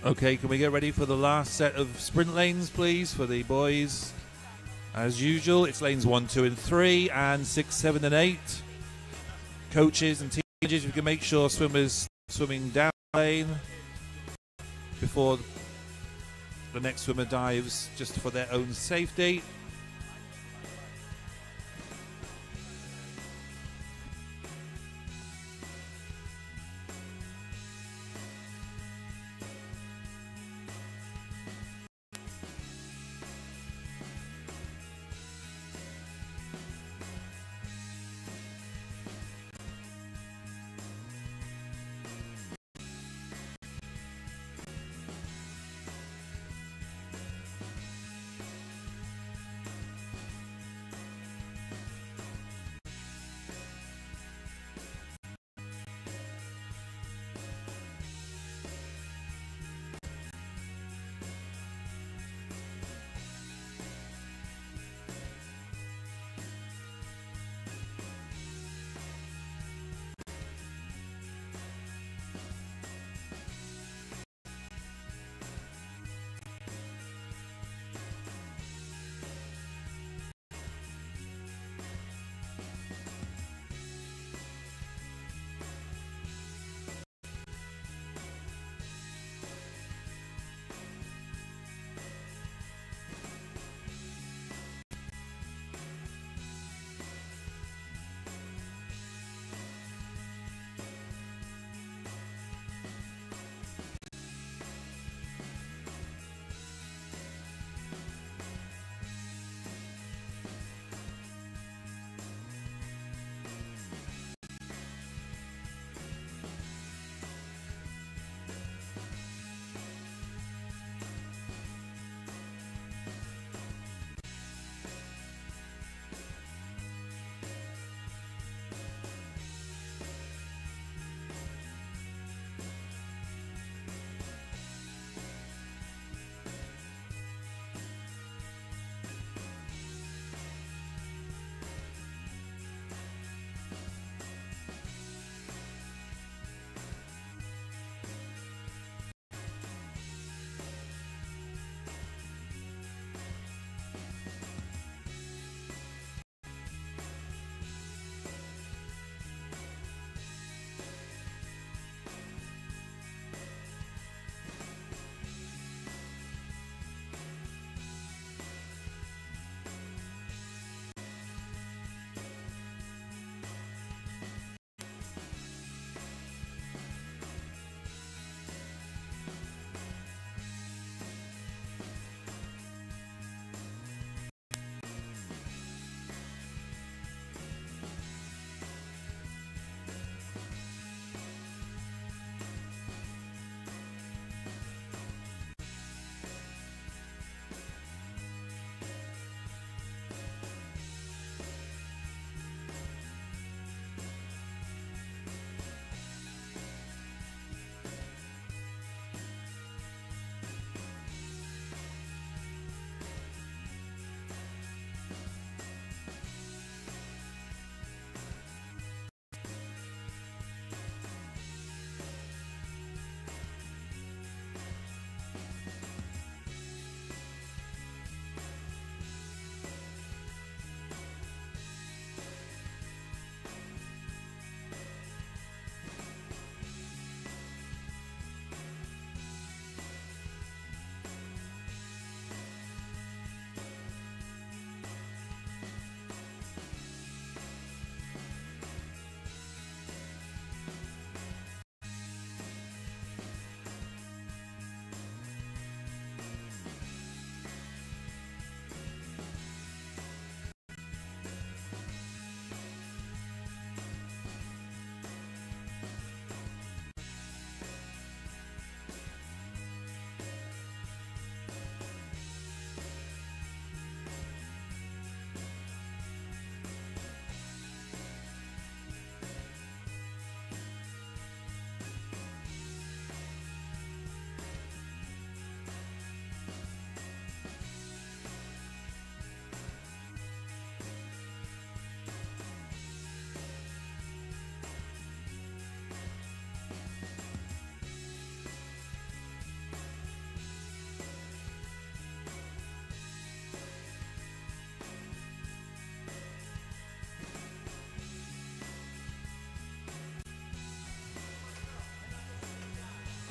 Okay, can we get ready for the last set of sprint lanes, please, for the boys? As usual, it's lanes 1, 2, and 3, and 6, 7, and 8. Coaches and teachers, if you can make sure swimmers swimming down the lane before the next swimmer dives, just for their own safety.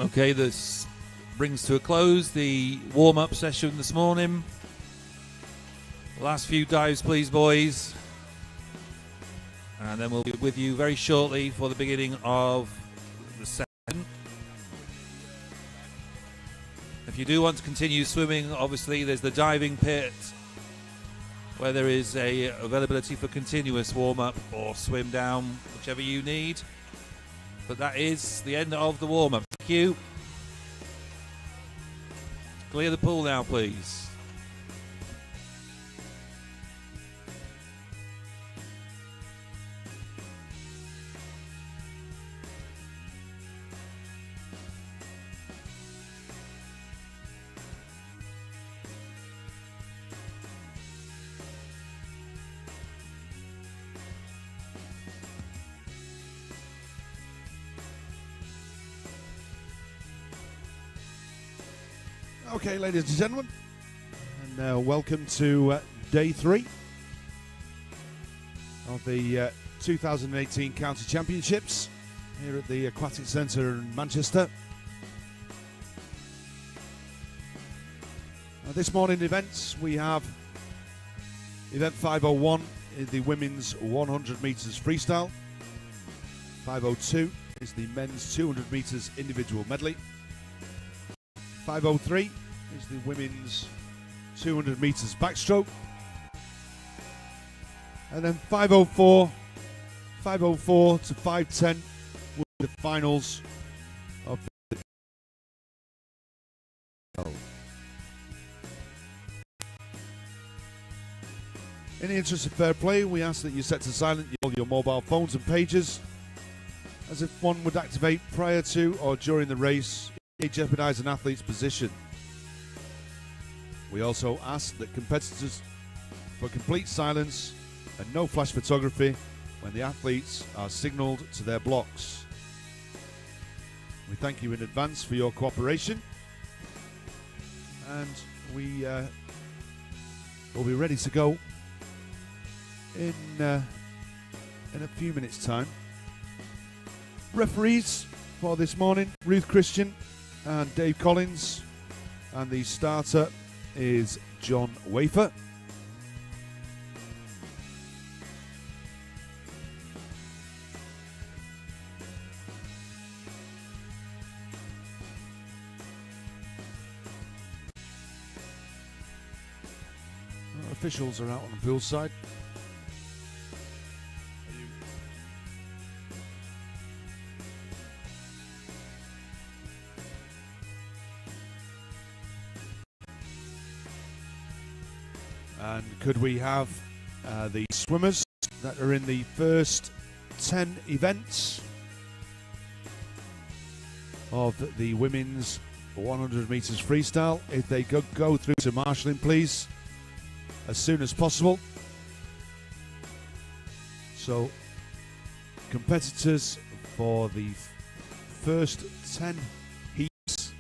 Okay, this brings to a close the warm-up session this morning. Last few dives, please, boys. And then we'll be with you very shortly for the beginning of the session. If you do want to continue swimming, obviously there's the diving pit where there is a availability for continuous warm-up or swim down, whichever you need. But that is the end of the warm-up. Thank you. Clear the pool now, please. Okay, ladies and gentlemen, and welcome to day 3 of the 2018 County Championships here at the Aquatic Centre in Manchester. This morning events, we have event 501 is the women's 100 metres freestyle. 502 is the men's 200 metres individual medley. 503 is the women's 200 metres backstroke. And then 504 to 510 will be the finals of the In the interest of fair play, we ask that you set to silent all your mobile phones and pages, as if one would activate prior to or during the race, it may jeopardize an athlete's position. We also ask that competitors for complete silence and no flash photography when the athletes are signalled to their blocks. We thank you in advance for your cooperation, and we will be ready to go in a few minutes' time. Referees for this morning, Ruth Christian and Dave Collins, and the starter is John Wafer. Officials are out on the poolside. And could we have the swimmers that are in the first 10 events of the women's 100 metres freestyle, if they go through to marshalling, please, as soon as possible. So, competitors for the first 10 heats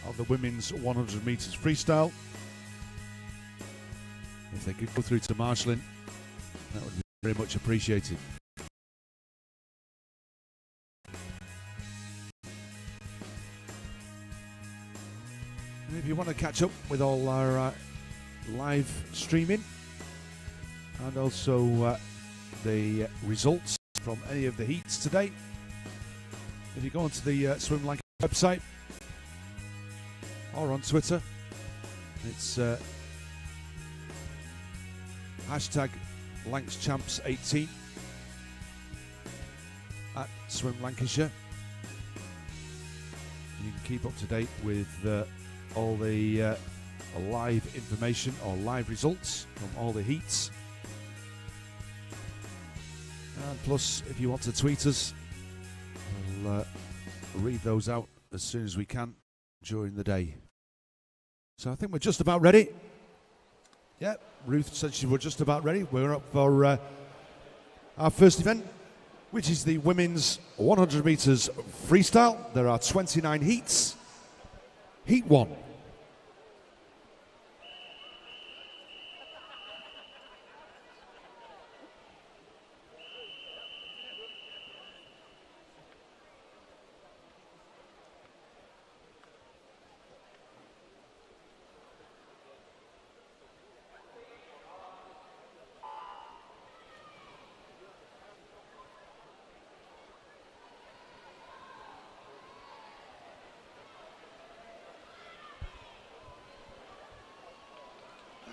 of the women's 100 metres freestyle, if they could go through to marshalling, that would be very much appreciated. And if you want to catch up with all our live streaming and also the results from any of the heats today, if you go onto the Swim Lancashire website or on Twitter, it's hashtag LancsChamps18 at Swim Lancashire. You can keep up to date with all the live information or live results from all the heats. And plus, if you want to tweet us, we'll read those out as soon as we can during the day. So I think we're just about ready. Yeah, Ruth said we're just about ready. We're up for our first event, which is the women's 100 metres freestyle. There are 29 heats. Heat 1.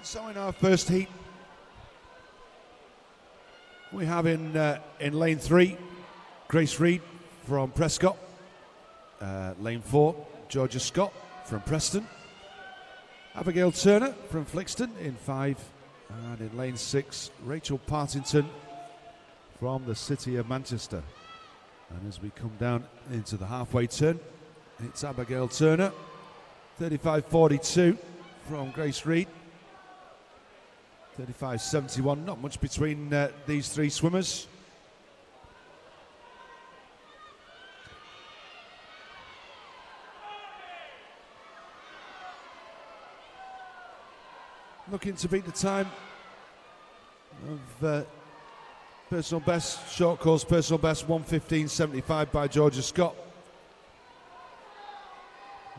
So in our first heat, we have in lane 3, Grace Reed from Prescott. Lane 4, Georgia Scott from Preston. Abigail Turner from Flixton in 5. And in lane 6, Rachel Partington from the City of Manchester. And as we come down into the halfway turn, it's Abigail Turner, 35.42 from Grace Reed. 35.71, not much between these three swimmers. Looking to beat the time of personal best, short course personal best, 1:15.75 by Georgia Scott.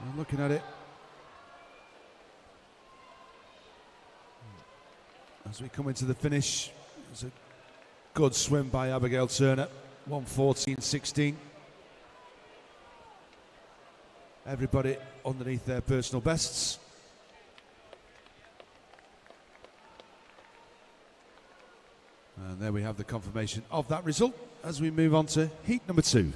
And looking at it, as we come into the finish, it's a good swim by Abigail Turner, 1:14.16. Everybody underneath their personal bests. And there we have the confirmation of that result as we move on to heat number 2.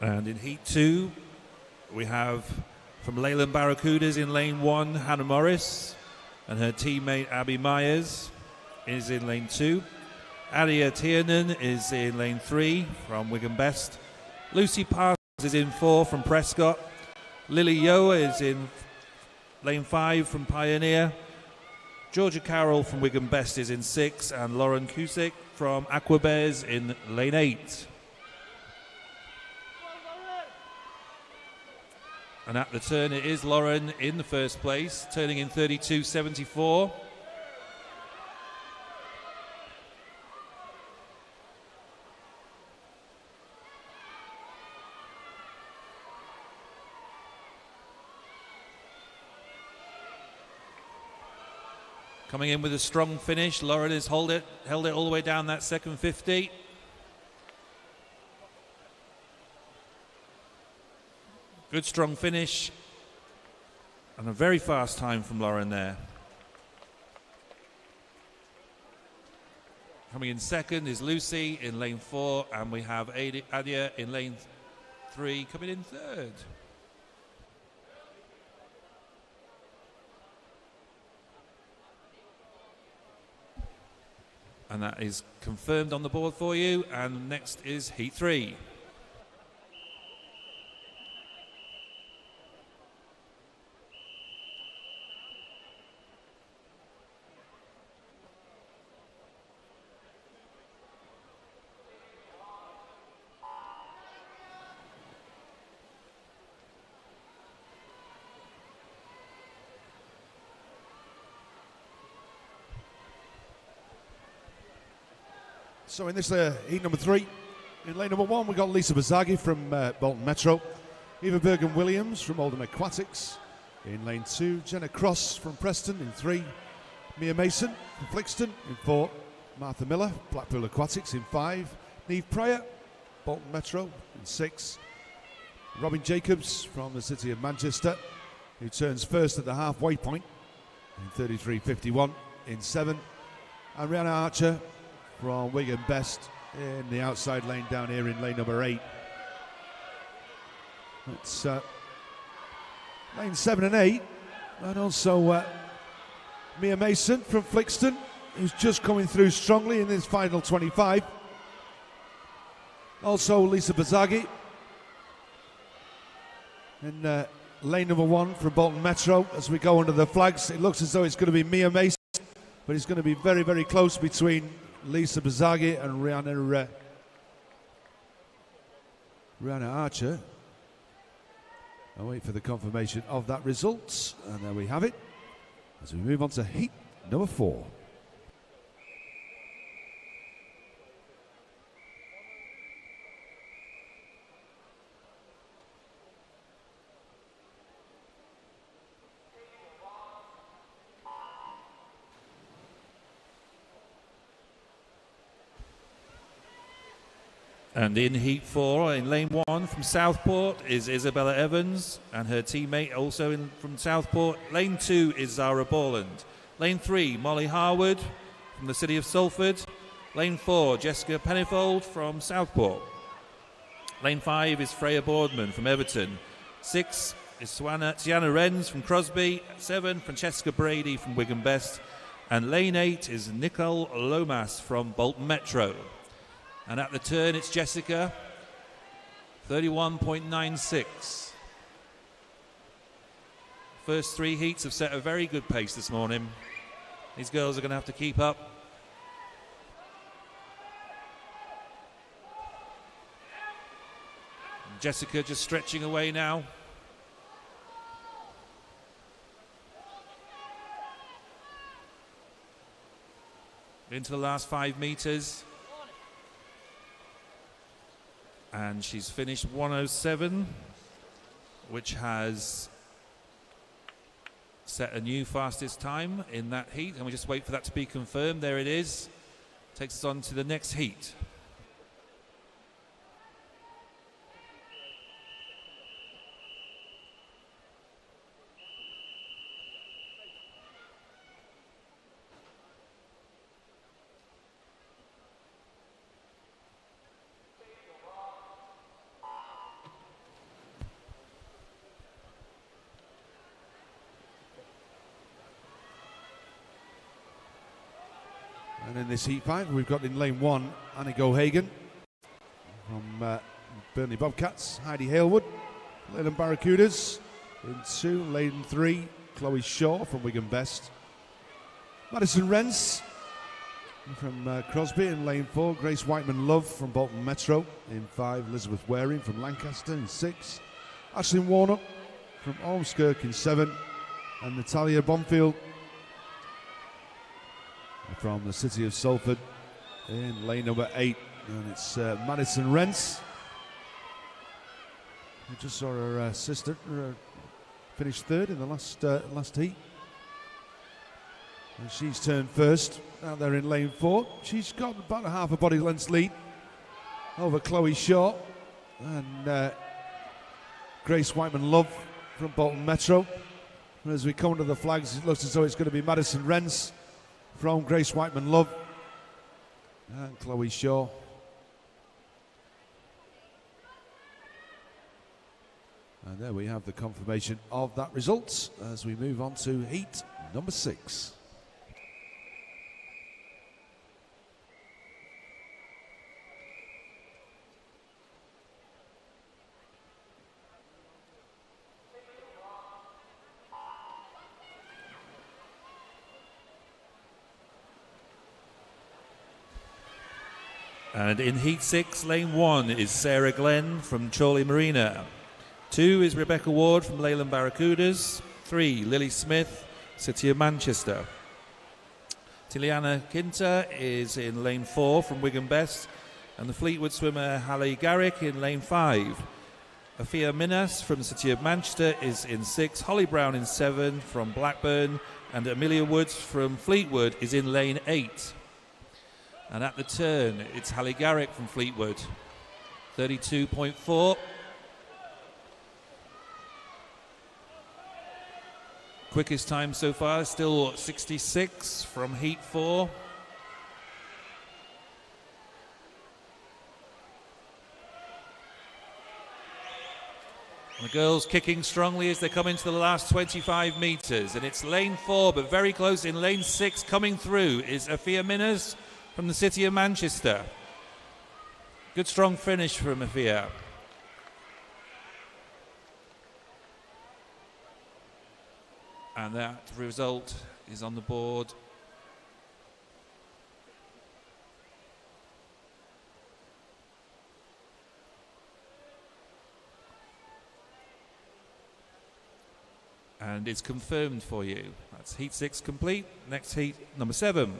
And in Heat 2, we have from Leyland Barracudas in lane 1, Hannah Morris, and her teammate Abby Myers is in lane 2. Adia Tiernan is in lane 3 from Wigan Best. Lucy Parsons is in 4 from Prescott. Lily Yoa is in lane 5 from Pioneer. Georgia Carroll from Wigan Best is in 6, and Lauren Cusick from Aquabears in lane 8. And at the turn, it is Lauren in the first place, turning in 32.74. Coming in with a strong finish, Lauren has held it all the way down that second 50. Good strong finish and a very fast time from Lauren there. Coming in second is Lucy in lane 4, and we have Adia in lane 3 coming in third. And that is confirmed on the board for you, and next is Heat 3. So in this heat number 3, in lane number 1, we got Lisa Bazaghi from Bolton Metro, Eva Bergen-Williams from Oldham Aquatics. In lane 2, Jenna Cross from Preston in 3, Mia Mason from Flixton in 4, Martha Miller, Blackpool Aquatics in 5, Neve Pryor, Bolton Metro in 6, Robin Jacobs from the City of Manchester, who turns first at the halfway point in 33.51 in 7, and Rihanna Archer from Wigan Best in the outside lane down here in lane number 8. It's lane 7 and 8, and also Mia Mason from Flixton, who's just coming through strongly in this final 25. Also Lisa Bazaghi in lane number 1 from Bolton Metro. As we go under the flags, it looks as though it's going to be Mia Mason, but it's going to be very, very close between Lisa Bazaghi and Rihanna Rihanna Archer. I'll wait for the confirmation of that result. And there we have it. As we move on to heat number 4. And in Heat 4, in Lane 1 from Southport is Isabella Evans and her teammate also from Southport. Lane 2 is Zara Borland. Lane 3, Molly Harwood from the city of Salford. Lane 4, Jessica Pennifold from Southport. Lane 5 is Freya Boardman from Everton. 6 is Tiana Renz from Crosby. 7, Francesca Brady from Wigan Best. And Lane 8 is Nicole Lomas from Bolton Metro. And at the turn, it's Jessica, 31.96. First 3 heats have set a very good pace this morning. These girls are going to have to keep up. Jessica just stretching away now. Into the last 5 meters. And she's finished 1:07, which has set a new fastest time in that heat. And we just wait for that to be confirmed. There it is. Takes us on to the next heat. And in this heat 5, we've got in lane 1, Annie Gohagan from Burnley Bobcats, Heidi Halewood, Leyland Barracudas. In 2, lane 3, Chloe Shaw from Wigan Best. Madison Rents from Crosby. In lane 4, Grace Whiteman Love from Bolton Metro. In 5, Elizabeth Waring from Lancaster. In 6, Ashlyn Warnock from Ormskirk. In 7, and Natalia Bonfield from the city of Salford in lane number 8, and it's Madison Rents. We just saw her sister finish 3rd in the last heat, and she's turned first out there in lane 4. She's got about a half a body length lead over Chloe Shaw and Grace Whiteman Love from Bolton Metro. And as we come to the flags, it looks as though it's going to be Madison Rents from Grace Whiteman Love and Chloe Shaw. And there we have the confirmation of that result as we move on to heat number 6. And in Heat 6, Lane 1 is Sarah Glenn from Chorley Marina. 2 is Rebecca Ward from Leyland Barracudas. 3, Lily Smith, City of Manchester. Tiliana Quinta is in Lane 4 from Wigan Best. And the Fleetwood swimmer Hallie Garrick in Lane 5. Afia Minas from the City of Manchester is in 6. Holly Brown in 7 from Blackburn. And Amelia Woods from Fleetwood is in Lane 8. And at the turn, it's Hallie Garrick from Fleetwood, 32.4. Quickest time so far, still 66 from Heat 4. And the girls kicking strongly as they come into the last 25 metres. And it's lane 4, but very close in lane 6 coming through is Afia Minas from the City of Manchester. Good strong finish from Afia. And that result is on the board. and it's confirmed for you. That's heat 6 complete. Next heat, number 7.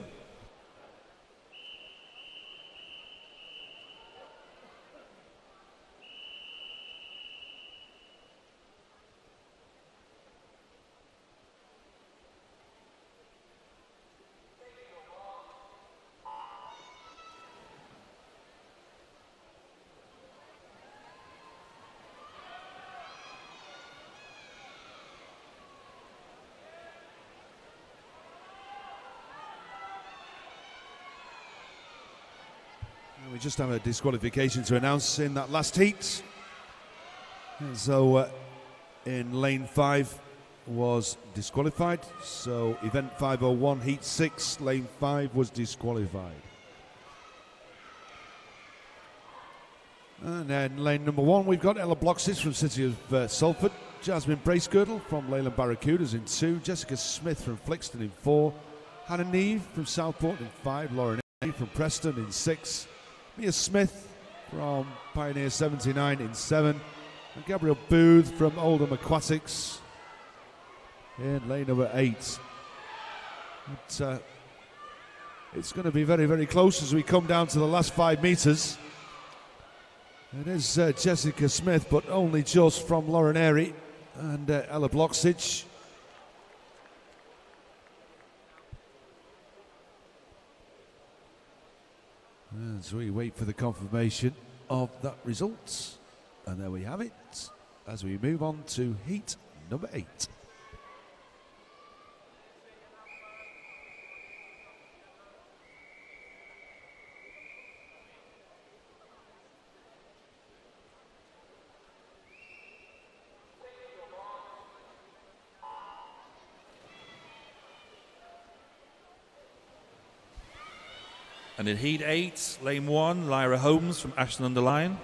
We just have a disqualification to announce in that last heat. And so in lane 5 was disqualified. So event 501, heat 6, lane 5 was disqualified. And then lane number 1, we've got Ella Bloxis from City of Salford, Jasmine Bracegirdle from Leyland Barracudas in 2, Jessica Smith from Flixton in 4, Hannah Neve from Southport in 5, Lauren A from Preston in 6, Mia Smith from Pioneer 79 in 7, and Gabrielle Booth from Oldham Aquatics in lane number 8. But, it's going to be very, very close as we come down to the last 5 metres. It is Jessica Smith, but only just from Lauren Airy and Ella Bloxich. As we wait for the confirmation of that result. And there we have it as we move on to heat number 8. And in heat 8, lane 1, Lyra Holmes from Ashton-under-Lyne.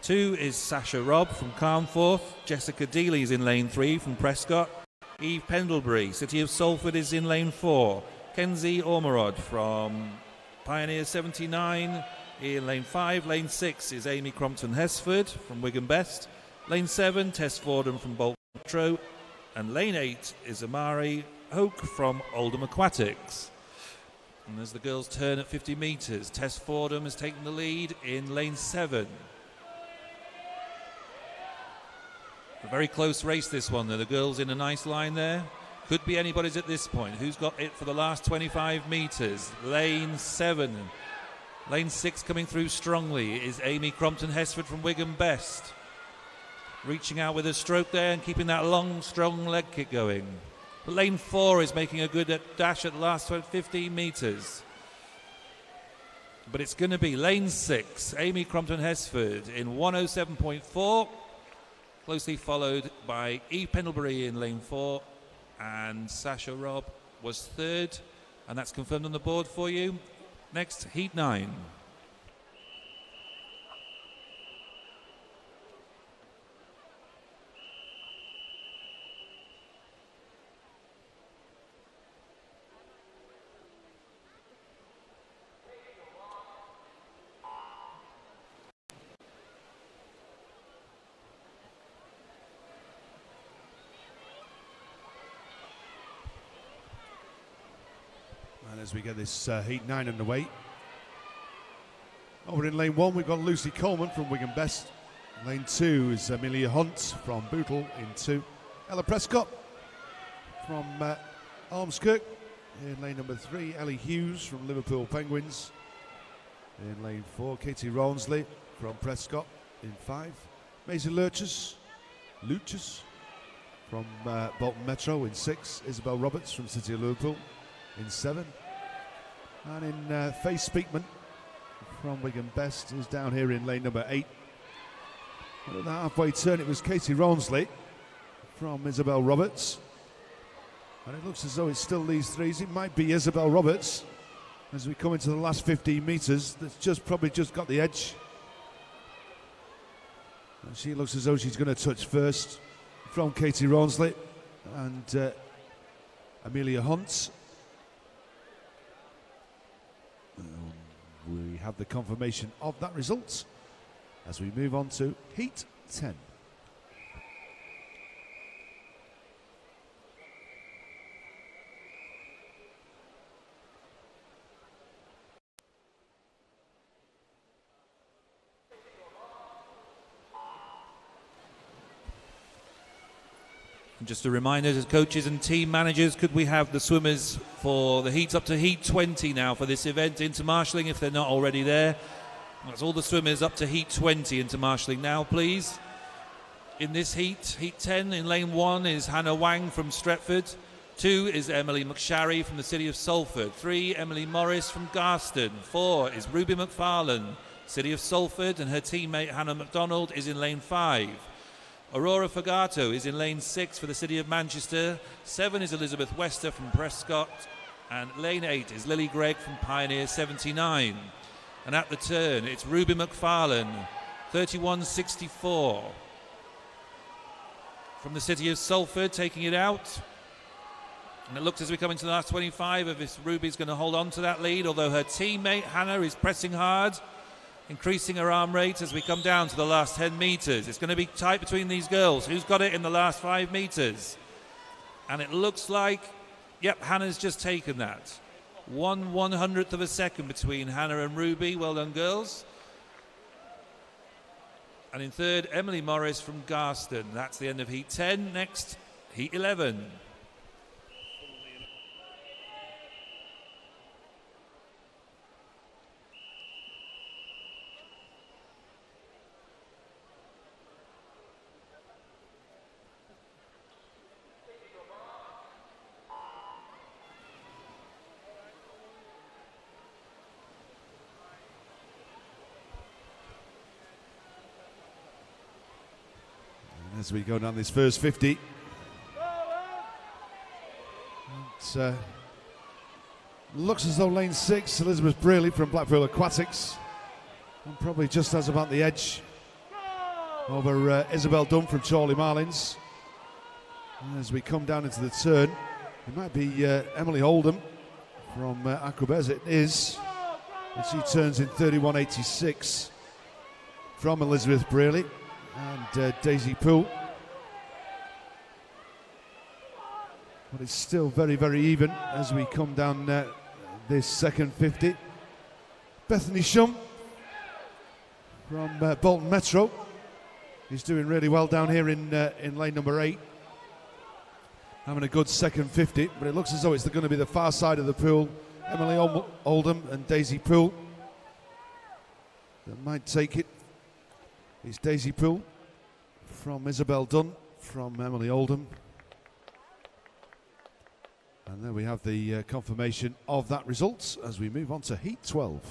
2 is Sasha Robb from Carnforth. Jessica Dealey is in lane 3 from Prescott. Eve Pendlebury, City of Salford, is in lane 4. Kenzie Ormerod from Pioneer 79 in lane 5. Lane 6 is Amy Crompton-Hesford from Wigan Best. Lane 7, Tess Fordham from Bolton Metro. And lane 8 is Amari Hoke from Oldham Aquatics. And as the girls turn at 50 metres, Tess Fordham has taken the lead in lane 7. A very close race, this one. The girls in a nice line there. Could be anybody's at this point. Who's got it for the last 25 metres? Lane 7. Lane 6 coming through strongly is Amy Crompton-Hesford from Wigan Best. Reaching out with a stroke there and keeping that long, strong leg kick going. But lane 4 is making a good dash at the last 15 metres. But it's going to be lane 6, Amy Crompton-Hesford in 107.4. Closely followed by Eve Pendlebury in lane 4. And Sasha Robb was 3rd. And that's confirmed on the board for you. Next, heat 9. As we get this heat 9 underway. Over in lane 1 we've got Lucy Coleman from Wigan Best. Lane 2 is Amelia Hunt from Bootle in 2. Ella Prescott from Ormskirk. In lane number 3, Ellie Hughes from Liverpool Penguins. In lane 4, Katie Rawnsley from Prescott in 5. Maisie Luchas from Bolton Metro in 6. Isabel Roberts from City of Liverpool in 7. And in Faye Speakman from Wigan Best is down here in lane number 8. And at the halfway turn it was Katie Rawnsley from Isabel Roberts. And it looks as though it's still these threes. It might be Isabel Roberts as we come into the last 15 metres. That's probably just got the edge. And she looks as though she's going to touch first from Katie Rawnsley and Amelia Hunt. We have the confirmation of that result as we move on to heat 10. Just a reminder to coaches and team managers, could we have the swimmers for the heats up to heat 20 now for this event into marshalling if they're not already there. That's all the swimmers up to heat 20 into marshalling now, please. In this heat, heat 10, in lane 1 is Hannah Wang from Stretford. 2 is Emily McSharry from the city of Salford. 3, Emily Morris from Garston. 4 is Ruby McFarlane, city of Salford, and her teammate Hannah MacDonald is in lane 5. Aurora Fagato is in lane 6 for the city of Manchester. 7 is Elizabeth Wester from Prescott. And lane 8 is Lily Gregg from Pioneer 79. And at the turn, it's Ruby McFarlane, 31.64. From the city of Salford, taking it out. And it looks as we come into the last 25 of this, Ruby's going to hold on to that lead, although her teammate Hannah is pressing hard, increasing her arm rate as we come down to the last 10 metres. It's going to be tight between these girls. Who's got it in the last 5 metres? And it looks like, yep, Hannah's just taken that. 1/100th of a second between Hannah and Ruby. Well done, girls. And in third, Emily Morris from Garston. That's the end of heat 10. Next, heat 11. As we go down this first 50, it looks as though lane 6, Elizabeth Braley from Blackpool Aquatics, and probably just has about the edge over Isabel Dunn from Chorley Marlins. And as we come down into the turn, it might be Emily Oldham from Aquabez. It is, and she turns in 31.86 from Elizabeth Braley and Daisy Poole. But it's still very, very even as we come down this second 50. Bethany Shum from Bolton Metro is doing really well down here in lane number 8. Having a good second 50, but it looks as though it's going to be the far side of the pool. Emily Oldham and Daisy Poole that might take it. It's Daisy Poole from Isabel Dunn from Emily Oldham. And there we have the confirmation of that result as we move on to heat 12.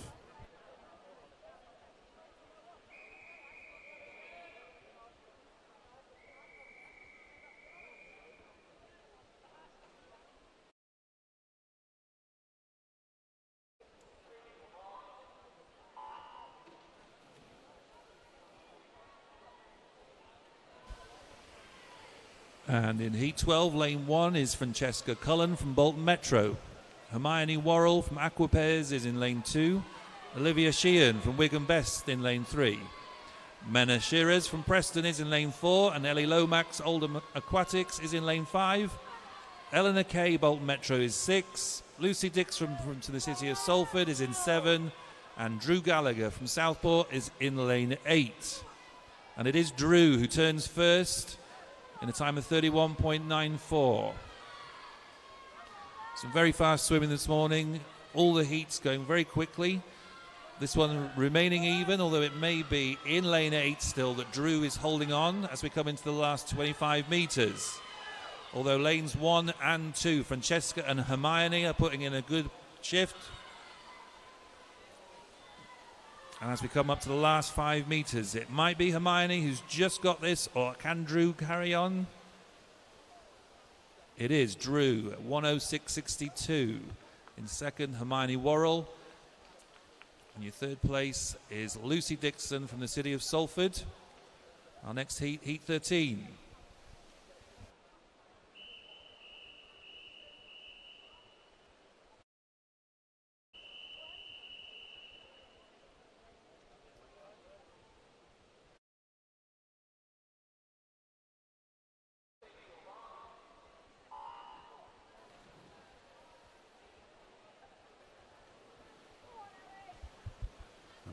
And in heat 12, lane 1 is Francesca Cullen from Bolton Metro. Hermione Worrell from Aquapairs is in lane 2. Olivia Sheehan from Wigan Best in lane 3. Mena Shiraz from Preston is in lane 4. And Ellie Lomax, Oldham Aquatics, is in lane 5. Eleanor Kay, Bolton Metro, is 6. Lucy Dix from to the city of Salford is in 7. And Drew Gallagher from Southport is in lane 8. And it is Drew who turns first in a time of 31.94. Some very fast swimming this morning. All the heats going very quickly. This one remaining even, although it may be in lane 8 still that Drew is holding on as we come into the last 25 metres. Although lanes 1 and 2, Francesca and Hermione, are putting in a good shift. And as we come up to the last 5 metres, it might be Hermione who's just got this, or can Drew carry on? It is Drew at 1:06.62. In second, Hermione Worrell. And your third place is Lucy Dixon from the city of Salford. Our next heat, heat 13.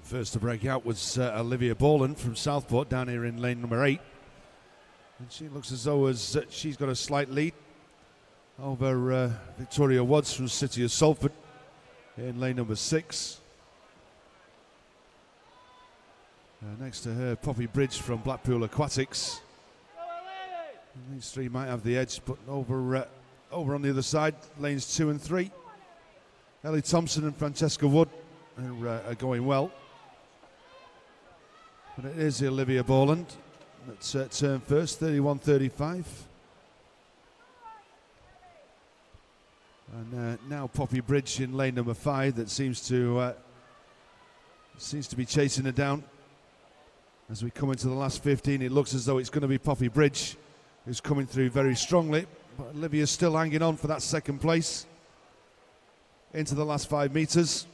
First to break out was Olivia Borland from Southport down here in lane number 8. And she looks as though she's got a slight lead over Victoria Woods from City of Salford in lane number 6. Next to her, Poppy Bridge from Blackpool Aquatics. And these three might have the edge, but over on the other side, lanes 2 and 3. Ellie Thompson and Francesca Wood are going well. But it is Olivia Borland that's turn first, 31.35. And now Poppy Bridge in lane number 5 that seems to be chasing her down. As we come into the last 15, it looks as though it's going to be Poppy Bridge who's coming through very strongly. But Olivia's still hanging on for that second place into the last 5 metres.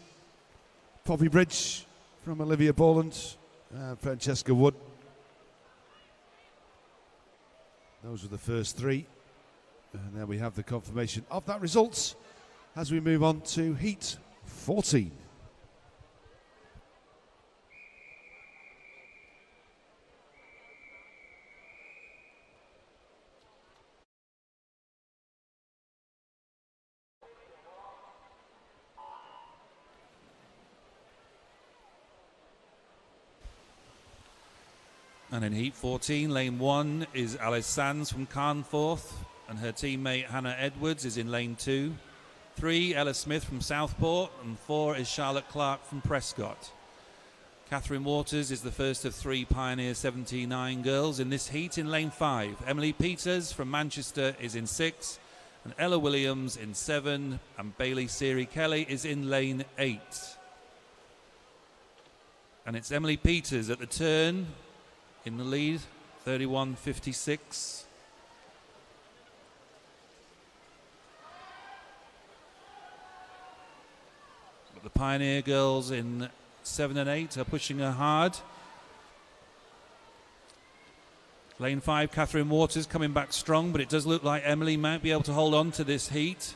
Poppy Bridge from Olivia Borland, Francesca Wood. Those were the first 3. And there we have the confirmation of that result as we move on to Heat 14. And in Heat 14, lane 1 is Alice Sands from Carnforth, and her teammate Hannah Edwards is in lane 2. 3, Ella Smith from Southport, and 4 is Charlotte Clark from Prescott. Catherine Waters is the first of 3 Pioneer 79 girls in this heat in lane 5. Emily Peters from Manchester is in 6, and Ella Williams in 7, and Bailey Siri Kelly is in lane 8. And it's Emily Peters at the turn in the lead, 31.56. But the Pioneer girls in 7 and 8 are pushing her hard. Lane 5, Catherine Waters coming back strong, but it does look like Emily might be able to hold on to this heat.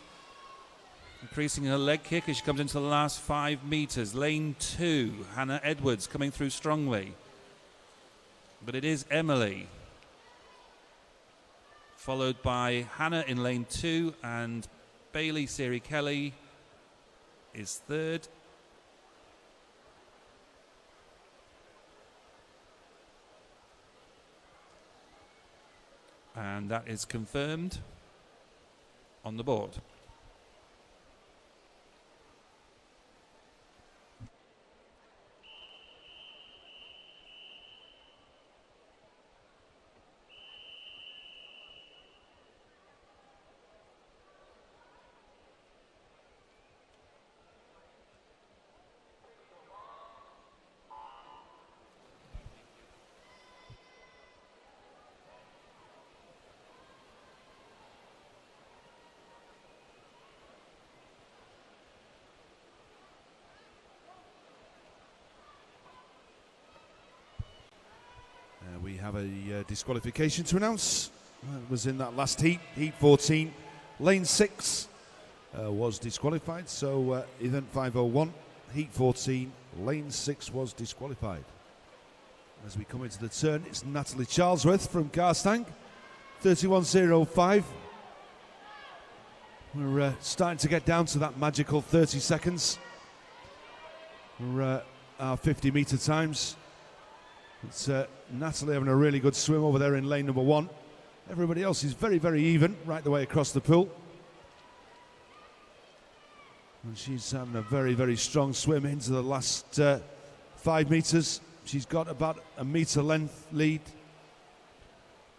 Increasing her leg kick as she comes into the last 5 metres. Lane 2, Hannah Edwards coming through strongly. But it is Emily, followed by Hannah in lane 2, and Bailey Siri Kelly is 3rd. And that is confirmed on the board. We have a disqualification to announce. It was in that last heat, Heat 14. Lane 6 was disqualified, so event 501, Heat 14, Lane 6 was disqualified. As we come into the turn, it's Natalie Charlesworth from Garstang, 31.05. We're starting to get down to that magical 30 seconds. We're our 50-metre times. It's Natalie having a really good swim over there in lane number 1. Everybody else is very, very even right the way across the pool. And she's having a very, very strong swim into the last 5 metres. She's got about a metre length lead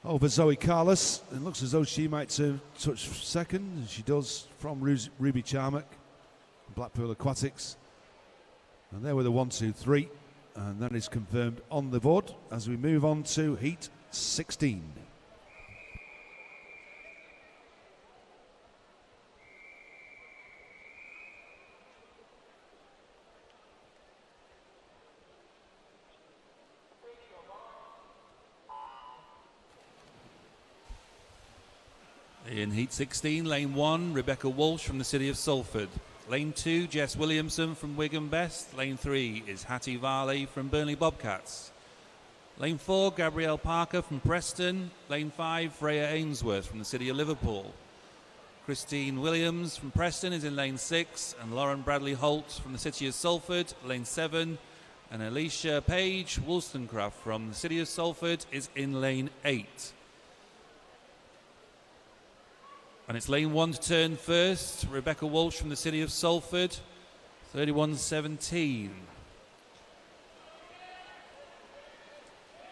over Zoe Carlos. It looks as though she might touch second, and she does, from Ruby Charmack, Blackpool Aquatics. And there were the 1, 2, 3. And that is confirmed on the board as we move on to Heat 16. In Heat 16, lane 1, Rebecca Walsh from the City of Salford. Lane 2, Jess Williamson from Wigan Best. Lane 3 is Hattie Varley from Burnley Bobcats. Lane 4, Gabrielle Parker from Preston. Lane 5, Freya Ainsworth from the City of Liverpool. Christine Williams from Preston is in lane 6, and Lauren Bradley Holt from the City of Salford, lane 7, and Alicia Page Wollstonecraft from the City of Salford is in lane 8. And it's lane 1 to turn first. Rebecca Walsh from the City of Salford, 31.17.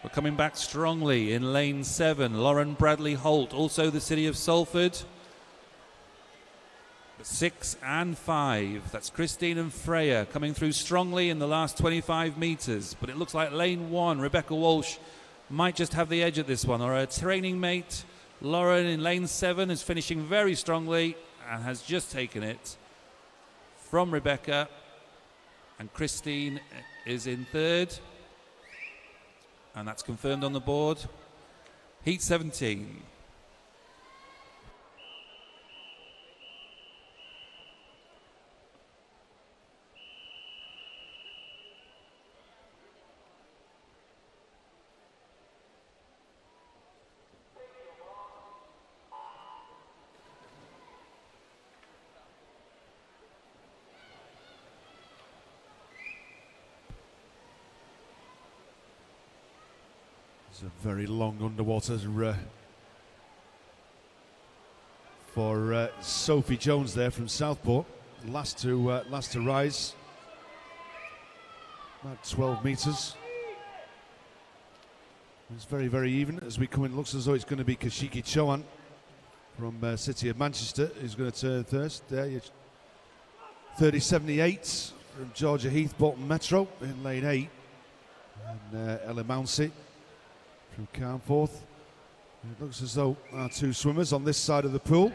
We're coming back strongly in lane 7. Lauren Bradley Holt, also the City of Salford, 6 and 5. That's Christine and Freya coming through strongly in the last 25 metres. But it looks like lane 1, Rebecca Walsh, might just have the edge at this one. Or her training mate, Lauren, in lane 7, is finishing very strongly and has just taken it from Rebecca. And Christine is in 3rd. And that's confirmed on the board. Heat 17. It's a very long underwater for Sophie Jones there from Southport. Last to rise, about 12 metres. It's very, very even as we come in. Looks as though it's going to be Kashiki Chauhan from City of Manchester who's going to turn first. There, 30.78 from Georgia Heath, Bolton Metro in lane 8, and Ella Mounsey from Carnforth. It looks as though our two swimmers on this side of the pool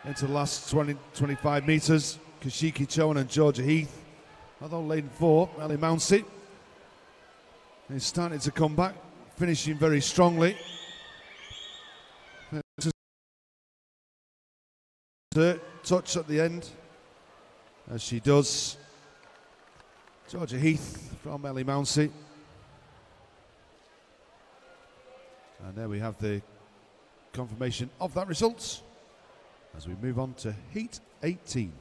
into the last 25 metres, Kashiki Chauhan and Georgia Heath. Although lane 4, Ellie Mounsey is starting to come back, finishing very strongly. Touch at the end, as she does. Georgia Heath from Ellie Mounsey. And there we have the confirmation of that result as we move on to Heat 18.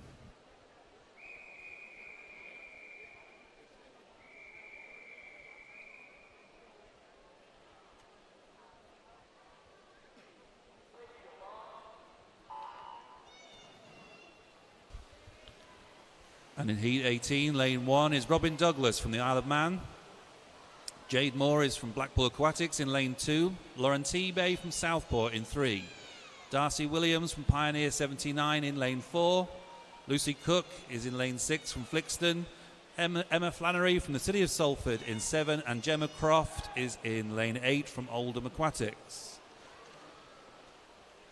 And in Heat 18, lane 1 is Robin Douglas from the Isle of Man. Jade Moore is from Blackpool Aquatics in lane 2. Lauren T-Bay from Southport in 3. Darcy Williams from Pioneer 79 in lane 4. Lucy Cook is in lane 6 from Flixton. Emma Flannery from the City of Salford in 7. And Gemma Croft is in lane 8 from Oldham Aquatics.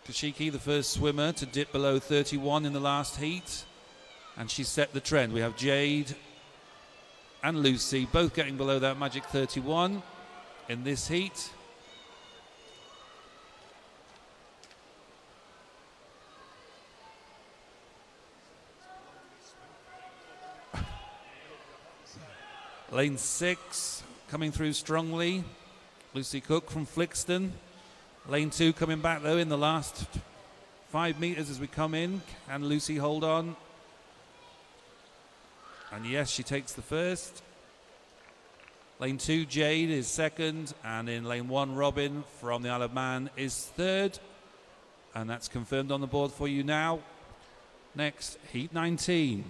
Kashiki, the first swimmer to dip below 31 in the last heat. And she set the trend. We have Jade and Lucy both getting below that magic 31 in this heat. Lane 6 coming through strongly, Lucy Cook from Flixton. Lane 2 coming back though in the last 5 metres as we come in. Can Lucy hold on? And yes, she takes the first. Lane 2, Jade is second. And in lane 1, Robin from the Isle of Man is third. And that's confirmed on the board for you now. Next, Heat 19.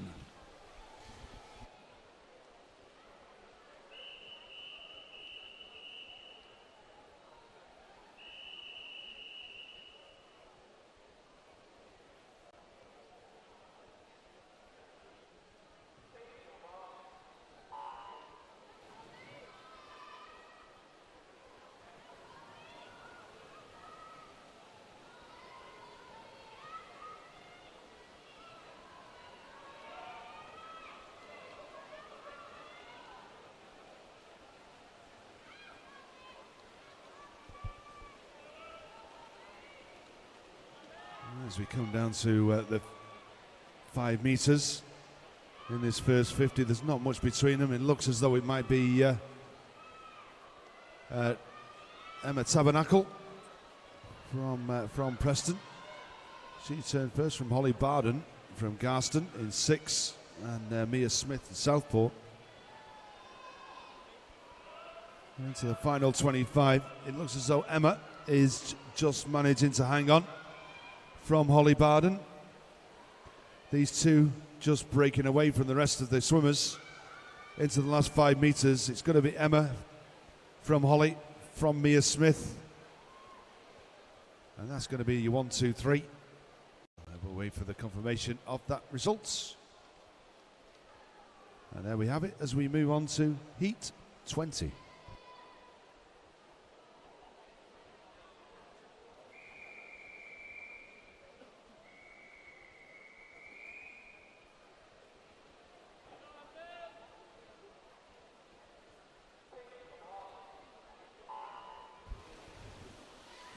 As we come down to the 5 metres in this first 50, there's not much between them. It looks as though it might be Emma Tabernacle from Preston. She turned first from Holly Barden from Garston in 6, and Mia Smith in Southport. Into the final 25. It looks as though Emma is just managing to hang on from Holly Barden. These two just breaking away from the rest of the swimmers into the last 5 meters. It's going to be Emma from Holly, from Mia Smith. And that's going to be your 1, 2, 3. And we'll wait for the confirmation of that results. And there we have it as we move on to Heat 20.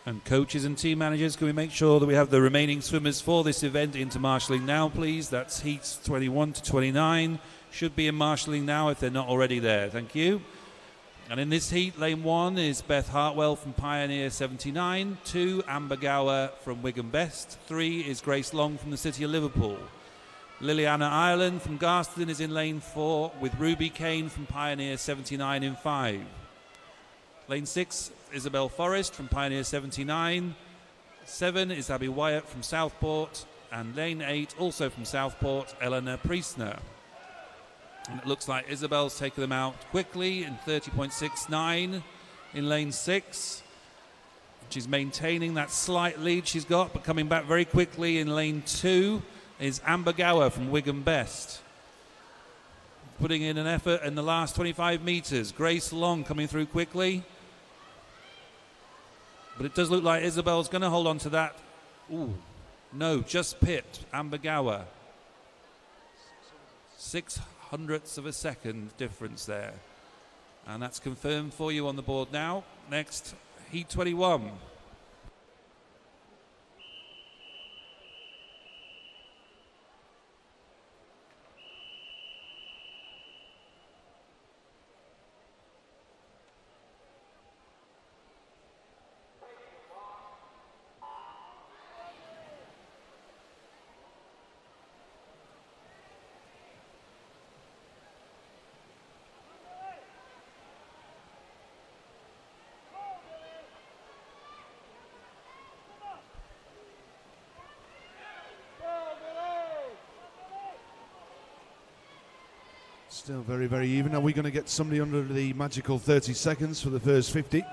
And coaches and team managers, can we make sure that we have the remaining swimmers for this event into marshalling now, please? That's heats 21 to 29. Should be in marshalling now if they're not already there. Thank you. And in this heat, lane 1 is Beth Hartwell from Pioneer 79. 2, Amber Gower from Wigan Best. 3 is Grace Long from the City of Liverpool. Liliana Ireland from Garston is in lane 4 with Ruby Kane from Pioneer 79 in 5. Lane 6, Isabel Forrest from Pioneer 79. 7 is Abby Wyatt from Southport. And lane 8, also from Southport, Eleanor Priestner. And it looks like Isabel's taken them out quickly in 30.69 in lane 6. She's maintaining that slight lead she's got, but coming back very quickly in lane 2 is Amber Gower from Wigan Best. Putting in an effort in the last 25 metres. Grace Long coming through quickly. But it does look like Isabel's going to hold on to that. Ooh, no, just pipped Amber Gower. 0.06 of a second difference there. And that's confirmed for you on the board now. Next, Heat 21. Still very, very even. Are we going to get somebody under the magical 30 seconds for the first 50?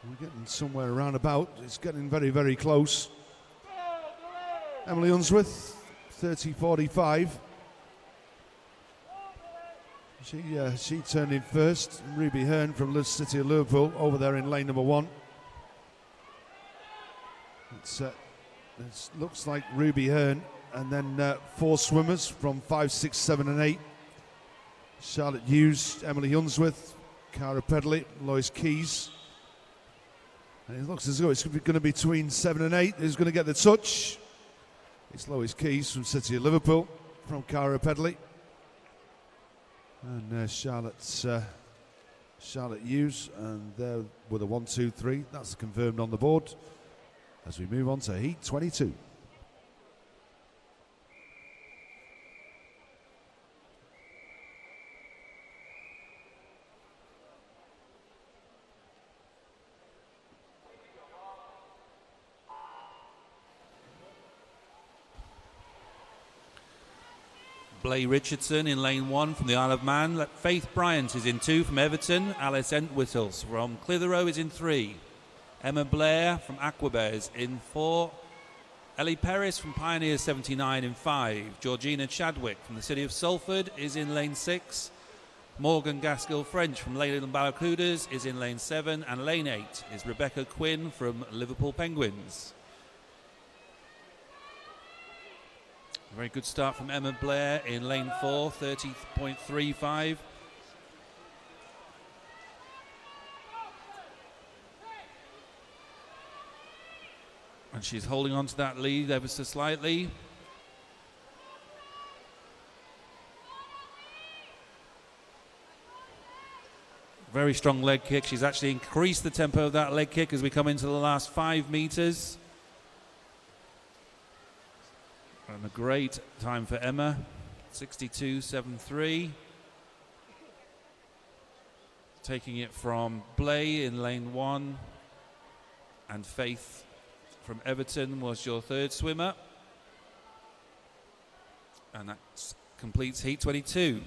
We're getting somewhere around about. It's getting very, very close. Emily Unsworth, 30.45. She turned in first. Ruby Hearn from the City of Liverpool over there in lane number 1. It looks like Ruby Hearn. And then 4 swimmers from 5, 6, 7 and 8. Charlotte Hughes, Emily Unsworth, Cara Pedley, Lois Keys. And it looks as though it's going to be between 7 and 8. Who's going to get the touch? It's Lois Keys from City of Liverpool, from Cara Pedley. And Charlotte Hughes. And there with a 1, 2, 3. That's confirmed on the board as we move on to Heat 22. Blay Richardson in lane 1 from the Isle of Man. Faith Bryant is in 2 from Everton. Alice Entwistle from Clitheroe is in 3. Emma Blair from Aquabears in 4. Ellie Perris from Pioneer 79 in 5. Georgina Chadwick from the City of Salford is in lane 6. Morgan Gaskill French from Leyland Barracudas is in lane 7. And lane 8 is Rebecca Quinn from Liverpool Penguins. Very good start from Emma Blair in lane 4, 30.35. And she's holding on to that lead ever so slightly. Very strong leg kick. She's actually increased the tempo of that leg kick as we come into the last 5 meters. And a great time for Emma, 62.73. Taking it from Blay in lane 1, and Faith from Everton was your third swimmer. And that completes heat 22.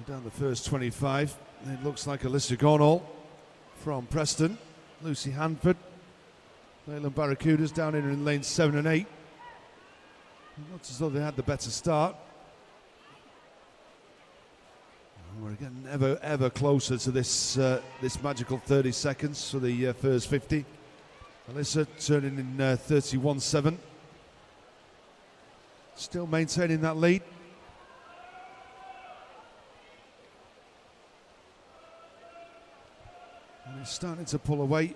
Down the first 25, it looks like Alyssa Gornall from Preston, Lucy Hanford, Leyland Barracudas down in lane 7 and 8. It looks as though they had the better start. And we're getting ever closer to this this magical 30 seconds for the first 50. Alyssa turning in 31.7, still maintaining that lead. And it's starting to pull away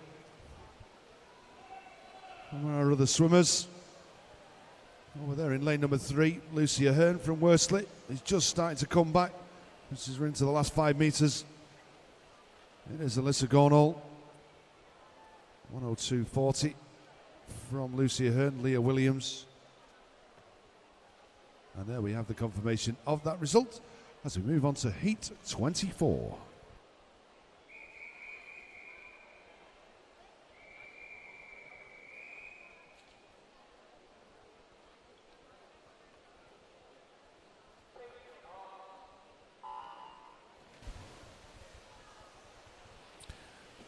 from our other swimmers. Over there in lane number 3, Lucy Ahern from Worsley is just starting to come back. This is into the last 5 meters. It is Alyssa Gornall. 102.40 from Lucy Ahern, Leah Williams. And there we have the confirmation of that result as we move on to heat 24.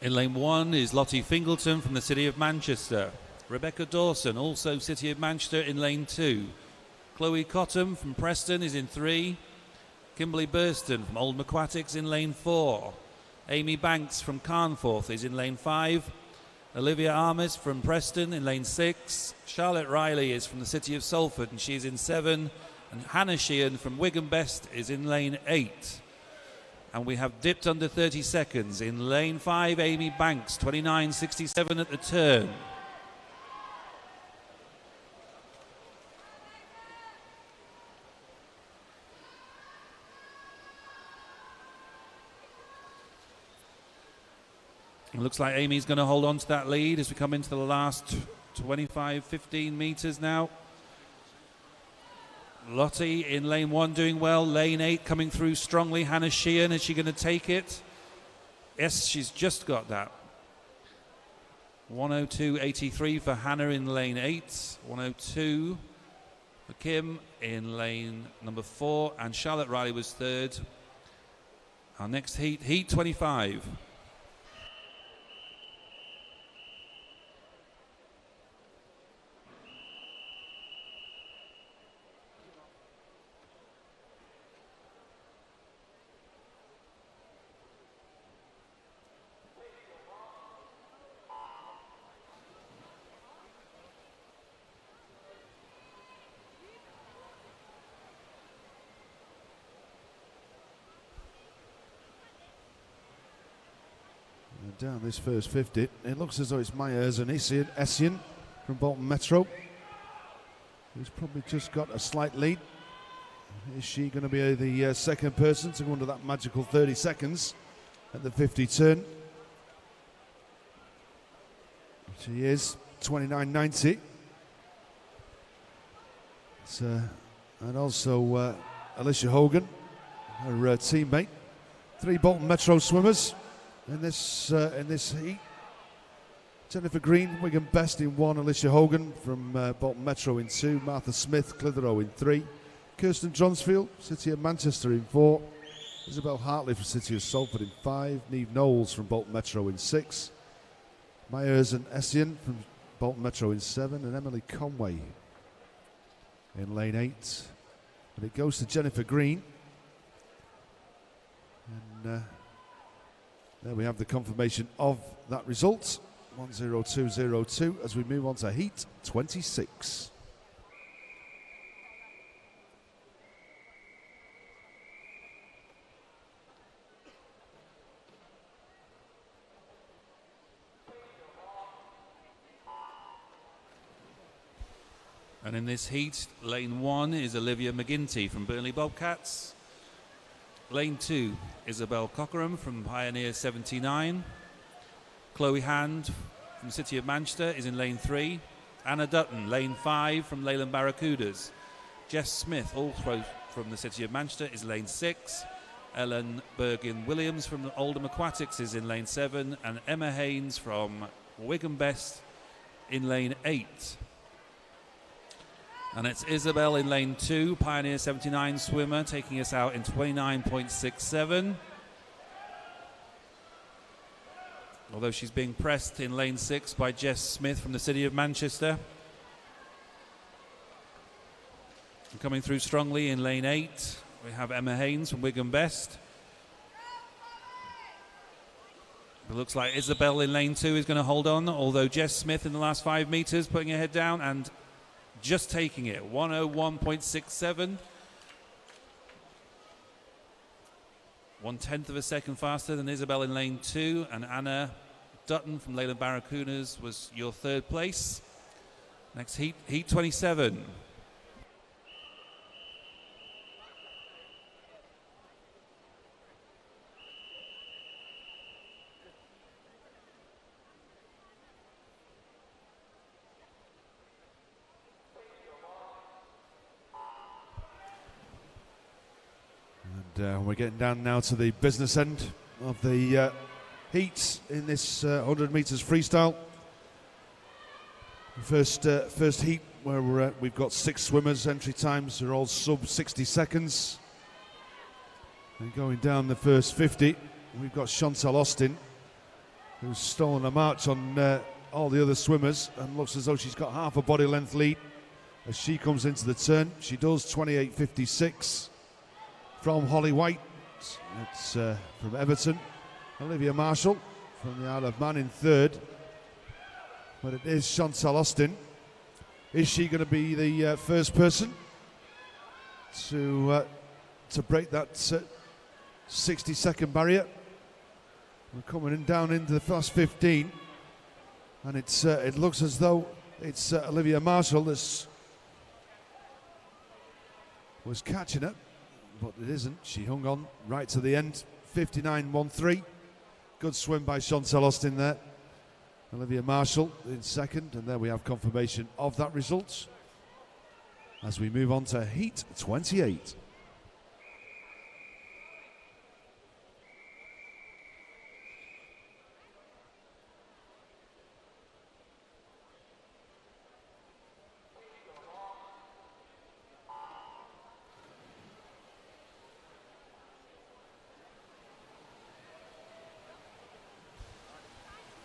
In lane 1 is Lottie Fingleton from the City of Manchester. Rebecca Dawson, also City of Manchester, in lane 2. Chloe Cottam from Preston is in 3. Kimberly Burston from Old Macquatics in lane 4. Amy Banks from Carnforth is in lane 5. Olivia Armis from Preston in lane 6. Charlotte Riley is from the City of Salford and she's in 7. And Hannah Sheehan from Wigan Best is in lane 8. And we have dipped under 30 seconds. In lane 5, Amy Banks, 29.67 at the turn. It looks like Amy's going to hold on to that lead as we come into the last 25, 15 meters now. Lottie in lane 1 doing well. Lane 8 coming through strongly. Hannah Sheehan, is she going to take it? Yes, she's just got that. 102.83 for Hannah in lane 8. 102 for Kim in lane number 4. And Charlotte Riley was third. Our next heat, heat 25. Down this first 50, it looks as though it's Myers and Essien from Bolton Metro, who's probably just got a slight lead. Is she going to be the second person to go under that magical 30 seconds at the 50 turn? She is 29.90. And also Alicia Hogan, her teammate. 3 Bolton Metro swimmers in this heat. Jennifer Green, Wigan Best in 1, Alicia Hogan from Bolton Metro in 2, Martha Smith, Clitheroe in 3, Kirsten Johnsfield, City of Manchester in 4, Isabel Hartley from City of Salford in 5, Neve Knowles from Bolton Metro in 6, Myers and Essien from Bolton Metro in 7, and Emily Conway in lane 8. But it goes to Jennifer Green And there we have the confirmation of that result, 102.02, as we move on to Heat 26. And in this heat, lane 1 is Olivia McGinty from Burnley Bobcats. Lane 2, Isabel Cockerham from Pioneer 79. Chloe Hand from City of Manchester is in lane 3. Anna Dutton, lane 5 from Leyland Barracudas. Jess Smith, also from the City of Manchester, is lane 6. Ellen Bergin-Williams from Oldham Aquatics is in lane 7. And Emma Haynes from Wigan Best in lane 8. And it's Isabel in lane 2, Pioneer 79 swimmer, taking us out in 29.67. Although she's being pressed in lane 6 by Jess Smith from the City of Manchester. And coming through strongly in lane 8, we have Emma Haynes from Wigan Best. It looks like Isabel in lane 2 is going to hold on, although Jess Smith in the last 5 metres putting her head down and just taking it, 101.67. 1/10 of a second faster than Isabel in lane 2, and Anna Dutton from Leyland Barracudas was your 3rd place. Next heat, heat 27. And we're getting down now to the business end of the heats in this 100 metres freestyle. First heat where we've got 6 swimmers. Entry times are all sub 60 seconds. And going down the first 50, we've got Chantal Austin, who's stolen a march on all the other swimmers and looks as though she's got half a body length lead as she comes into the turn. She does 28.56. From Holly White, it's from Everton. Olivia Marshall from the Isle of Man in 3rd. But it is Chantal Austin. Is she going to be the first person to break that 60-second barrier? We're coming in down into the first 15, and it looks as though it's Olivia Marshall that was catching it. But it isn't. She hung on right to the end. 59.13. Good swim by Chantal Austin there. Olivia Marshall in 2nd. And there we have confirmation of that result as we move on to Heat 28.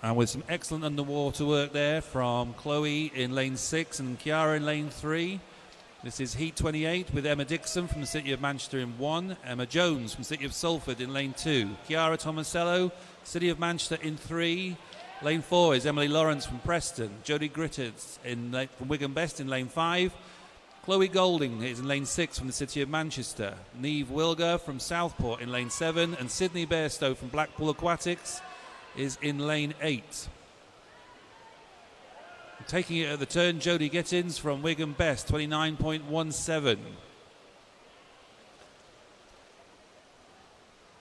And with some excellent underwater work there from Chloe in lane 6 and Chiara in lane 3. This is Heat 28 with Emma Dixon from the City of Manchester in 1. Emma Jones from City of Salford in lane 2. Chiara Tomasello, City of Manchester in 3. Lane 4 is Emily Lawrence from Preston. Jodie Grittards from Wigan Best in lane 5. Chloe Golding is in lane 6 from the City of Manchester. Neve Wilger from Southport in lane 7. And Sydney Bairstow from Blackpool Aquatics is in lane 8. Taking it at the turn, Jodie Gittins from Wigan Best, 29.17.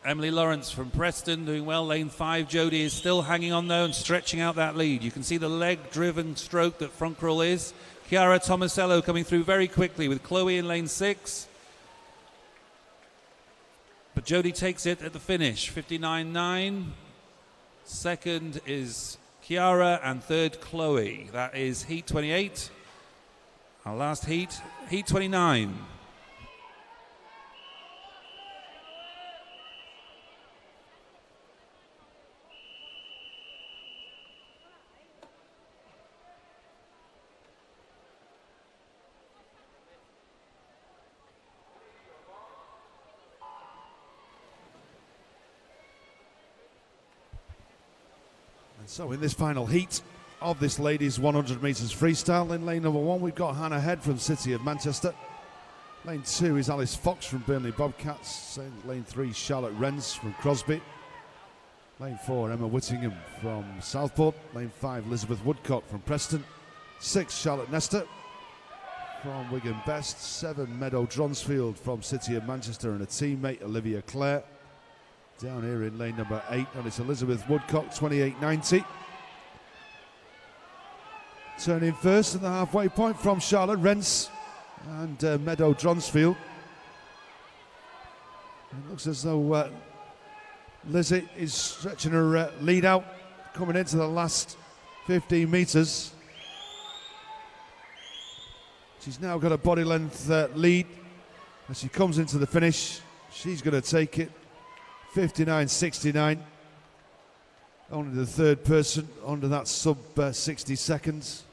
Emily Lawrence from Preston doing well, lane 5. Jodie is still hanging on though and stretching out that lead. You can see the leg-driven stroke that front crawl is. Chiara Tomasello coming through very quickly with Chloe in lane 6. But Jodie takes it at the finish, 59.9. Second is Chiara and 3rd Chloe. That is Heat 28. Our last heat, Heat 29. So in this final heat of this ladies 100 metres freestyle, in lane number 1 we've got Hannah Head from City of Manchester. Lane 2 is Alice Fox from Burnley Bobcats. Lane 3 Charlotte Renz from Crosby. Lane 4 Emma Whittingham from Southport. Lane 5 Elizabeth Woodcock from Preston. 6 Charlotte Nestor from Wigan Best. 7 Meadow Dronsfield from City of Manchester and a teammate Olivia Clare. Down here in lane number 8, and it's Elizabeth Woodcock, 28.90. Turning first at the halfway point from Charlotte Renz and Meadow Dronsfield. It looks as though Lizzie is stretching her lead out, coming into the last 15 metres. She's now got a body length lead as she comes into the finish. She's going to take it 59.69. Only the third person under that sub 60 seconds.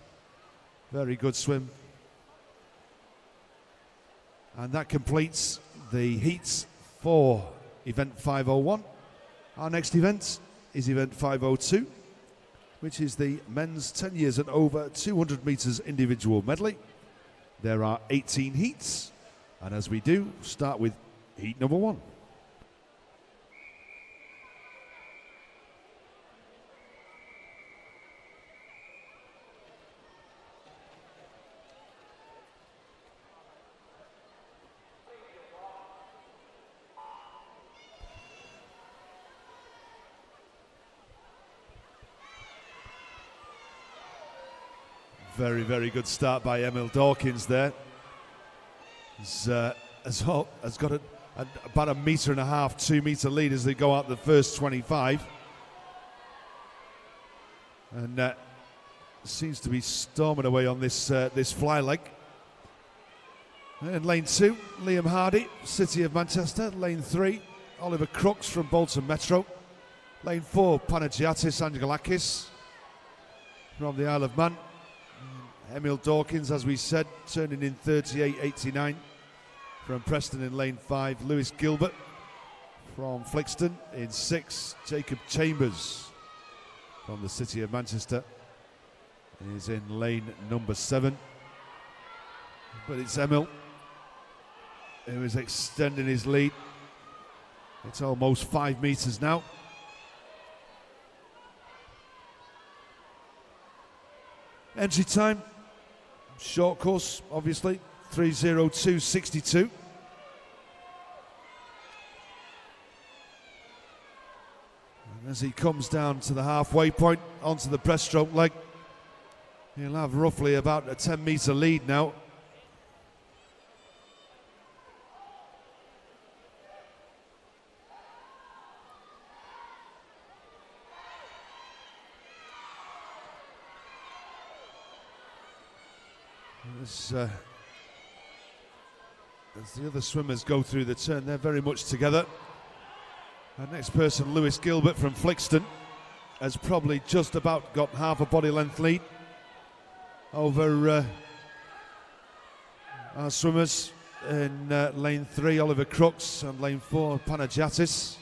Very good swim. And that completes the heats for event 501. Our next event is event 502, which is the men's 10 years and over 200 metres individual medley. There are 18 heats, and as we do, start with heat number 1. Very, very good start by Emil Dawkins there. Has got about a metre and a half, 2 metre lead as they go out the first 25. And seems to be storming away on this fly leg. And lane 2, Liam Hardy, City of Manchester. Lane 3, Oliver Crooks from Bolton Metro. Lane 4, Panagiatis Angelakis from the Isle of Man. Emil Dawkins, as we said, turning in 38.89 from Preston in lane 5. Lewis Gilbert from Flixton in 6. Jacob Chambers from the City of Manchester is in lane number 7. But it's Emil who is extending his lead. It's almost 5 metres now. Entry time, short course, obviously, 3:02.62. And as he comes down to the halfway point, onto the breaststroke leg, he'll have roughly about a 10 metre lead now. As the other swimmers go through the turn, they're very much together. Our next person, Lewis Gilbert from Flixton, has probably just about got half a body length lead over our swimmers in lane 3, Oliver Crooks, and lane 4, Panagiatis.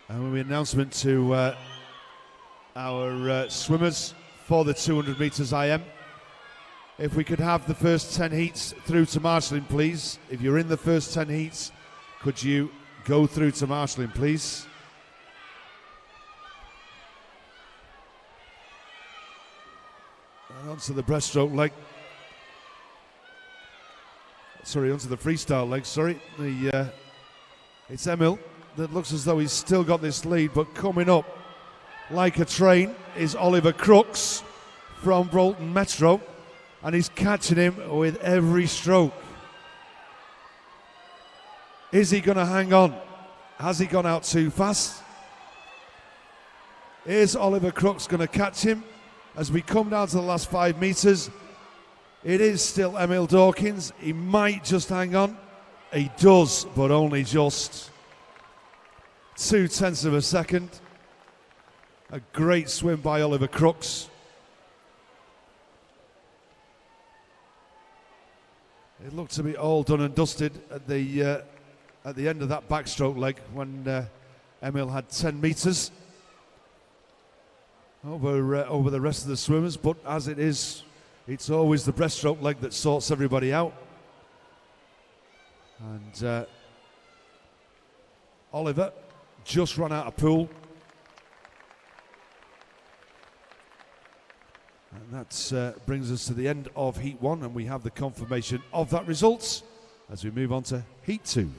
And we announcement to our swimmers for the 200 metres IM. If we could have the first 10 heats through to marshalling, please. If you're in the first 10 heats, could you go through to marshalling, please? And onto the breaststroke leg. Sorry, onto the freestyle leg, sorry. It's Emil that looks as though he's still got this lead, but coming up like a train is Oliver Crooks from Bolton Metro, and he's catching him with every stroke. Is he going to hang on? Has he gone out too fast? Is Oliver Crooks going to catch him as we come down to the last 5 metres? It is still Emil Dawkins. He might just hang on. He does, but only just. 0.2 of a second. A great swim by Oliver Crooks. It looked to be all done and dusted at the at the end of that backstroke leg when Emil had 10 metres over the rest of the swimmers, but as it is, it's always the breaststroke leg that sorts everybody out. And Oliver just run out of pool. And that brings us to the end of Heat 1, and we have the confirmation of that result as we move on to Heat 2.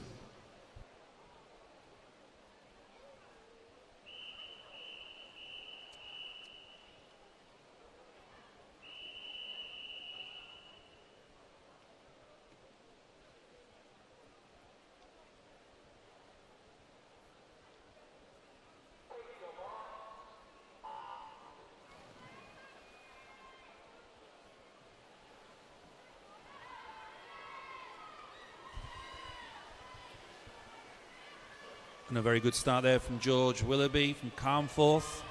And a very good start there from George Willoughby from Carnforth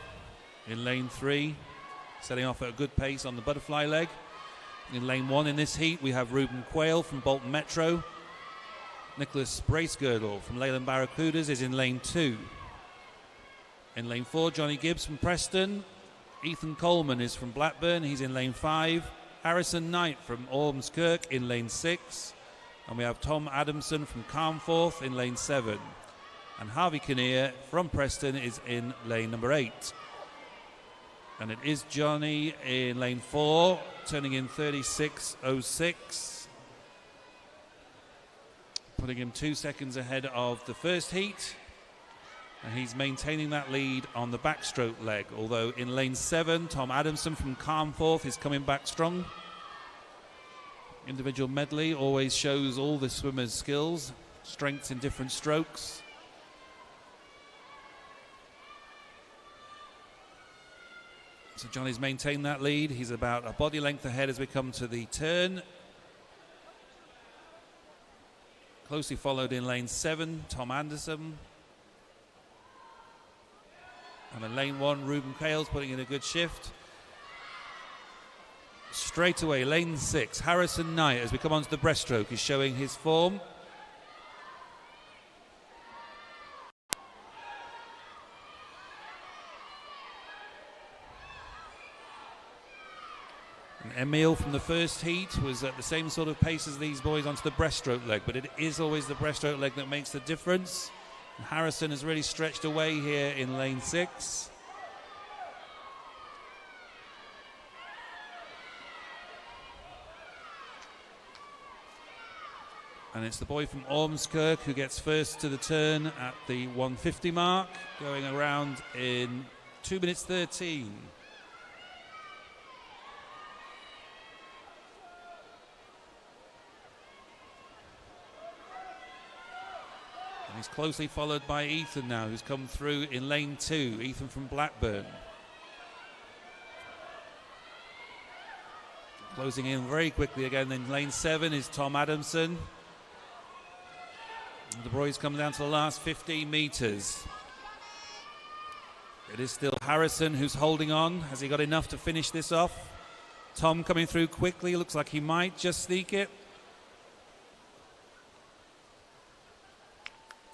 in lane 3, setting off at a good pace on the butterfly leg. In lane 1 in this heat, we have Ruben Quayle from Bolton Metro. Nicholas Bracegirdle from Leyland Barracudas is in lane 2. In lane 4, Johnny Gibbs from Preston. Ethan Coleman is from Blackburn, he's in lane 5. Harrison Knight from Ormskirk in lane 6. And we have Tom Adamson from Carnforth in lane 7. And Harvey Kinnear from Preston is in lane number 8. And it is Johnny in lane 4, turning in 36.06, putting him 2 seconds ahead of the first heat. And he's maintaining that lead on the backstroke leg, although in lane 7, Tom Adamson from Carnforth is coming back strong. Individual medley always shows all the swimmers' skills, strengths in different strokes. So Johnny's maintained that lead. He's about a body length ahead as we come to the turn. Closely followed in lane 7, Tom Anderson. And in lane 1, Ruben Quayle's putting in a good shift. Straight away, lane 6, Harrison Knight, as we come onto the breaststroke, is showing his form. Emil from the first heat was at the same sort of pace as these boys onto the breaststroke leg, but it is always the breaststroke leg that makes the difference. And Harrison has really stretched away here in lane 6. And it's the boy from Ormskirk who gets first to the turn at the 150 mark, going around in 2 minutes 13. He's closely followed by Ethan now, who's come through in lane 2. Ethan from Blackburn. Closing in very quickly again in lane 7 is Tom Adamson. And the boys come down to the last 15 metres. It is still Harrison who's holding on. Has he got enough to finish this off? Tom coming through quickly. Looks like he might just sneak it.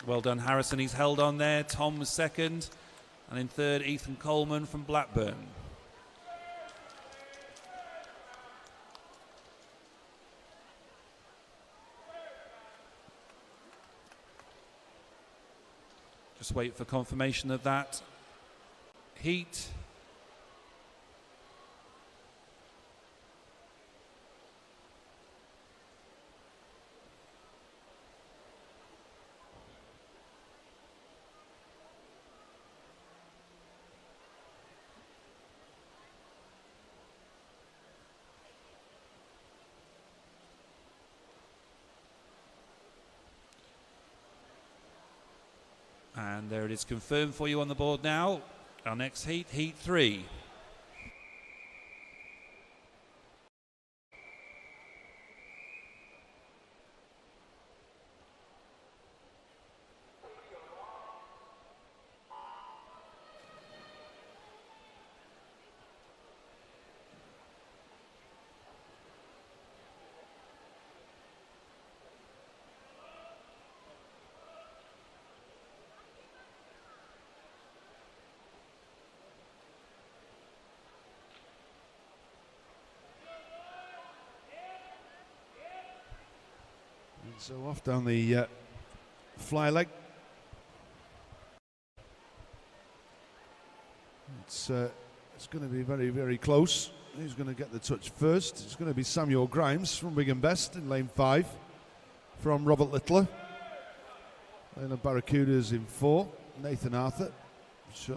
Well done, Harrison. He's held on there. Tom was second. And in third, Ethan Coleman from Blackburn. Just wait for confirmation of that heat. And there it is confirmed for you on the board now. Our next heat, Heat 3. So off down the fly leg. It's going to be very, very close. Who's going to get the touch first? It's going to be Samuel Grimes from Wigan Best in lane 5 from Robert Littler. Lane Barracudas in 4. Nathan Arthur,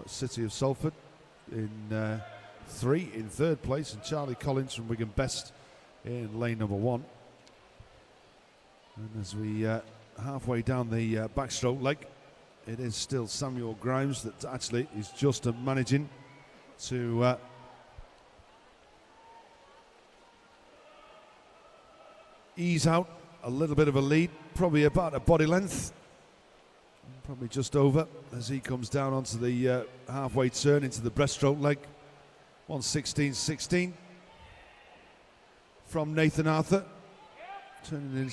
City of Salford in 3 in 3rd place, and Charlie Collins from Wigan Best in lane number 1. And as we halfway down the backstroke leg, it is still Samuel Grimes that actually is just managing to ease out a little bit of a lead, probably about a body length, probably just over, as he comes down onto the halfway turn into the breaststroke leg. 1:16.16 from Nathan Arthur, turning in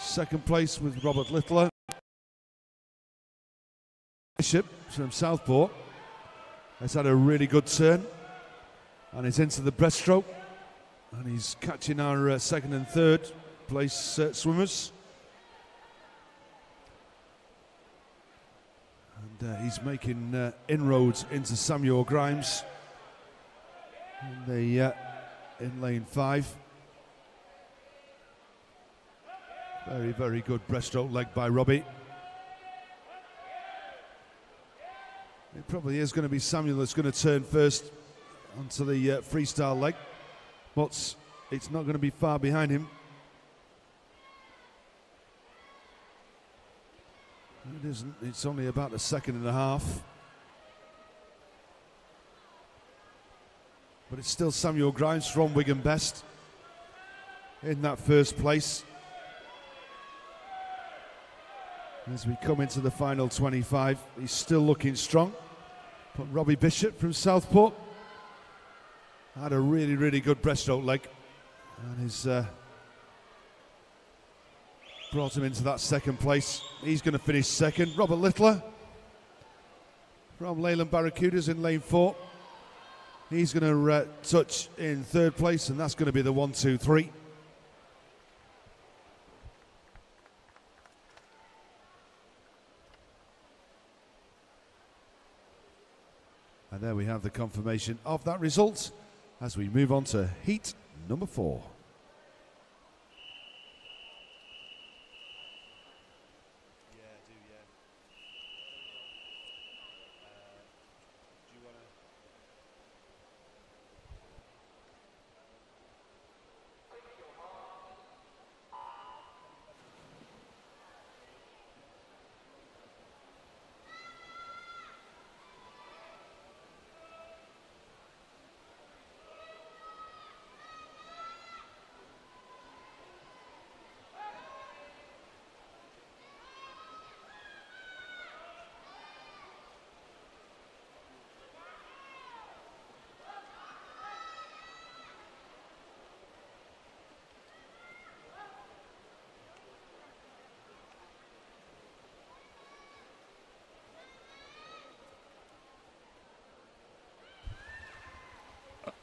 second place with Robert Littler. Bishop from Southport has had a really good turn and is into the breaststroke, and he's catching our second and third place swimmers, and he's making inroads into Samuel Grimes in lane 5. Very, very good breaststroke leg by Robbie. It probably is going to be Samuel that's going to turn first onto the freestyle leg, but it's not going to be far behind him. It isn't, it's only about a second and a half. But it's still Samuel Grimes from Wigan Best in that first place. As we come into the final 25, he's still looking strong. But Robbie Bishop from Southport had a really, really good breaststroke leg, and he's brought him into that second place. He's going to finish second. Robert Littler from Leyland Barracudas in lane 4. He's going to touch in third place, and that's going to be the 1-2-3. And there we have the confirmation of that result as we move on to heat number 4.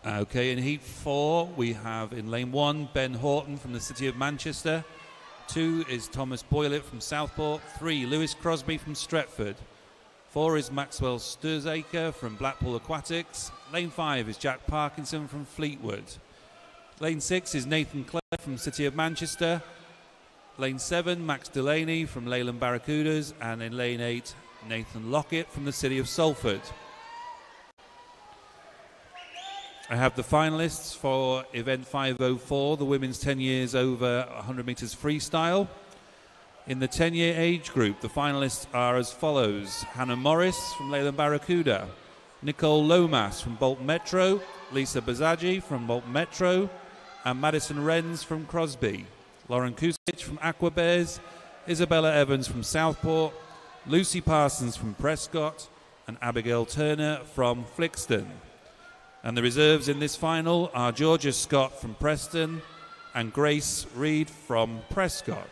Okay, in heat 4, we have in lane 1, Ben Horton from the City of Manchester. 2 is Thomas Boylett from Southport. 3, Lewis Crosby from Stretford. 4 is Maxwell Sturzaker from Blackpool Aquatics. Lane 5 is Jack Parkinson from Fleetwood. Lane 6 is Nathan Clare from City of Manchester. Lane 7, Max Delaney from Leyland Barracudas. And in lane 8, Nathan Lockett from the City of Salford. I have the finalists for event 504, the women's 10 years over 100 metres freestyle. In the 10-year age group, the finalists are as follows: Hannah Morris from Leyland Barracuda, Nicole Lomas from Bolton Metro, Lisa Bazagi from Bolton Metro, and Madison Renz from Crosby, Lauren Kusic from Aqua Bears, Isabella Evans from Southport, Lucy Parsons from Prescott, and Abigail Turner from Flixton. And the reserves in this final are Georgia Scott from Preston and Grace Reed from Prescott.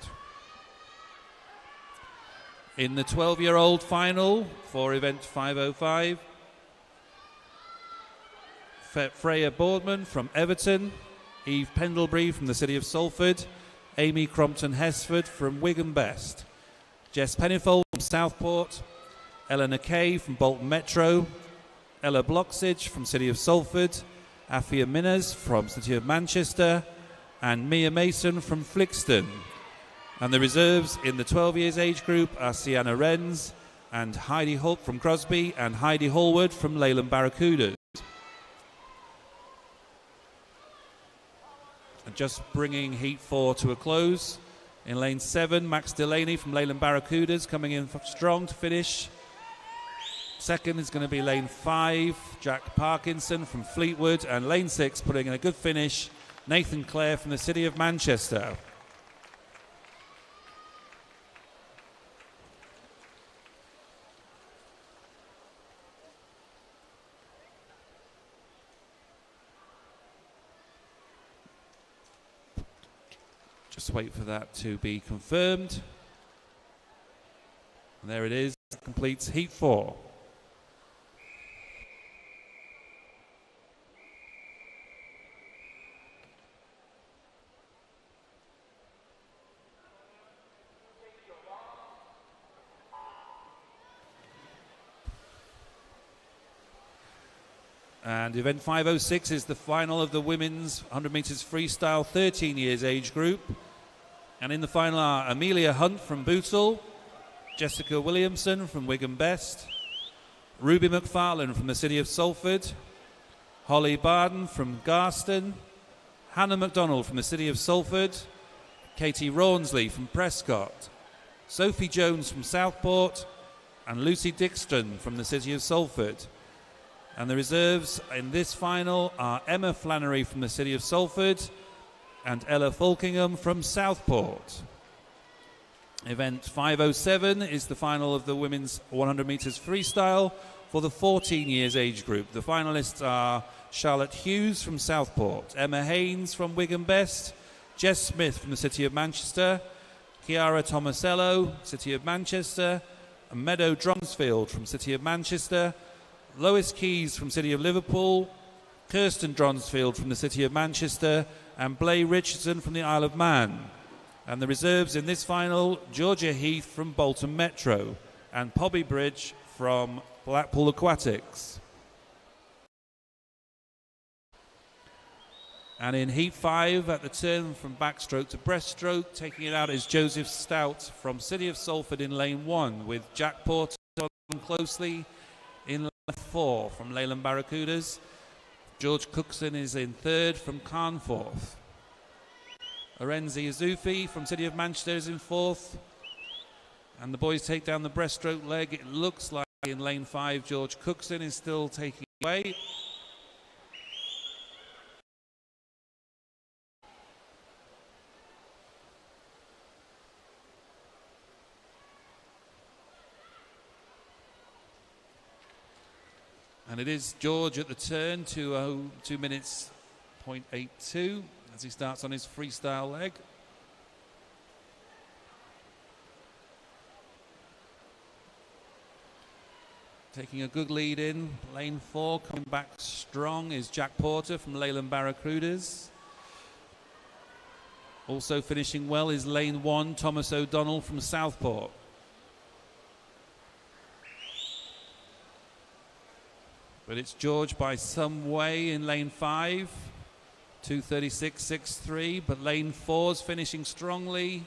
In the 12-year-old final for event 505, Freya Boardman from Everton, Eve Pendlebury from the City of Salford, Amy Crompton-Hesford from Wigan Best, Jess Pennifold from Southport, Eleanor Kay from Bolton Metro, Ella Bloxage from City of Salford, Afia Minas from City of Manchester, and Mia Mason from Flixton. And the reserves in the 12 years age group are Sienna Renz and Heidi Holt from Crosby and Heidi Hallward from Leyland Barracudas. And just bringing Heat 4 to a close. In lane 7, Max Delaney from Leyland Barracudas coming in strong to finish. Second is going to be lane 5, Jack Parkinson from Fleetwood. And lane 6, putting in a good finish, Nathan Clare from the City of Manchester. Just wait for that to be confirmed. And there it is, completes Heat 4. And event 506 is the final of the women's 100 metres freestyle 13 years age group. And in the final are Amelia Hunt from Bootle, Jessica Williamson from Wigan Best, Ruby McFarlane from the City of Salford, Holly Barden from Garston, Hannah MacDonald from the City of Salford, Katie Rawnsley from Prescott, Sophie Jones from Southport, and Lucy Dixton from the City of Salford. And the reserves in this final are Emma Flannery from the City of Salford and Ella Falkingham from Southport. Event 507 is the final of the women's 100 metres freestyle for the 14 years age group. The finalists are Charlotte Hughes from Southport, Emma Haynes from Wigan Best, Jess Smith from the City of Manchester, Chiara Tomasello, City of Manchester, and Meadow Dronsfield from City of Manchester, Lois Keys from City of Liverpool, Kirsten Dronsfield from the City of Manchester, and Blay Richardson from the Isle of Man. And the reserves in this final, Georgia Heath from Bolton Metro and Poppy Bridge from Blackpool Aquatics. And in Heat 5, at the turn from backstroke to breaststroke, taking it out is Joseph Stout from City of Salford in lane 1, with Jack Porter closely in lane 4 from Leyland Barracudas. George Cookson is in 3rd from Carnforth. Arenzi Azufi from City of Manchester is in 4th. And the boys take down the breaststroke leg. It looks like in lane 5, George Cookson is still taking away. And it is George at the turn, 2 minutes 0.82 as he starts on his freestyle leg. Taking a good lead in lane 4, coming back strong is Jack Porter from Leyland Barracudas. Also finishing well is lane 1, Thomas O'Donnell from Southport. But it's George by some way in lane 5, 2:36.63. But lane 4's finishing strongly.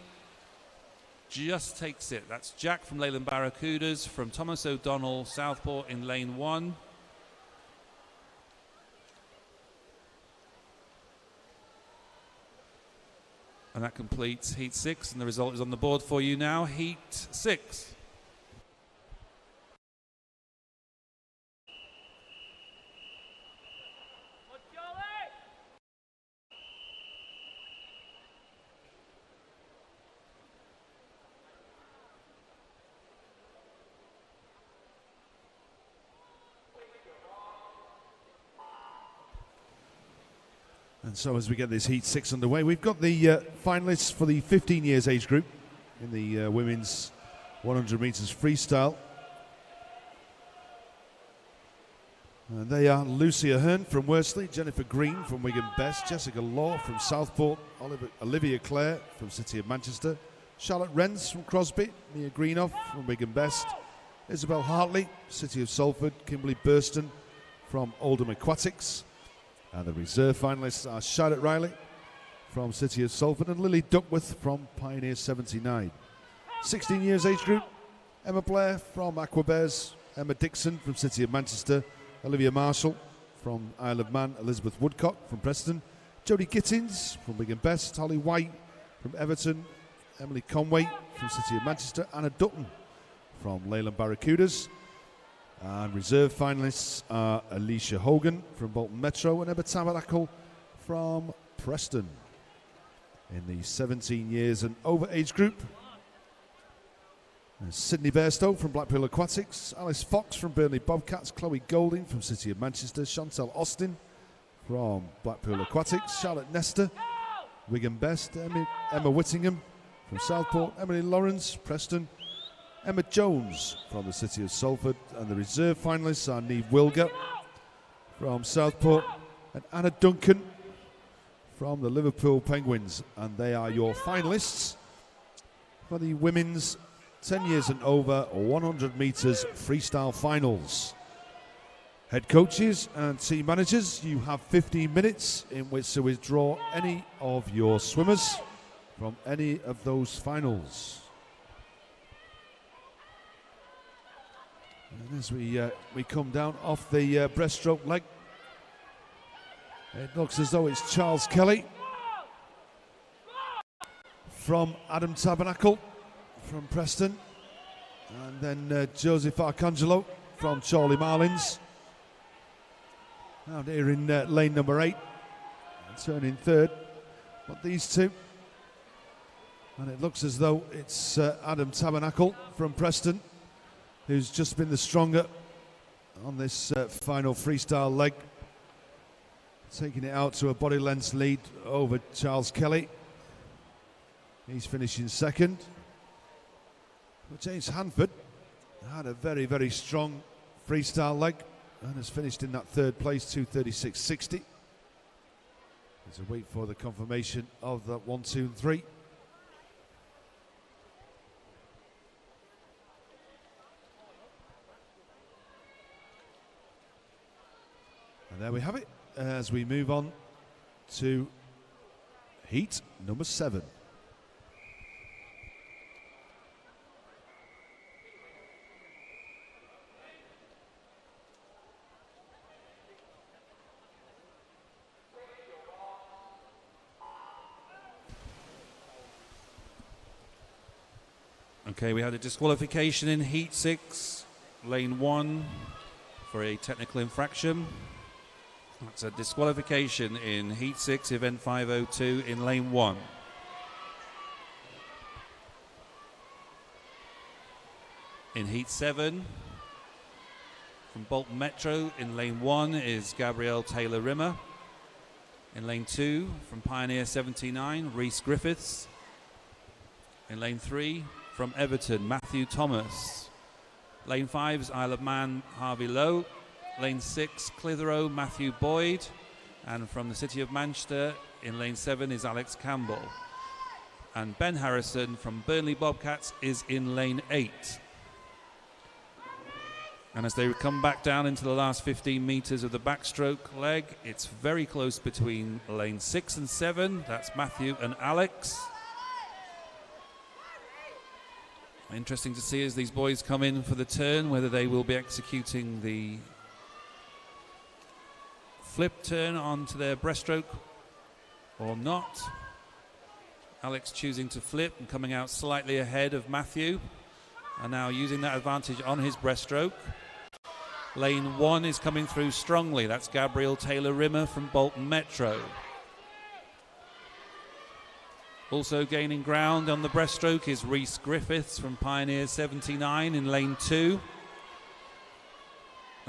Just takes it. That's Jack from Leyland Barracudas from Thomas O'Donnell, Southport in lane 1. And that completes Heat 6, and the result is on the board for you now. Heat 6. And so as we get this Heat 6 underway, we've got the finalists for the 15 years age group in the women's 100 metres freestyle. And they are Lucy Ahern from Worsley, Jennifer Green from Wigan Best, Jessica Law from Southport, Olivia Clare from City of Manchester, Charlotte Renz from Crosby, Mia Greenoff from Wigan Best, Isabel Hartley, City of Salford, Kimberly Burston from Oldham Aquatics. And the reserve finalists are Charlotte Riley from City of Salford and Lily Duckworth from Pioneer 79. 16 years age group, Emma Blair from Aquabears, Emma Dixon from City of Manchester, Olivia Marshall from Isle of Man, Elizabeth Woodcock from Preston, Jodie Gittins from Wigan Best, Holly White from Everton, Emily Conway from City of Manchester, Anna Dutton from Leyland Barracudas. And reserve finalists are Alicia Hogan from Bolton Metro and Emma Tabernacle from Preston. In the 17 years and over age group, Sydney Bairstow from Blackpool Aquatics, Alice Fox from Burnley Bobcats, Chloe Golding from City of Manchester, Chantal Austin from Blackpool Aquatics, Charlotte Nestor, Wigan Best, Emma Whittingham from Southport, Emily Lawrence, Preston, Emma Jones from the City of Salford, and the reserve finalists are Neve Wilger from Southport and Anna Duncan from the Liverpool Penguins. And they are your finalists for the women's 10 years and over 100 metres freestyle finals. Head coaches and team managers, you have 15 minutes in which to withdraw any of your swimmers from any of those finals. And as we come down off the breaststroke leg, it looks as though it's Charles Kelly from Adam Tabernacle from Preston, and then Joseph Arcangelo from Chorley Marlins. Out here in lane number 8, turning third. But these two, and it looks as though it's Adam Tabernacle from Preston, who's just been the stronger on this final freestyle leg, taking it out to a body length lead over Charles Kelly. He's finishing second. But James Hanford had a very, very strong freestyle leg and has finished in that third place, 2:36.60. There's a wait for the confirmation of that 1, 2, and 3. And there we have it as we move on to heat number 7. Okay, we had a disqualification in Heat 6, Lane 1, for a technical infraction. That's a disqualification in Heat 6, Event 502 in Lane 1. In Heat 7, from Bolton Metro in Lane 1 is Gabrielle Taylor-Rimmer. In Lane 2, from Pioneer 79, Rhys Griffiths. In Lane 3, from Everton, Matthew Thomas. Lane 5 is Isle of Man, Harvey Lowe. Lane 6, Clitheroe, Matthew Boyd. And from the City of Manchester, in Lane 7 is Alex Campbell. And Ben Harrison from Burnley Bobcats is in Lane 8. And as they come back down into the last 15 metres of the backstroke leg, it's very close between Lane 6 and 7. That's Matthew and Alex. Interesting to see as these boys come in for the turn whether they will be executing the flip turn onto their breaststroke or not. Alex choosing to flip and coming out slightly ahead of Matthew, and now using that advantage on his breaststroke. Lane 1 is coming through strongly. That's Gabrielle Taylor-Rimmer from Bolton Metro. Also gaining ground on the breaststroke is Rhys Griffiths from Pioneer 79 in Lane 2.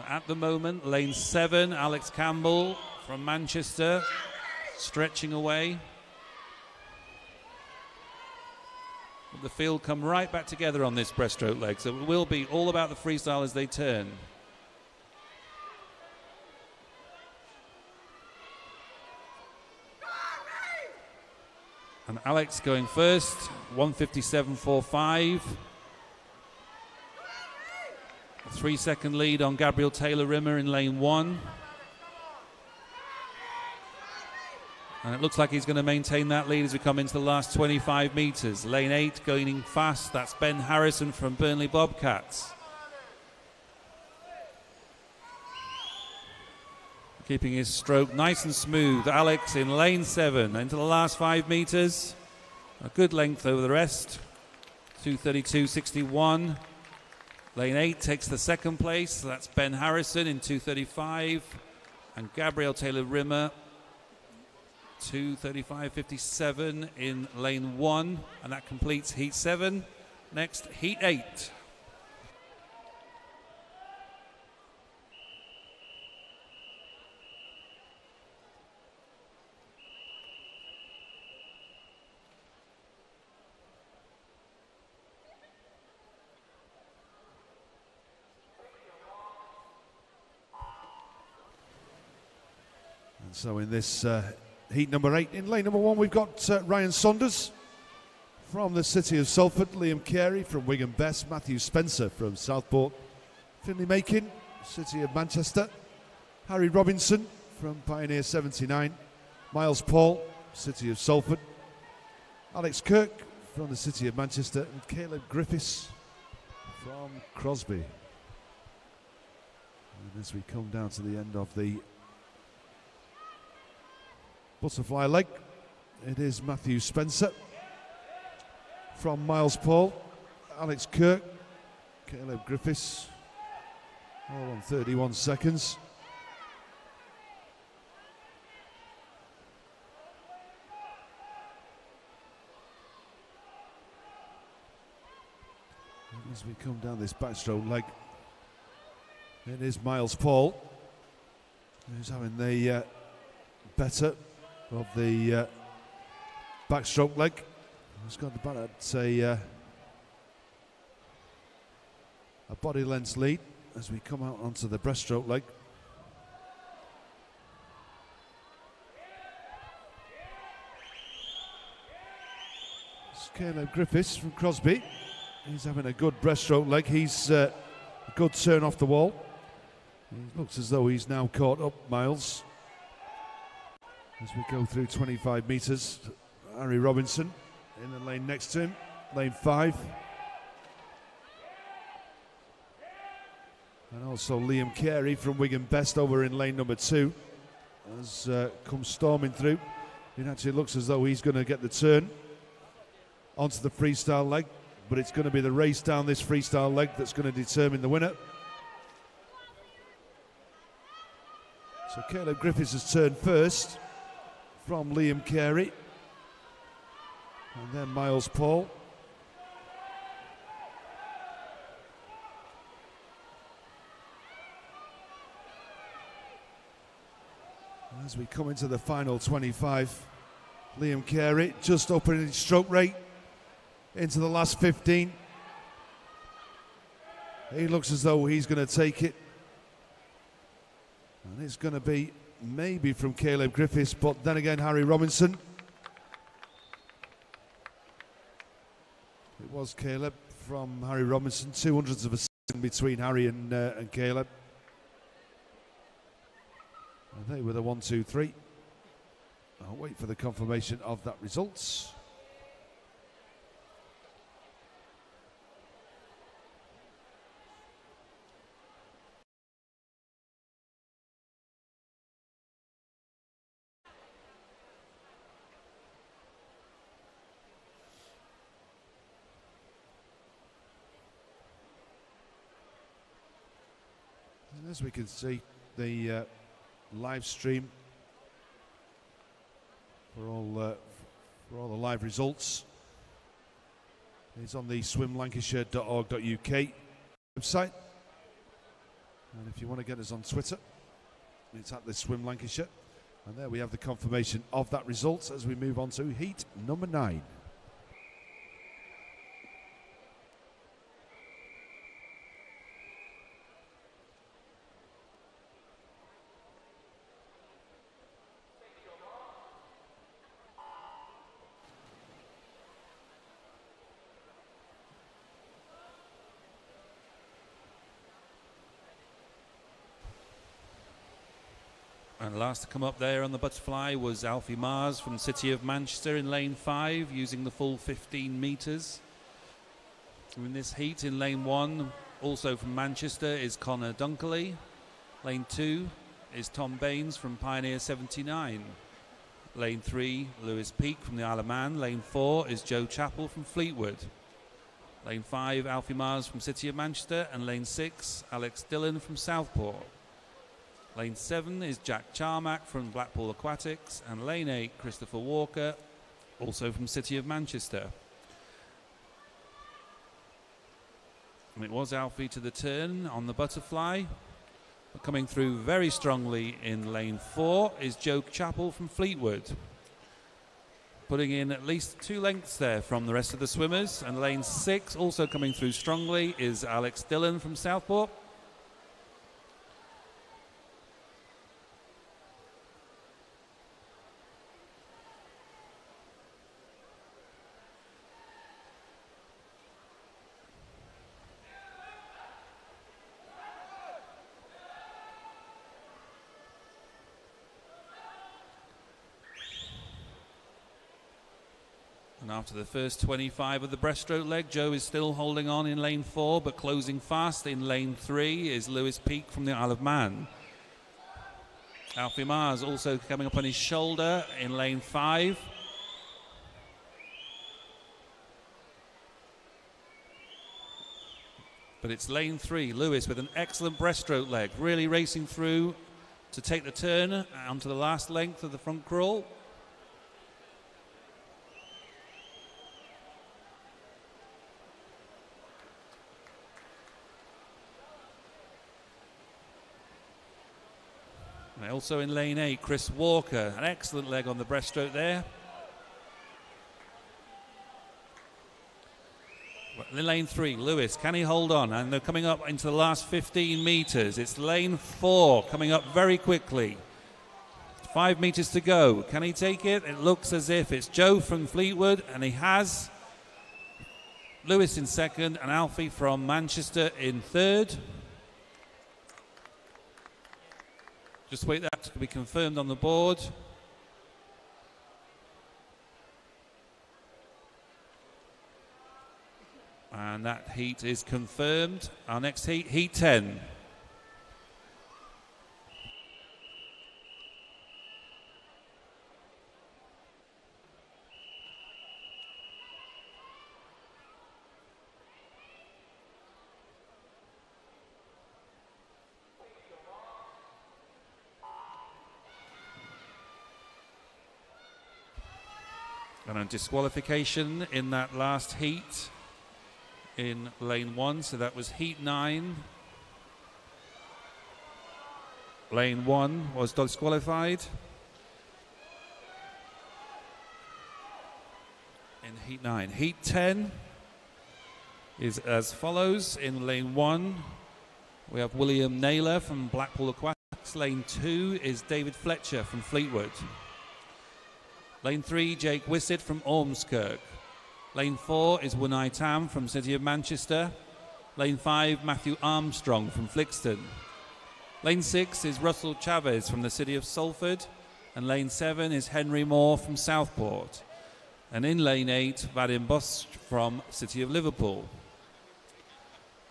At the moment, Lane 7, Alex Campbell from Manchester, stretching away. But the field come right back together on this breaststroke leg, so it will be all about the freestyle as they turn. And Alex going first, 1:57.45. A 3-second lead on Gabriel Taylor-Rimmer in lane 1. And it looks like he's going to maintain that lead as we come into the last 25 metres. Lane 8 going fast, that's Ben Harrison from Burnley Bobcats. Keeping his stroke nice and smooth. Alex in lane 7 into the last 5 metres. A good length over the rest. 2:32.61. Lane 8 takes the second place. So that's Ben Harrison in 2:35. And Gabriel Taylor-Rimmer 2:35.57 in lane 1. And that completes heat 7. Next, heat 8. And so in this heat number 8, in lane number 1, we've got Ryan Saunders from the city of Salford, Liam Carey from Wigan Best, Matthew Spencer from Southport, Finley Macon, city of Manchester, Harry Robinson from Pioneer 79, Miles Paul, city of Salford, Alex Kirk from the city of Manchester, and Caleb Griffiths from Crosby. And as we come down to the end of the butterfly leg, it is Matthew Spencer from Miles Paul, Alex Kirk, Caleb Griffiths, all on 31 seconds. And as we come down this backstroke leg, it is Miles Paul who's having the better of the backstroke leg. He's got about a body length lead as we come out onto the breaststroke leg. It's Caleb Griffiths from Crosby. He's having a good breaststroke leg. He's a good turn off the wall. He looks as though he's now caught up Miles. As we go through 25 metres, Harry Robinson in the lane next to him, lane 5. And also Liam Carey from Wigan Best over in lane number 2 has come storming through. It actually looks as though he's going to get the turn onto the freestyle leg, but it's going to be the race down this freestyle leg that's going to determine the winner. So Caleb Griffiths has turned first from Liam Carey, and then Miles Paul. And as we come into the final 25, Liam Carey just opening his stroke rate into the last 15. He looks as though he's going to take it, and it's going to be maybe from Caleb Griffiths, but then again Harry Robinson. It was Caleb from Harry Robinson, 200ths of a second between Harry and Caleb. And they were the 1, 2, 3. I'll wait for the confirmation of that results. And as we can see, the live stream for all the live results is on the swimlancashire.org.uk website. And if you want to get us on Twitter, it's at the Swim Lancashire. And there we have the confirmation of that result as we move on to heat number 9. And last to come up there on the butterfly was Alfie Mars from City of Manchester in lane 5, using the full 15 metres. In this heat, in lane 1, also from Manchester, is Connor Dunkley. Lane 2 is Tom Baines from Pioneer 79. Lane 3, Lewis Peake from the Isle of Man. Lane 4 is Joe Chappell from Fleetwood. Lane 5, Alfie Mars from City of Manchester. And lane 6, Alex Dillon from Southport. Lane 7 is Jack Charmack from Blackpool Aquatics. And lane 8, Christopher Walker, also from City of Manchester. And it was Alfie to the turn on the butterfly. But coming through very strongly in lane 4 is Joe Chappell from Fleetwood. Putting in at least 2 lengths there from the rest of the swimmers. And lane 6, also coming through strongly, is Alex Dillon from Southport. And after the first 25 of the breaststroke leg, Joe is still holding on in lane 4, but closing fast in lane 3 is Lewis Peake from the Isle of Man. Alfie Mars also coming up on his shoulder in lane 5. But it's lane 3, Lewis with an excellent breaststroke leg, really racing through to take the turn onto the last length of the front crawl. And also in lane 8, Chris Walker, an excellent leg on the breaststroke there. In lane 3, Lewis, can he hold on? And they're coming up into the last 15 metres. It's lane 4 coming up very quickly. 5 metres to go. Can he take it? It looks as if it's Joe from Fleetwood, and he has. Lewis in second, and Alfie from Manchester in third. Just wait that to be confirmed on the board. And that heat is confirmed. Our next heat, heat 10. And a disqualification in that last heat in lane 1, so that was heat 9. Lane 1 was disqualified. In heat 9. Heat 10 is as follows. In lane 1, we have William Naylor from Blackpool Aquatics. Lane 2 is David Fletcher from Fleetwood. Lane 3, Jake Wissett from Ormskirk. Lane 4 is Wunai Tam from City of Manchester. Lane 5, Matthew Armstrong from Flixton. Lane 6 is Russell Chavez from the City of Salford. And lane 7 is Henry Moore from Southport. And in lane 8, Vadim Bosch from City of Liverpool.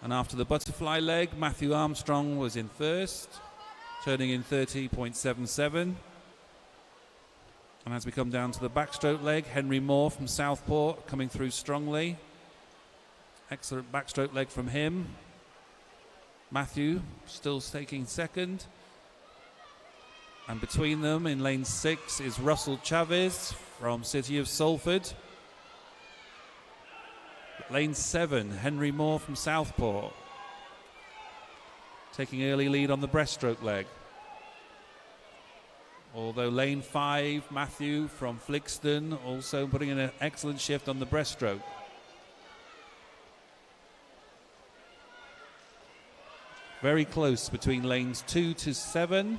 And after the butterfly leg, Matthew Armstrong was in first, turning in 30.77. And as we come down to the backstroke leg, Henry Moore from Southport coming through strongly. Excellent backstroke leg from him. Matthew still taking second. And between them in lane 6 is Russell Chavez from City of Salford. Lane 7, Henry Moore from Southport, taking early lead on the breaststroke leg. Although lane 5, Matthew from Flixton, also putting in an excellent shift on the breaststroke. Very close between lanes 2 to 7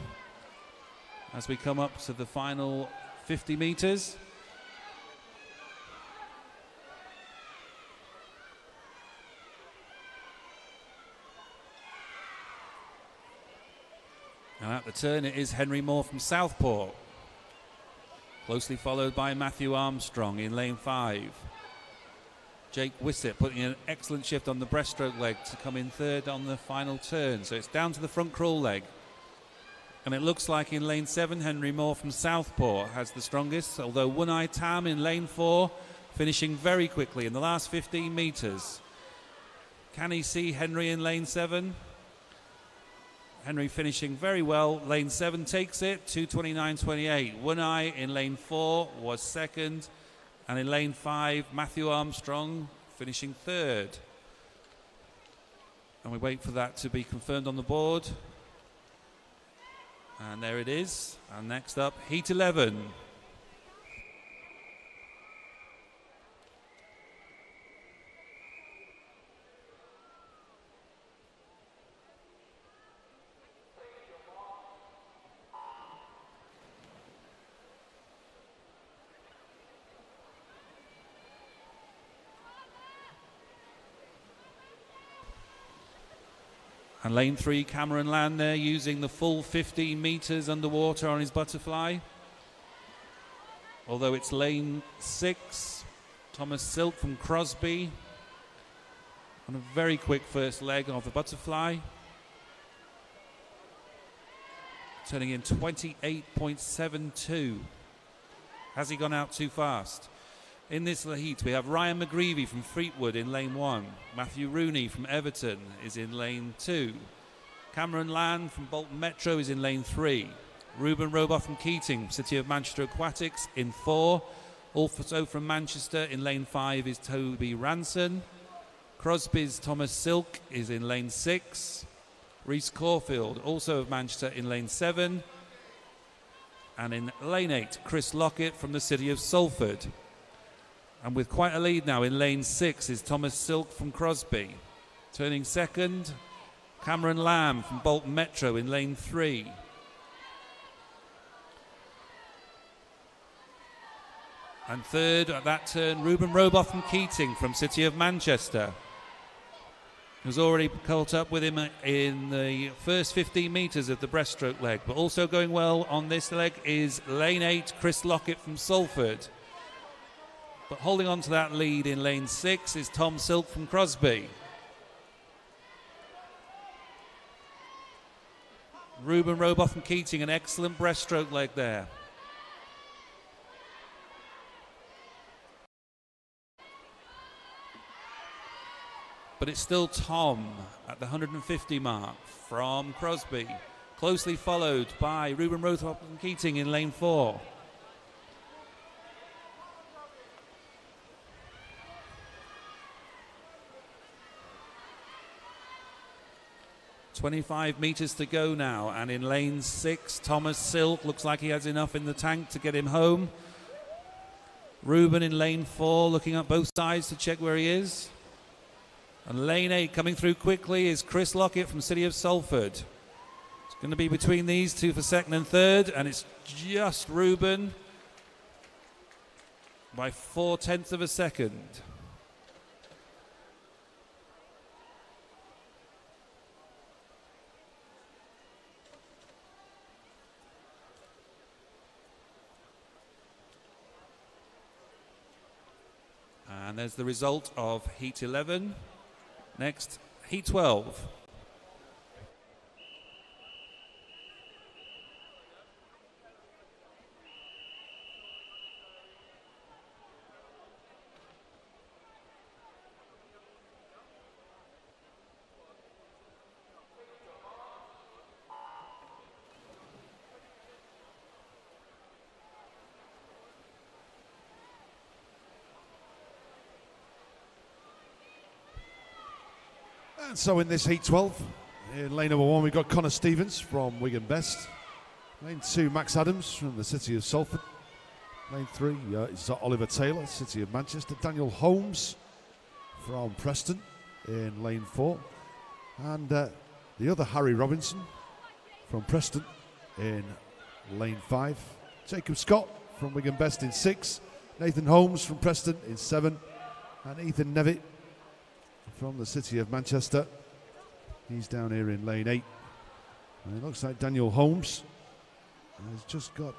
as we come up to the final 50 metres. And at the turn it is Henry Moore from Southport, closely followed by Matthew Armstrong in lane 5. Jake Wissett putting in an excellent shift on the breaststroke leg to come in third on the final turn. So it's down to the front crawl leg. And it looks like in lane 7, Henry Moore from Southport has the strongest, although One Eye Tam in lane 4 finishing very quickly in the last 15 metres. Can he see Henry in lane 7? Henry finishing very well. Lane 7 takes it, 2:29.28. One Eye in lane 4 was second. And in lane 5, Matthew Armstrong finishing third. And we wait for that to be confirmed on the board. And there it is. And next up, Heat 11. And lane 3, Cameron Land there using the full 15 metres underwater on his butterfly. Although it's lane 6, Thomas Silk from Crosby on a very quick first leg of the butterfly. Turning in 28.72. Has he gone out too fast? In this heat, we have Ryan McGreevy from Fleetwood in lane 1. Matthew Rooney from Everton is in lane 2. Cameron Land from Bolton Metro is in lane 3. Ruben Roboth from Keating, City of Manchester Aquatics, in 4. Also from Manchester in lane 5 is Toby Ranson. Crosby's Thomas Silk is in lane 6. Rhys Caulfield, also of Manchester, in lane 7. And in lane 8, Chris Lockett from the City of Salford. And with quite a lead now in lane 6 is Thomas Silk from Crosby. Turning second, Cameron Lamb from Bolton Metro in lane 3. And third at that turn, Ruben Roboth from Keating from City of Manchester, who's already caught up with him in the first 15 metres of the breaststroke leg. But also going well on this leg is lane 8, Chris Lockett from Salford. But holding on to that lead in lane 6 is Tom Silk from Crosby. Ruben Roboth from Keating, an excellent breaststroke leg there. But it's still Tom at the 150 mark from Crosby, closely followed by Ruben Roboth from Keating in lane 4. 25 metres to go now, and in lane 6, Thomas Silk looks like he has enough in the tank to get him home. Ruben in lane 4 looking up both sides to check where he is. And lane 8 coming through quickly is Chris Lockett from City of Salford. It's going to be between these two for second and third, and it's just Ruben by 0.4 of a second. And there's the result of Heat 11. Next, Heat 12. And so in this Heat 12, in lane number 1 we've got Connor Stevens from Wigan Best. Lane 2, Max Adams from the City of Salford. Lane 3 is Oliver Taylor, City of Manchester. Daniel Holmes from Preston in lane 4. And the other Harry Robinson from Preston in lane 5. Jacob Scott from Wigan Best in 6. Nathan Holmes from Preston in 7. And Ethan Nevitt from the City of Manchester. He's down here in lane 8. And it looks like Daniel Holmes has just got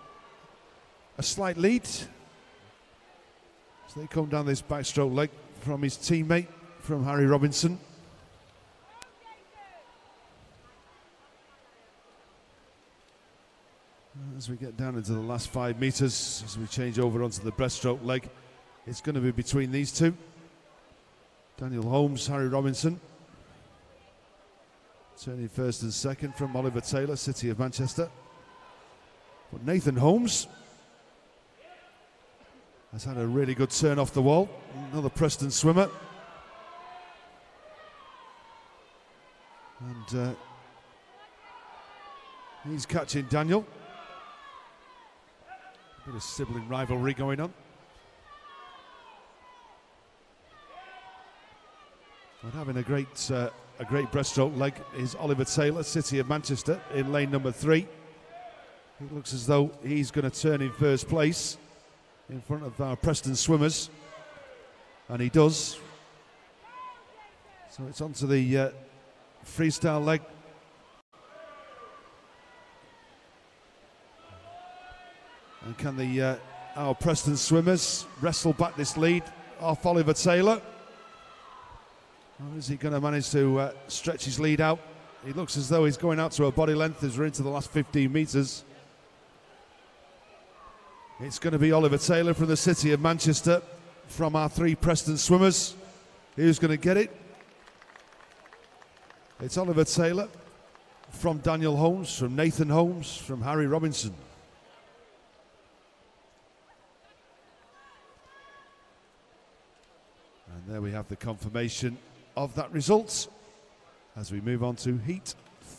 a slight lead. So they come down this backstroke leg from his teammate, from Harry Robinson. As we get down into the last 5 meters, as we change over onto the breaststroke leg, it's going to be between these two. Daniel Holmes, Harry Robinson. Turning first and second from Oliver Taylor, City of Manchester. But Nathan Holmes has had a really good turn off the wall. Another Preston swimmer. And he's catching Daniel. Bit of sibling rivalry going on. But having a great breaststroke leg is Oliver Taylor, City of Manchester, in lane number 3. It looks as though he's going to turn in first place in front of our Preston swimmers, and he does. So it's onto the freestyle leg. And can our Preston swimmers wrestle back this lead off Oliver Taylor? Or is he going to manage to stretch his lead out? He looks as though he's going out to a body length as we're into the last 15 metres. It's going to be Oliver Taylor from the City of Manchester, from our 3 Preston swimmers. Who's going to get it? It's Oliver Taylor from Daniel Holmes, from Nathan Holmes, from Harry Robinson. And there we have the confirmation of that result as we move on to heat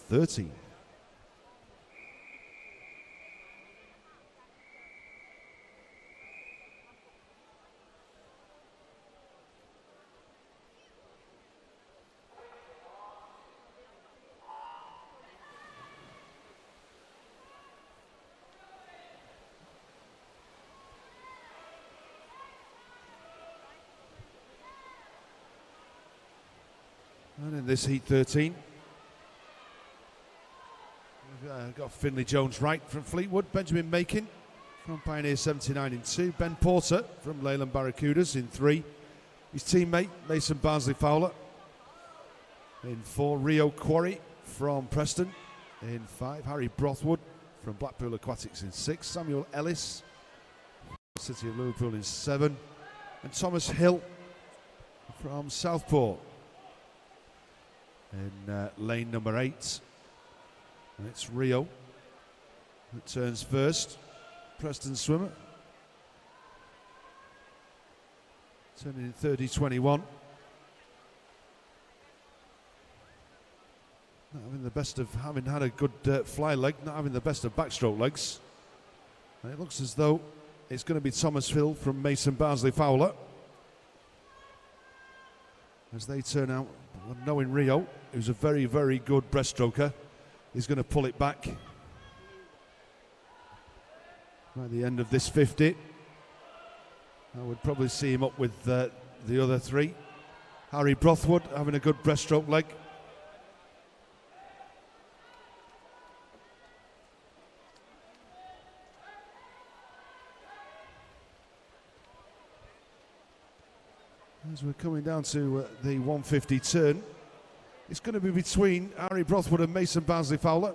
13. And in this heat 13, we've got Finlay Jones-Wright from Fleetwood, Benjamin Makin from Pioneer 79 in 2, Ben Porter from Leyland Barracudas in 3, his teammate Mason Barnsley-Fowler in 4, Rio Quarry from Preston in 5, Harry Brothwood from Blackpool Aquatics in 6, Samuel Ellis, City of Liverpool in 7, and Thomas Hill from Southport in lane number 8. And it's Rio that turns first. Preston swimmer. Turning in 30-21. Not having the best of, having had a good fly leg, not having the best of backstroke legs. And it looks as though it's going to be Thomas Hill from Mason Barnsley-Fowler as they turn out, knowing Rio, who's a very, very good breaststroker, is going to pull it back by the end of this 50. I would probably see him up with the other 3. Harry Brothwood having a good breaststroke leg. As we're coming down to the 150 turn, it's going to be between Harry Brothwood and Mason Barnsley-Fowler,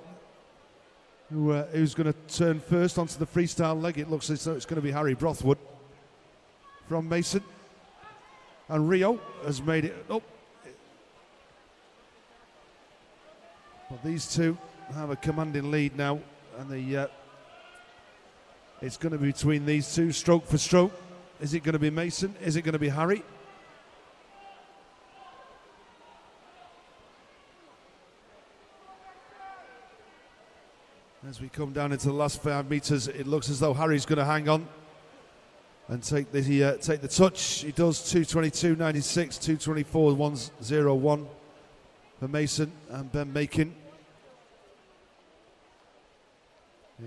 who's going to turn first onto the freestyle leg. It looks as though it's going to be Harry Brothwood from Mason. And Rio has made it up. But these two have a commanding lead now, and it's going to be between these two, stroke for stroke. Is it going to be Mason? Is it going to be Harry? As we come down into the last 5 meters, it looks as though Harry's going to hang on and take the touch. He does 2:22.96, 2:24.101 for Mason, and Ben Makin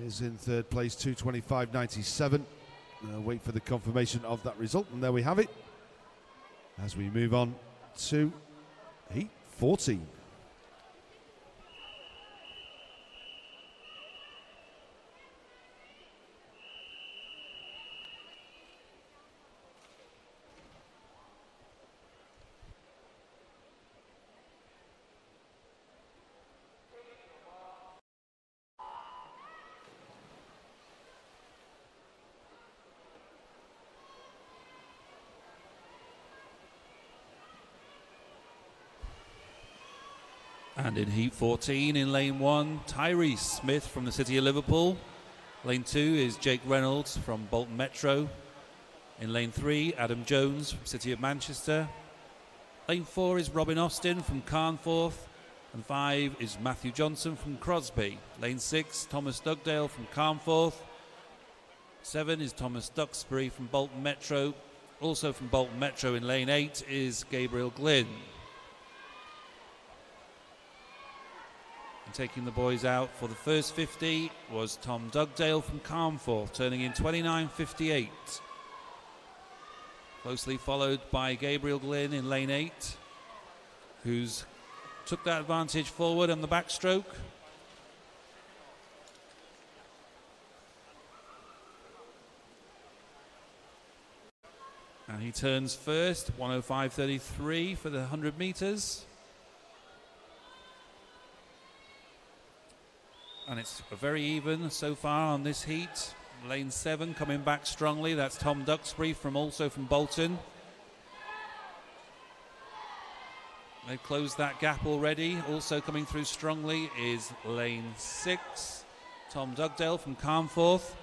is in 3rd place, 2:25.97. Wait for the confirmation of that result, and there we have it as we move on to heat 14. And in Heat 14 in lane 1, Tyrese Smith from the City of Liverpool. Lane 2 is Jake Reynolds from Bolton Metro. In lane 3, Adam Jones from City of Manchester. Lane 4 is Robin Austin from Carnforth. And 5 is Matthew Johnson from Crosby. Lane 6, Thomas Dugdale from Carnforth. 7 is Thomas Duxbury from Bolton Metro. Also from Bolton Metro in lane 8 is Gabriel Glynn. And taking the boys out for the first 50 was Tom Dugdale from Carnforth, turning in 29.58. Closely followed by Gabriel Glynn in lane 8, who's took that advantage forward on the backstroke. And he turns first, 105.33 for the 100 metres. And it's very even so far on this heat. Lane 7 coming back strongly. That's Tom Duxbury also from Bolton. They've closed that gap already. Also coming through strongly is lane 6, Tom Dugdale from Carnforth.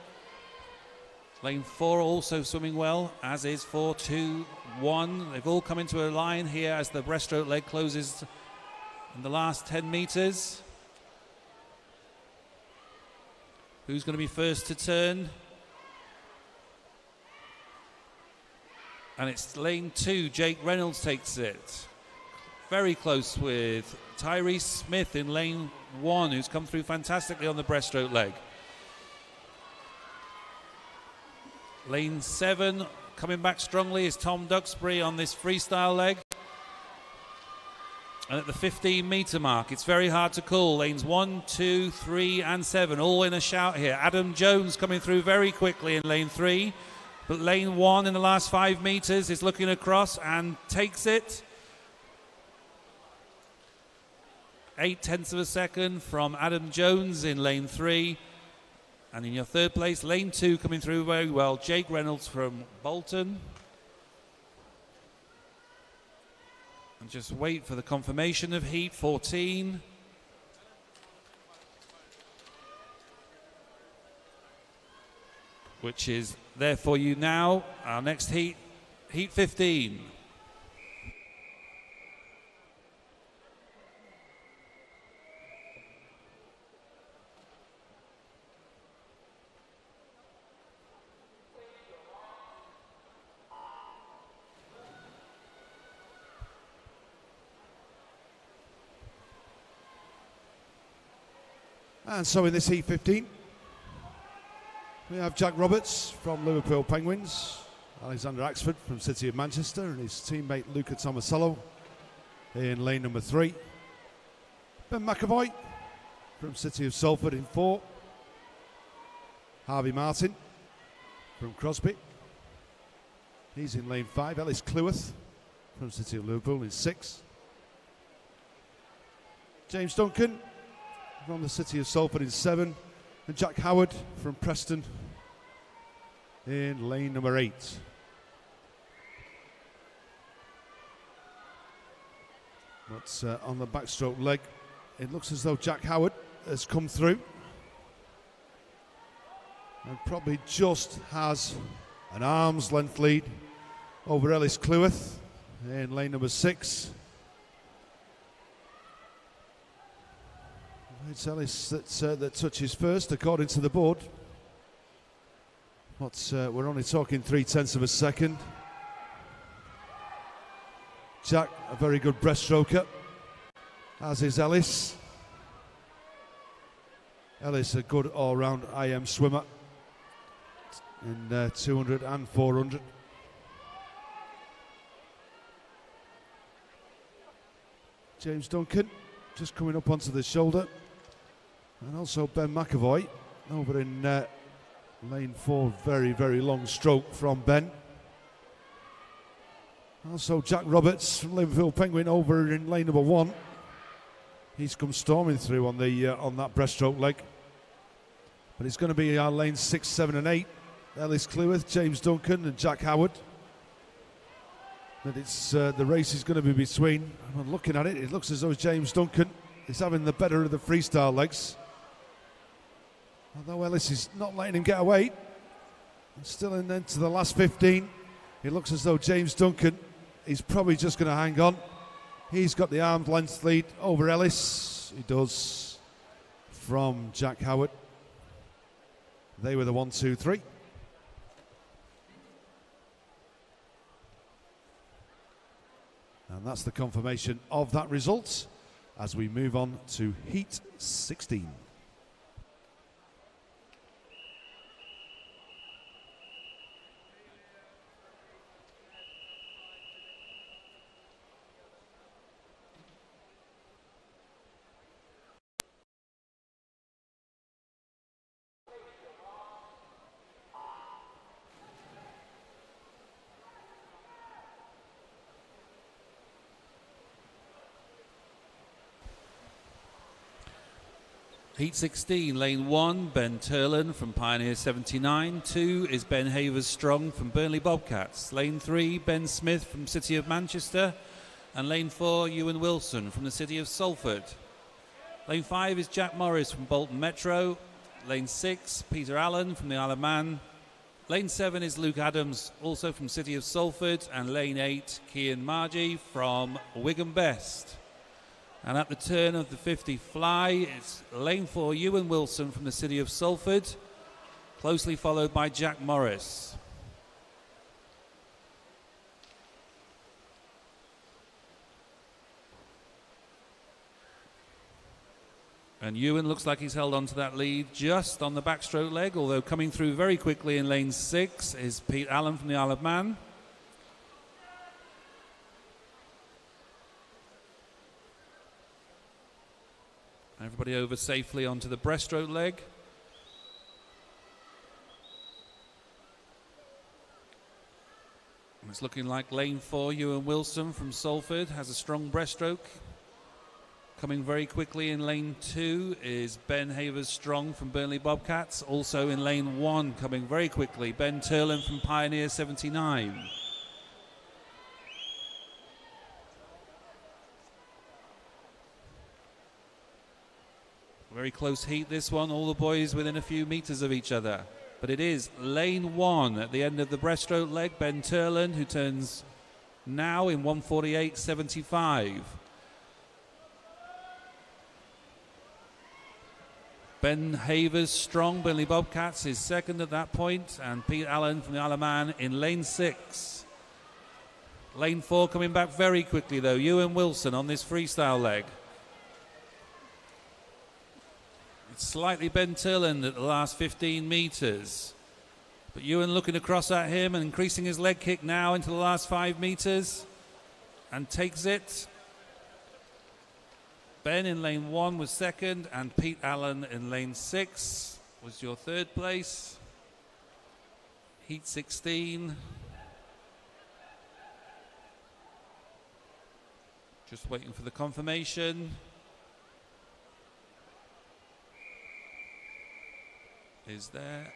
Lane 4 also swimming well, as is 4, 2, 1. They've all come into a line here as the breaststroke leg closes in the last 10 metres. Who's going to be first to turn? And it's lane 2, Jake Reynolds takes it. Very close with Tyrese Smith in lane 1, who's come through fantastically on the breaststroke leg. Lane 7 coming back strongly is Tom Duxbury on this freestyle leg. And at the 15-metre mark, it's very hard to call. Lanes 1, 2, 3 and 7 all in a shout here. Adam Jones coming through very quickly in lane 3. But lane 1 in the last 5 metres is looking across and takes it. 0.8 of a second from Adam Jones in lane 3. And in your third place, lane 2 coming through very well, Jake Reynolds from Bolton. And just wait for the confirmation of Heat 14. Which is there for you now. Our next heat, Heat 15. And so in this Heat 15, we have Jack Roberts from Liverpool Penguins, Alexander Axford from City of Manchester, and his teammate Luca Tomasello in lane number 3. Ben McAvoy from City of Salford in 4. Harvey Martin from Crosby. He's in lane 5. Ellis Cleworth from City of Liverpool in 6. James Duncan from the City of Salford in 7, and Jack Howard from Preston in lane number 8. But on the backstroke leg, it looks as though Jack Howard has come through and probably just has an arm's length lead over Ellis Cleworth in lane number 6. It's Ellis that touches first, according to the board. But we're only talking 0.3 of a second. Jack, a very good breaststroker, as is Ellis. Ellis, a good all-round IM swimmer in 200 and 400. James Duncan just coming up onto the shoulder. And also Ben McAvoy over in lane 4, very, very long stroke from Ben. Also Jack Roberts from Liverpool Penguin over in lane number 1. He's come storming through on the on that breaststroke leg. But it's going to be our lanes 6, 7 and 8. Ellis Cleworth, James Duncan and Jack Howard. But it's the race is going to be between, I'm looking at it, it looks as though James Duncan is having the better of the freestyle legs. Although Ellis is not letting him get away. Still into the last 15. It looks as though James Duncan is probably just going to hang on. He's got the arm's length lead over Ellis. He does from Jack Howard. They were the 1, 2, 3. And that's the confirmation of that result as we move on to Heat 16. Heat 16, lane 1, Ben Turlin from Pioneer 79. 2 is Ben Havers Strong from Burnley Bobcats. Lane 3, Ben Smith from City of Manchester. And lane 4, Ewan Wilson from the City of Salford. Lane 5 is Jack Morris from Bolton Metro. Lane 6, Peter Allen from the Isle of Man. Lane 7 is Luke Adams, also from City of Salford. And lane 8, Cian Margie from Wigan Best. And at the turn of the 50 fly, it's lane 4, Ewan Wilson from the City of Salford, closely followed by Jack Morris. And Ewan looks like he's held on to that lead just on the backstroke leg, although coming through very quickly in lane 6 is Pete Allen from the Isle of Man. Everybody over safely onto the breaststroke leg. And it's looking like lane 4, Ewan Wilson from Salford, has a strong breaststroke. Coming very quickly in lane 2 is Ben Havers Strong from Burnley Bobcats. Also in lane 1, coming very quickly, Ben Turlin from Pioneer 79. Very close heat, this one. All the boys within a few meters of each other. But it is lane 1 at the end of the breaststroke leg. Ben Turlin, who turns now in 1:48.75. Ben Havers Strong, Burnley Bobcats, is second at that point. And Pete Allen from the Isle of Man in lane 6. Lane 4 coming back very quickly, though. Ewan Wilson on this freestyle leg. It's slightly Ben Turlin at the last 15 metres. But Ewan looking across at him and increasing his leg kick now into the last 5 metres. And takes it. Ben in lane 1 was second. And Pete Allen in lane 6 was your third place. Heat 16. Just waiting for the confirmation. Is there.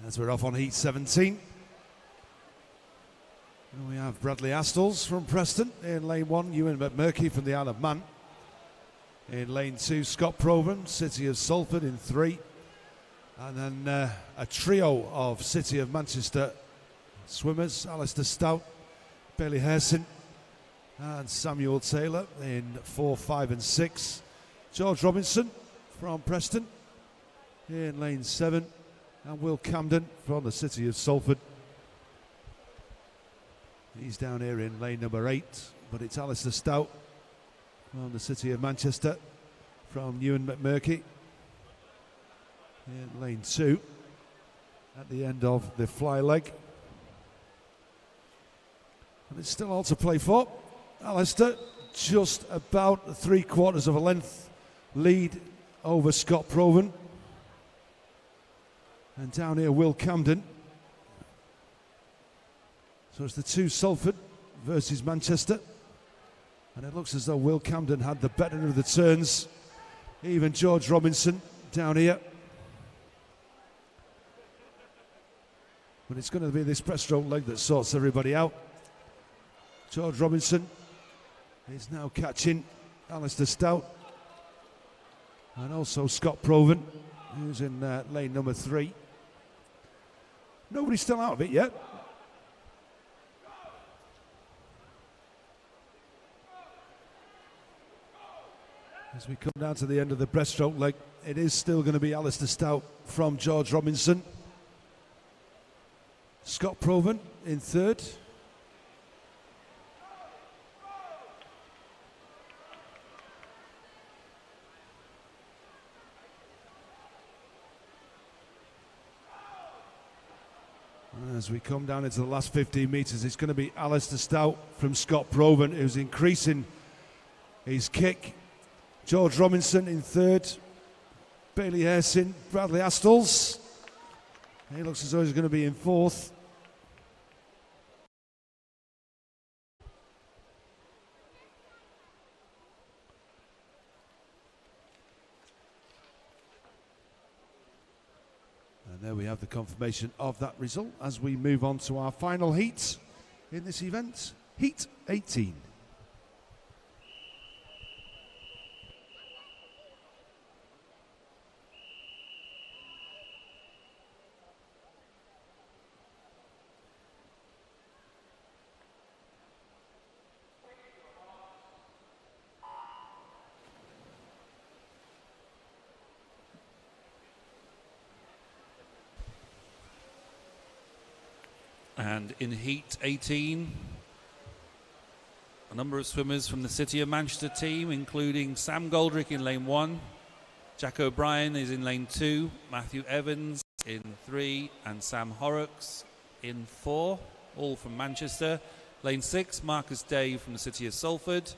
As we're off on Heat 17. And we have Bradley Astles from Preston in lane 1, Ewan McMurky from the Isle of Man. In lane 2, Scott Proven, City of Salford in 3. And then a trio of City of Manchester swimmers, Alistair Stout, Bailey Harrison and Samuel Taylor in 4, 5 and 6. George Robinson from Preston in lane 7 and Will Camden from the City of Salford. He's down here in lane number 8, but it's Alistair Stout from the City of Manchester from Ewan McMurky. In lane 2 at the end of the fly leg. And it's still all to play for. Alistair just about 3/4 of a length lead over Scott Proven. And down here Will Camden. So it's the 2 Salford versus Manchester. And it looks as though Will Camden had the better of the turns. Even George Robinson down here. But it's going to be this breaststroke leg that sorts everybody out. George Robinson is now catching Alistair Stout. And also Scott Proven, who's in lane number 3. Nobody's still out of it yet. As we come down to the end of the breaststroke leg, it is still going to be Alistair Stout from George Robinson. Scott Proven in 3rd. As we come down into the last 15 metres, it's going to be Alistair Stout from Scott Proven, who's increasing his kick. George Robinson in 3rd. Bailey Hairston, Bradley Astles. He looks as though he's going to be in 4th. And there we have the confirmation of that result as we move on to our final heat in this event, Heat 18. And in Heat 18, a number of swimmers from the City of Manchester team, including Sam Goldrick in lane 1, Jack O'Brien is in lane 2, Matthew Evans in 3, and Sam Horrocks in 4, all from Manchester. Lane 6, Marcus Day from the City of Salford,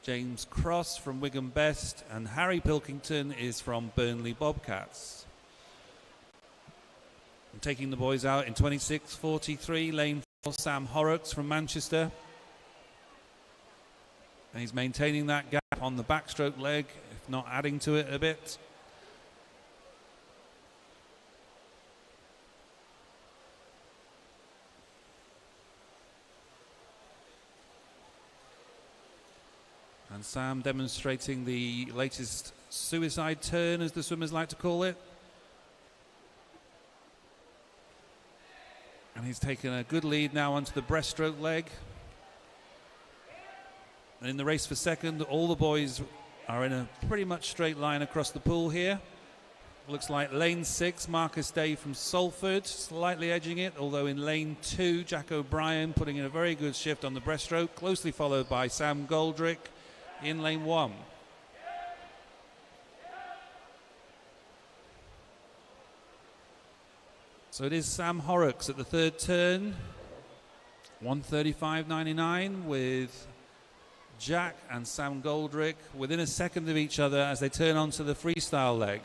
James Cross from Wigan Best, and Harry Pilkington is from Burnley Bobcats. And taking the boys out in 26.43, lane 4, Sam Horrocks from Manchester. And he's maintaining that gap on the backstroke leg, if not adding to it a bit. And Sam demonstrating the latest suicide turn, as the swimmers like to call it. And he's taken a good lead now onto the breaststroke leg. And in the race for second, all the boys are in a pretty much straight line across the pool here. Looks like lane 6, Marcus Day from Salford, slightly edging it, although in lane 2, Jack O'Brien putting in a very good shift on the breaststroke, closely followed by Sam Goldrick in lane 1. So it is Sam Horrocks at the 3rd turn, 1:35.99, with Jack and Sam Goldrick within a second of each other as they turn onto the freestyle leg.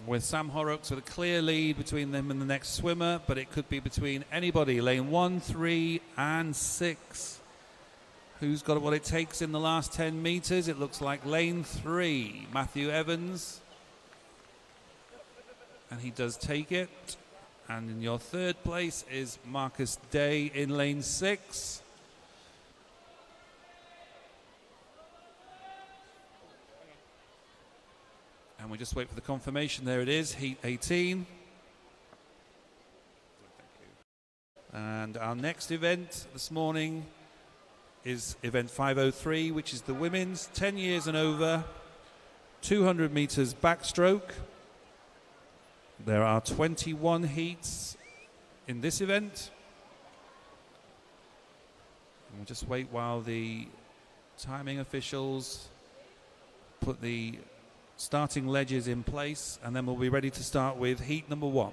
With Sam Horrocks with a clear lead between them and the next swimmer, but it could be between anybody, lane 1, 3 and 6. Who's got what it takes in the last 10 metres? It looks like lane 3, Matthew Evans. And he does take it. And in your 3rd place is Marcus Day in lane 6. And we just wait for the confirmation. There it is, Heat 18. And our next event this morning is event 503, which is the women's 10 years and over 200 meters backstroke. There are 21 heats in this event. And we'll just wait while the timing officials put the starting ledges in place, and then we'll be ready to start with heat number 1.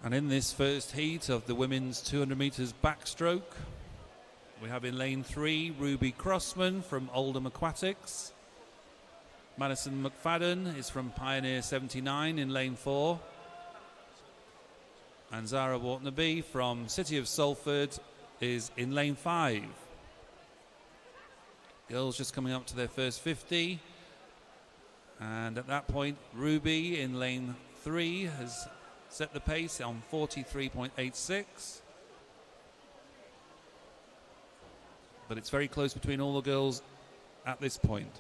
And in this first heat of the women's 200 metres backstroke, we have in lane 3 Ruby Crossman from Oldham Aquatics. Madison McFadden is from Pioneer 79 in lane 4. And Zara Watnabe from City of Salford is in lane 5. Girls just coming up to their first 50. And at that point, Ruby in lane 3 has set the pace on 43.86. But it's very close between all the girls at this point.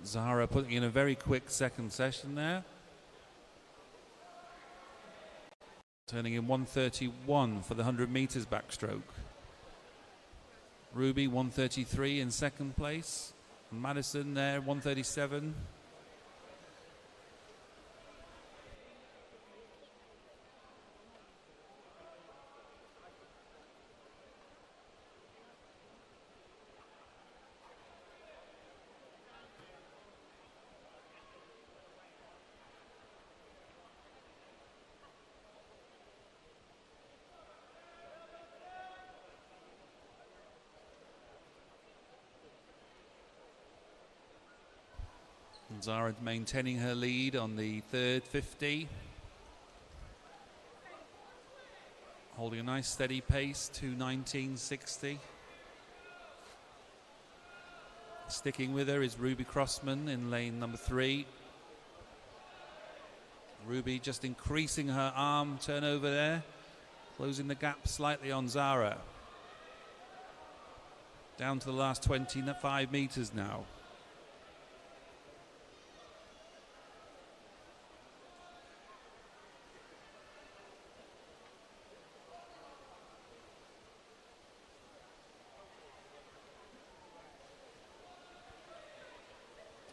Zara putting in a very quick second session there. Turning in 1:31 for the 100 metres backstroke. Ruby 1:33 in second place. And Madison there 1:37. Zara maintaining her lead on the third 50. Holding a nice steady pace to 19.60. Sticking with her is Ruby Crossman in lane number 3. Ruby just increasing her arm turnover there, closing the gap slightly on Zara. Down to the last 25 metres now.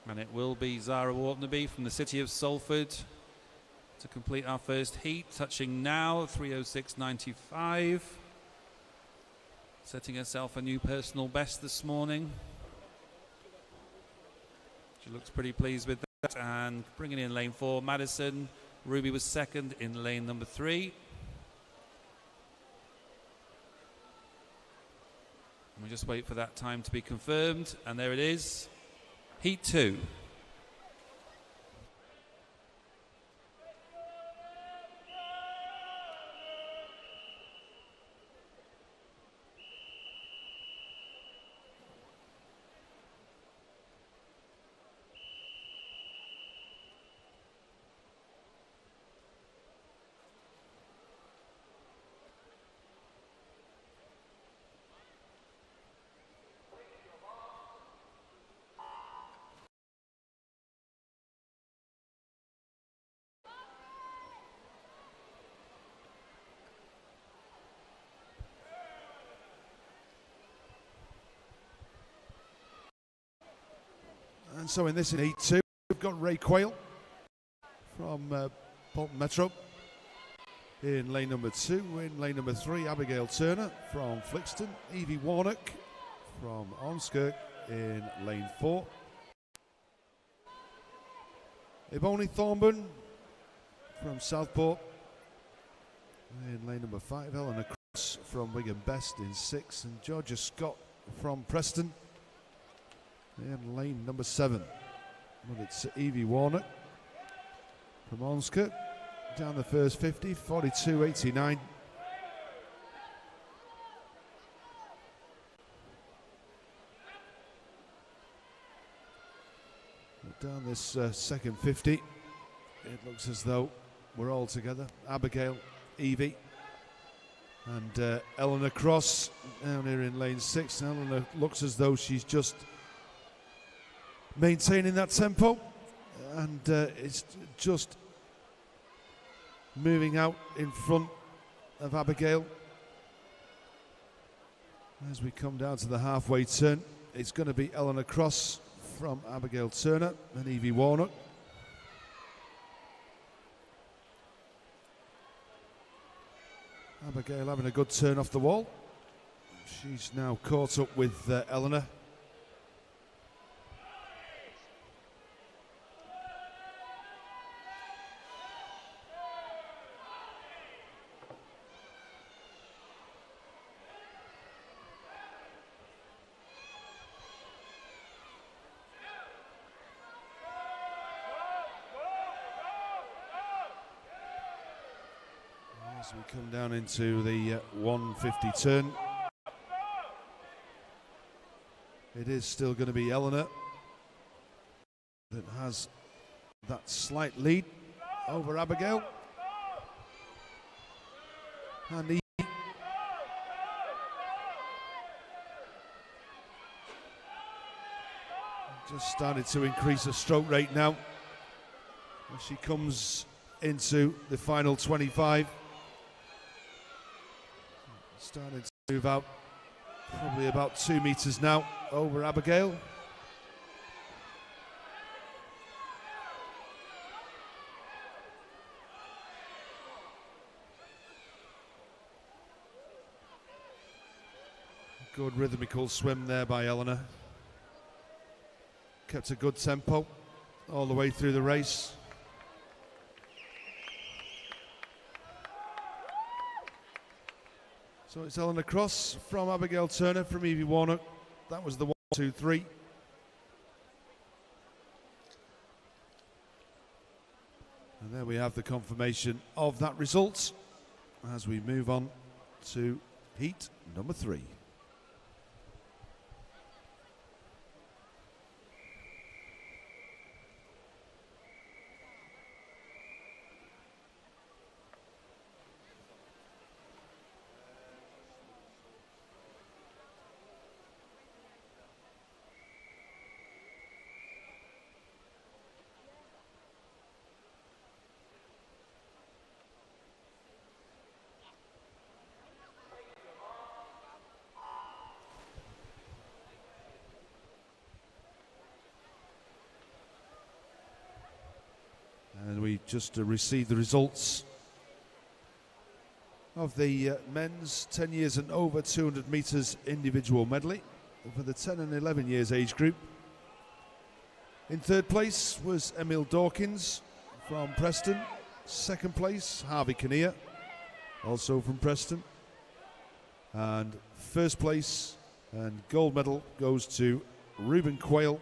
And it will be Zara Watnabe from the City of Salford to complete our first heat, touching now 3:06.95. Setting herself a new personal best this morning. She looks pretty pleased with that. And bringing in lane 4, Madison. Ruby was second in lane number 3. And we just wait for that time to be confirmed. And there it is. Heat 2. And so in this in Heat 2, we've got Ray Quayle from Bolton Metro in lane number 2. In lane number 3, Abigail Turner from Flixton. Evie Warnock from Ormskirk in lane 4. Ebony Thornburn from Southport in lane number 5. Eleanor Cross from Wigan Best in 6. And Georgia Scott from Preston in lane number 7. But it's Evie Warnock from Ormskirk down the first 50, 42.89. Down this second 50, it looks as though we're all together. Abigail, Evie, and Eleanor Cross down here in lane 6. Eleanor looks as though she's just maintaining that tempo, and it's just moving out in front of Abigail. As we come down to the halfway turn, it's going to be Eleanor Cross from Abigail Turner and Evie Warnock. Abigail having a good turn off the wall. She's now caught up with Eleanor. As we come down into the 150 turn, it is still going to be Eleanor that has that slight lead over Abigail. And Evie just started to increase her stroke rate now as she comes into the final 25. Starting to move out, probably about 2 meters now over Abigail. Good rhythmical swim there by Eleanor. Kept a good tempo all the way through the race. So it's Eleanor Cross from Abigail Turner from Evie Warnock. That was the 1, 2, 3. And there we have the confirmation of that result as we move on to heat number 3. And we just received the results of the men's 10 years and over 200 metres individual medley for the 10 and 11 years age group. In third place was Emil Dawkins from Preston. Second place, Harvey Kinnear, also from Preston. And first place and gold medal goes to Reuben Quayle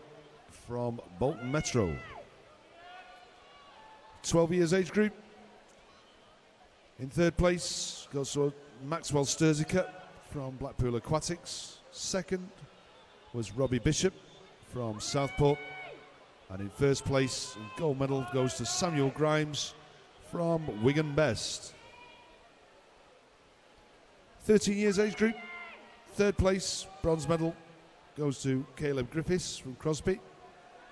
from Bolton Metro. 12 years age group. In third place goes to Maxwell Sturziker from Blackpool Aquatics. Second was Robbie Bishop from Southport. And in first place, gold medal goes to Samuel Grimes from Wigan Best. 13 years age group. Third place, bronze medal goes to Caleb Griffiths from Crosby.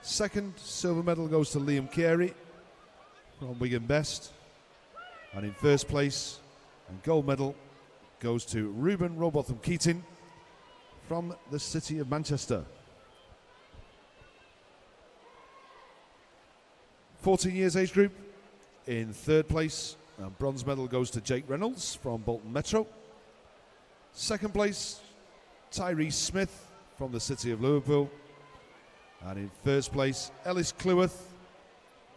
Second, silver medal goes to Liam Carey from Wigan Best. And in first place, and gold medal goes to Reuben Robotham Keating from the City of Manchester. 14 years age group. In third place, and bronze medal goes to Jake Reynolds from Bolton Metro. Second place, Tyrese Smith from the City of Liverpool. And in first place, Ellis Cleworth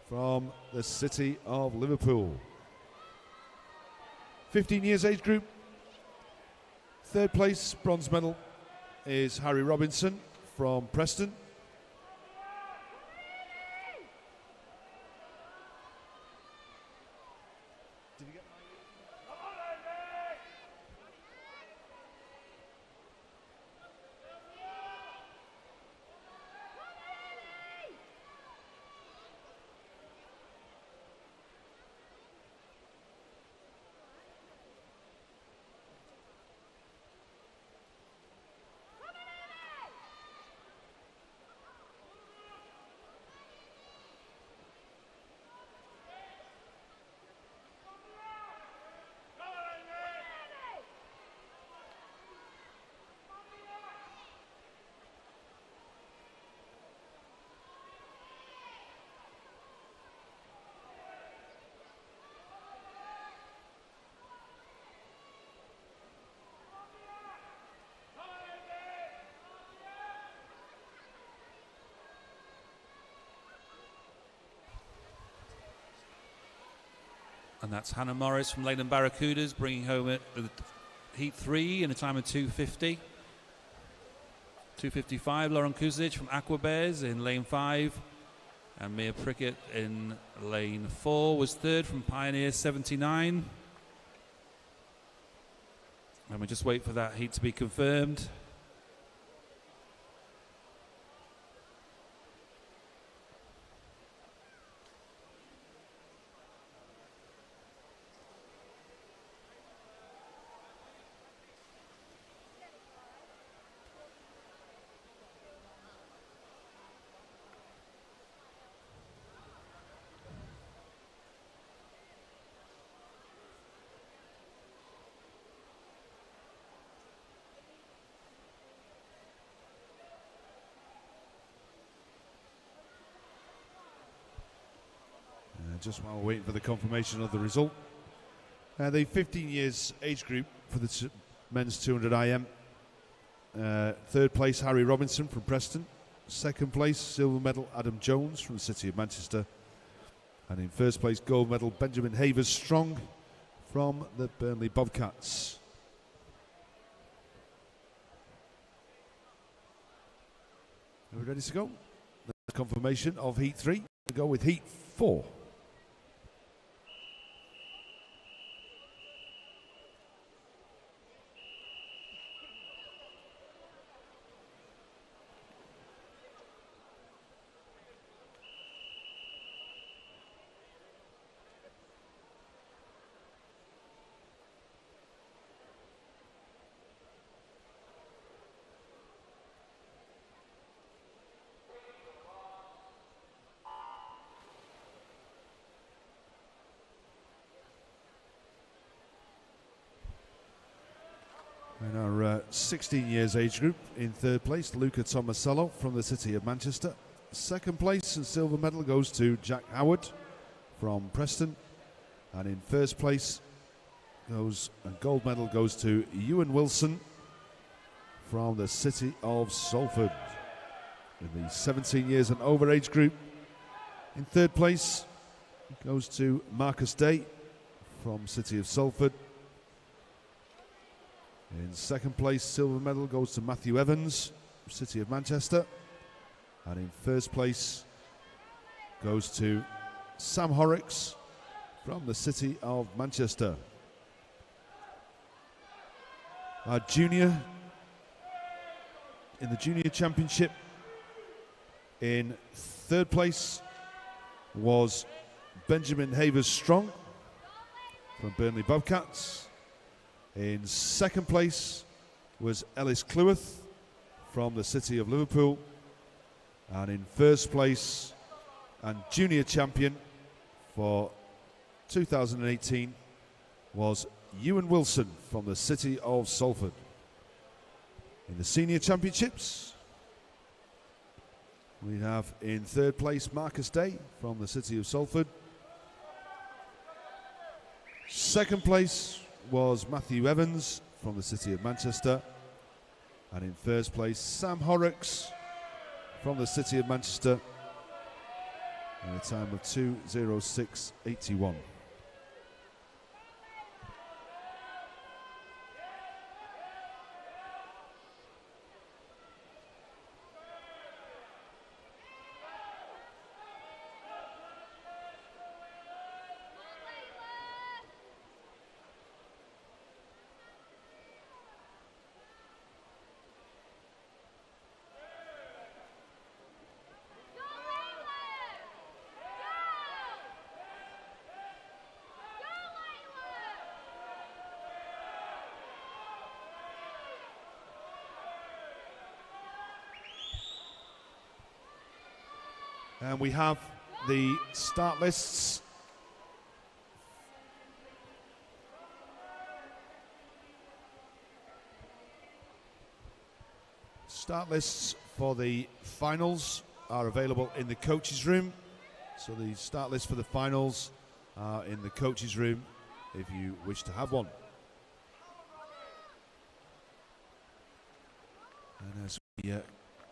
from the City of Liverpool. 15 years age group. Third place, bronze medal, is Harry Robinson from Preston. And that's Hannah Morris from Leyland Barracudas, bringing home it heat 3 in a time of 2:50. 2:55, Lauren Kuznic from Aqua Bears in lane 5. And Mia Prickett in lane 4 was third from Pioneer 79. And we just wait for that heat to be confirmed. Just while we're waiting for the confirmation of the result. The 15 years age group for the men's 200 IM. Third place, Harry Robinson from Preston. Second place, silver medal, Adam Jones from the City of Manchester. And in first place, gold medal, Benjamin Havers Strong from the Burnley Bobcats. Are we ready to go? The confirmation of Heat 3. We go with Heat 4. In our 16 years age group, in third place, Luca Tomasello from the City of Manchester. Second place and silver medal goes to Jack Howard from Preston. And in first place and gold medal goes to Ewan Wilson from the City of Salford. In the 17 years and over age group, in third place goes to Marcus Day from City of Salford. In second place, silver medal goes to Matthew Evans, City of Manchester. And in first place goes to Sam Horrocks from the City of Manchester. Our junior, in the junior championship, in third place was Benjamin Havers Strong from Burnley Bobcats. In second place was Ellis Cleworth from the City of Liverpool. And in first place and junior champion for 2018 was Ewan Wilson from the City of Salford. In the senior championships, we have in third place Marcus Day from the City of Salford. Second place was Matthew Evans from the City of Manchester. And in first place, Sam Horrocks from the City of Manchester in a time of 2:06.81. And we have the start lists. Start lists for the finals are available in the coaches' room. So the start list for the finals are in the coaches' room if you wish to have one. And as we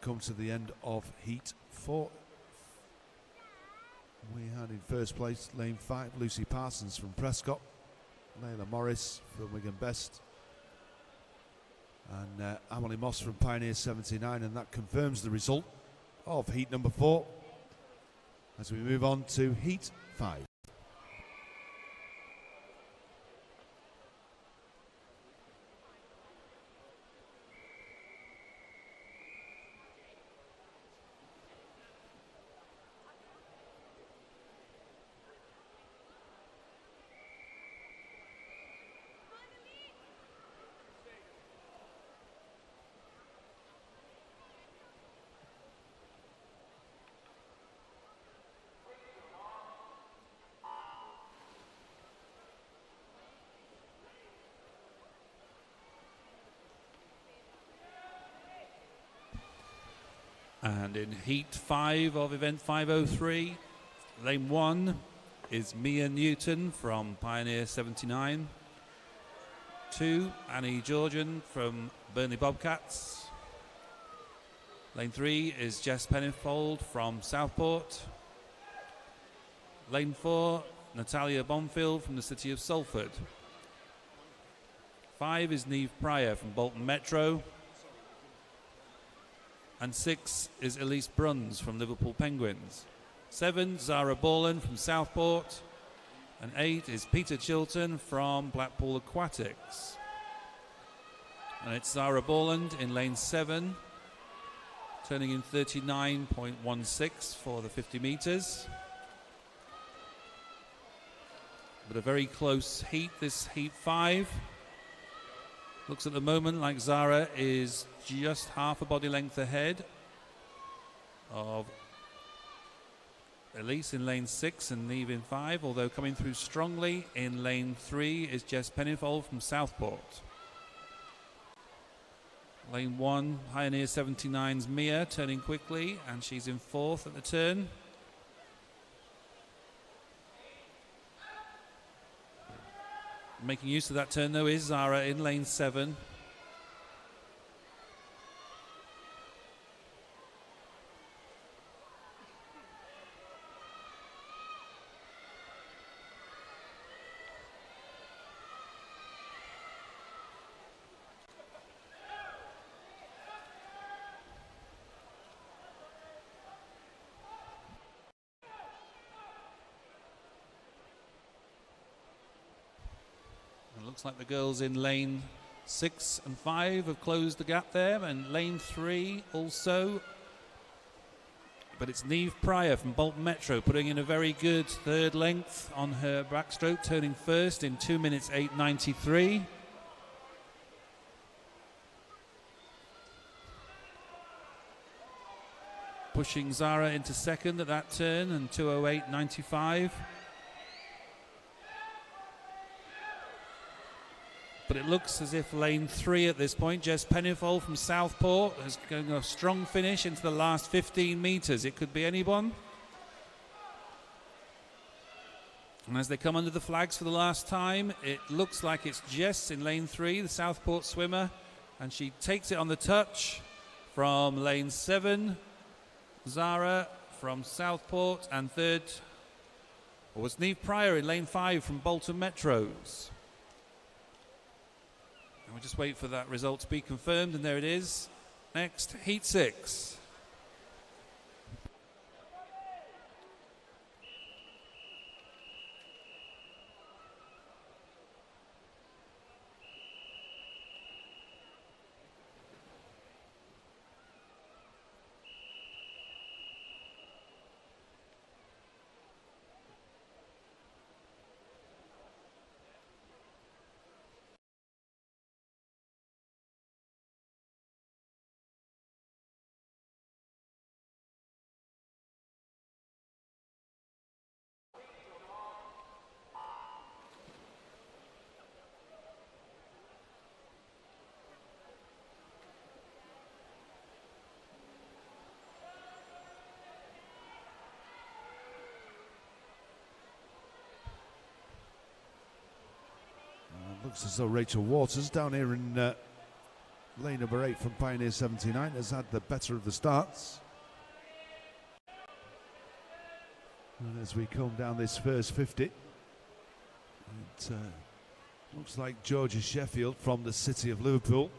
come to the end of Heat 4, We had in first place lane 5 Lucy Parsons from Prescott, Layla Morris from Wigan Best, and Emily Moss from Pioneer 79, and that confirms the result of heat number 4 as we move on to heat 5. And in heat 5 of event 503, lane 1 is Mia Newton from Pioneer 79. 2, Annie Georgian from Burnley Bobcats. Lane 3 is Jess Pennifold from Southport. Lane 4, Natalia Bonfield from the city of Salford. 5 is Neve Pryor from Bolton Metro. And 6 is Elise Bruns from Liverpool Penguins. 7, Zara Borland from Southport. And 8 is Peter Chilton from Blackpool Aquatics. And it's Zara Borland in lane 7, turning in 39.16 for the 50 metres. But a very close heat, this heat 5. Looks at the moment like Zara is just half a body length ahead of Elise in lane 6 and Neve in 5, although coming through strongly in lane 3 is Jess Pennifold from Southport. Lane 1, Pioneer 79's Mia turning quickly, and she's in 4th at the turn. Making use of that turn though is Zara in lane 7. Looks like the girls in lane 6 and 5 have closed the gap there, and lane 3 also. But it's Neve Pryor from Bolton Metro putting in a very good third length on her backstroke, turning first in 2 minutes 8:93. Pushing Zara into second at that turn and 2:08.95. But it looks as if lane 3 at this point, Jess Pennifold from Southport, is going a strong finish into the last 15 metres. It could be anyone. And as they come under the flags for the last time, it looks like it's Jess in lane 3, the Southport swimmer. And she takes it on the touch from lane 7. Zara from Southport, and third was Neve Pryor in lane 5 from Bolton Metros. And we'll just wait for that result to be confirmed, and there it is. Next, heat 6. Looks as though Rachel Waters down here in lane number 8 from Pioneer 79 has had the better of the starts. And as we come down this first 50, it looks like Georgia Sheffield from the city of Liverpool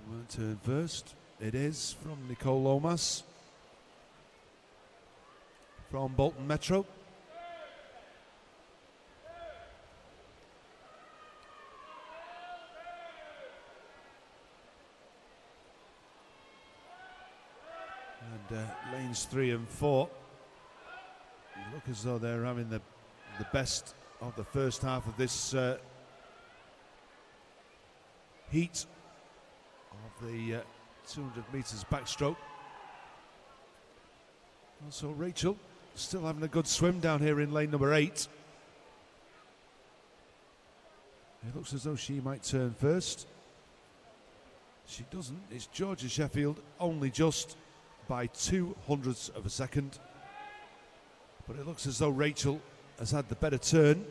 will turn first. It is from Nicole Lomas from Bolton Metro. And lanes 3 and 4 look as though they're having the best of the first half of this heat of the 200 metres backstroke. Also Rachel still having a good swim down here in lane number 8. It looks as though she might turn first. She doesn't. It's Georgia Sheffield only just by 0.02 of a second. But it looks as though Rachel has had the better turn.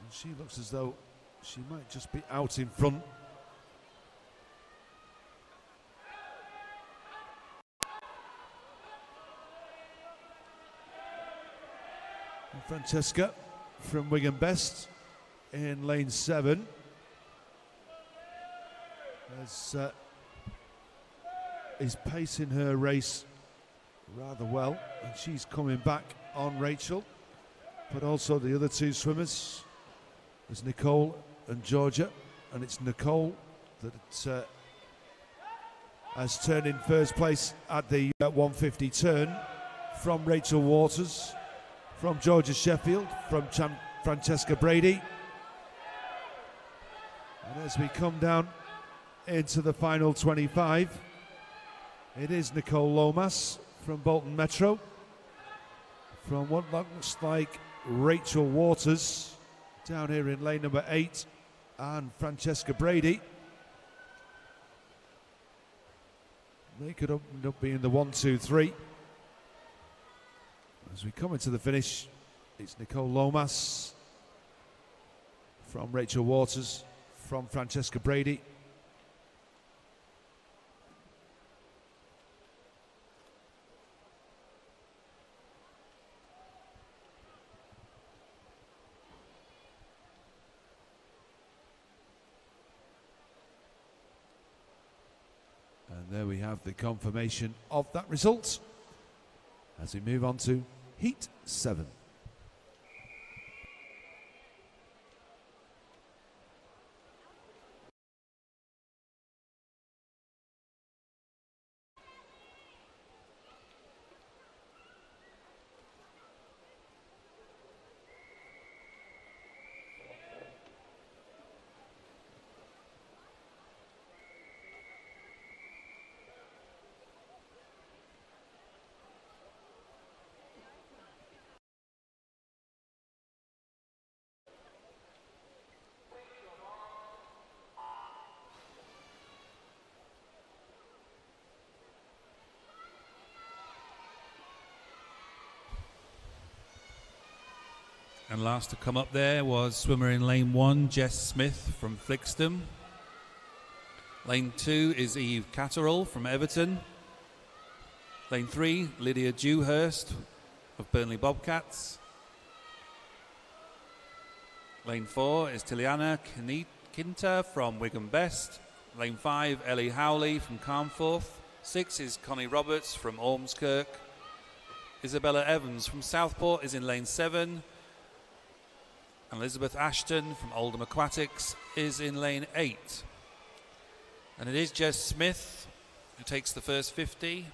And she looks as though she might just be out in front. And Francesca from Wigan Best in lane 7 is pacing her race rather well, and she's coming back on Rachel, but also the other two swimmers. There's Nicole and Georgia, and it's Nicole that has turned in first place at the 150 turn from Rachel Waters, from Georgia Sheffield, from Francesca Brady. And as we come down into the final 25, it is Nicole Lomas from Bolton Metro, from what looks like Rachel Waters down here in lane number 8, and Francesca Brady. They could end up being the 1, 2, 3. As we come into the finish, it's Nicole Lomas from Rachel Waters, from Francesca Brady. And there we have the confirmation of that result as we move on to Heat 7. And last to come up there was swimmer in lane 1, Jess Smith from Flixton. Lane 2 is Eve Catterall from Everton. Lane 3, Lydia Dewhurst of Burnley Bobcats. Lane 4 is Tiliana Quinta from Wigan Best. Lane 5, Ellie Howley from Carnforth. 6 is Connie Roberts from Ormskirk. Isabella Evans from Southport is in lane 7. And Elizabeth Ashton from Oldham Aquatics is in lane 8. And it is Jess Smith who takes the first 50,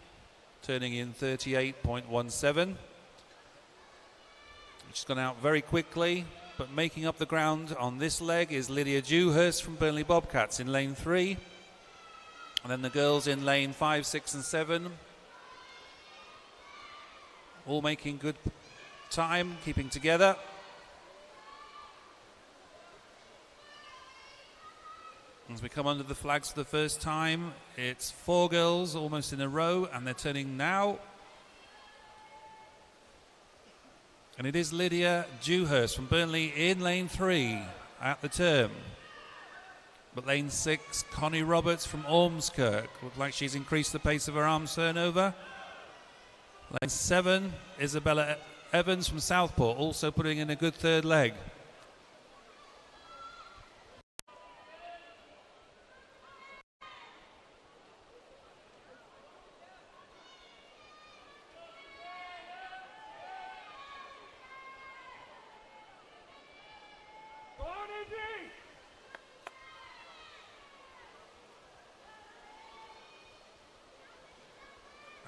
turning in 38.17. She's gone out very quickly, but making up the ground on this leg is Lydia Dewhurst from Burnley Bobcats in lane 3. And then the girls in lane 5, 6 and 7. All making good time, keeping together. As we come under the flags for the first time, it's 4 girls almost in a row, and they're turning now. And it is Lydia Dewhurst from Burnley in lane 3 at the turn. But lane 6, Connie Roberts from Ormskirk. Looks like she's increased the pace of her arms turnover. Lane 7, Isabella Evans from Southport, also putting in a good third leg.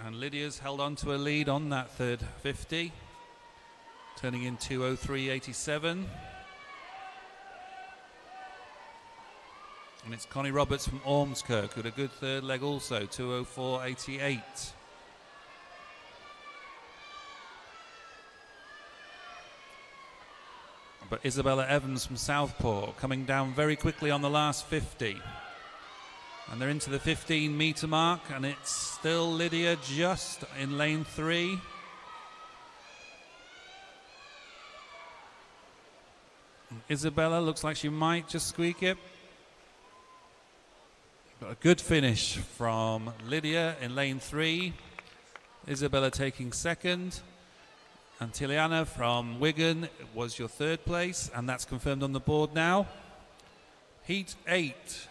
And Lydia's held on to a lead on that third 50, turning in 2:03.87. And it's Connie Roberts from Ormskirk with a good third leg also, 2:04.88. But Isabella Evans from Southport coming down very quickly on the last 50. And they're into the 15-metre mark, and it's still Lydia just in lane 3. And Isabella looks like she might just squeak it. But a good finish from Lydia in lane 3. Isabella taking second. And Tiliana from Wigan was your third place, and that's confirmed on the board now. Heat 8.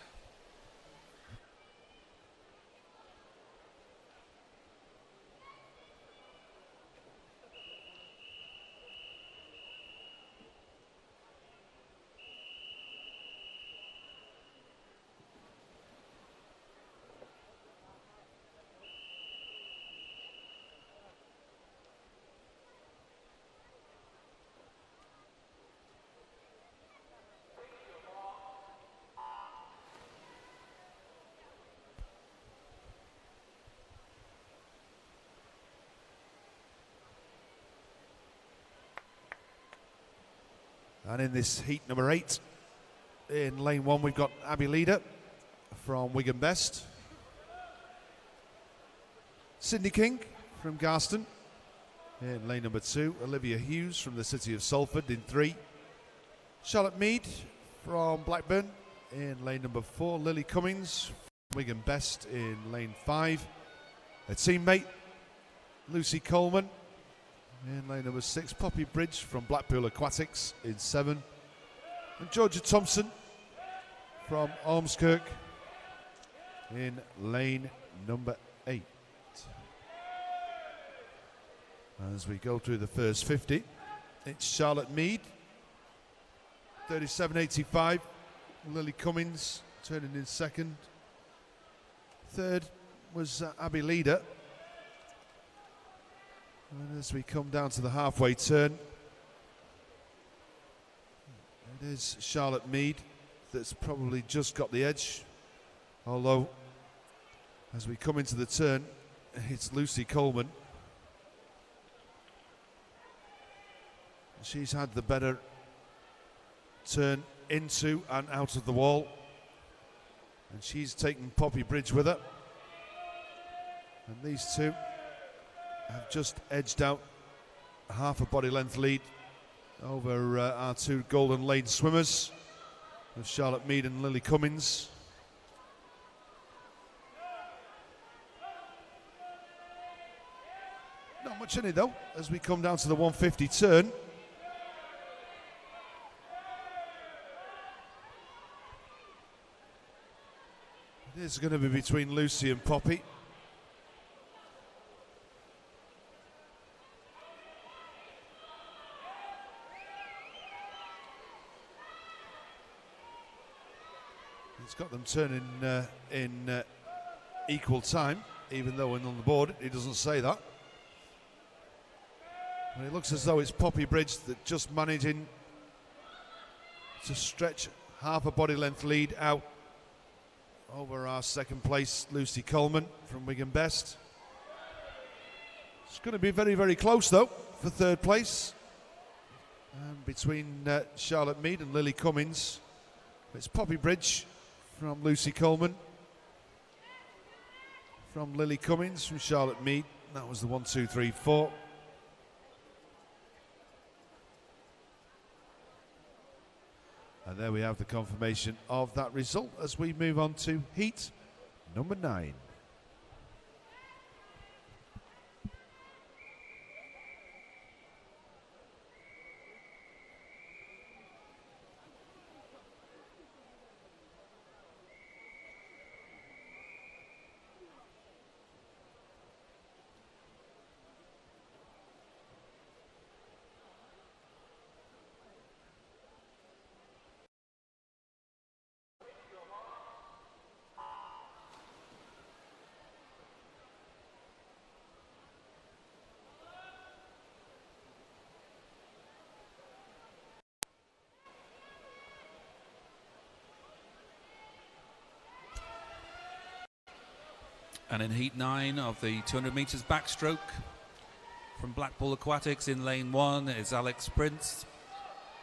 And in this heat number 8, in lane 1, we've got Abby Leader from Wigan Best. Sydney King from Garston. In lane number 2, Olivia Hughes from the city of Salford in 3. Charlotte Mead from Blackburn. In lane number 4, Lily Cummings from Wigan Best in lane 5. A teammate, Lucy Coleman. In lane number 6, Poppy Bridge from Blackpool Aquatics in 7. And Georgia Thompson from Ormskirk in lane number 8. As we go through the first 50, it's Charlotte Mead, 37.85. Lily Cummings turning in second. Third was Abby Leader. And as we come down to the halfway turn, it is Charlotte Mead that's probably just got the edge. Although, as we come into the turn, it's Lucy Coleman. She's had the better turn into and out of the wall. And she's taken Poppy Bridge with her. And these two have just edged out half a body length lead over our two Golden Lane swimmers of Charlotte Mead and Lily Cummings. Not much in it though, as we come down to the 150 turn. It is going to be between Lucy and Poppy. It's got them turning in equal time, even though on the board it doesn't say that. But it looks as though it's Poppy Bridge that just managing to stretch half a body length lead out over our second place, Lucy Coleman from Wigan Best. It's going to be very, very close though for third place. Between Charlotte Mead and Lily Cummings. It's Poppy Bridge from Lucy Coleman, from Lily Cummings, from Charlotte Mead. That was the 1, 2, 3, 4. And there we have the confirmation of that result as we move on to heat number 9. And in heat 9 of the 200 metres backstroke from Blackpool Aquatics, in lane 1 is Alex Prince.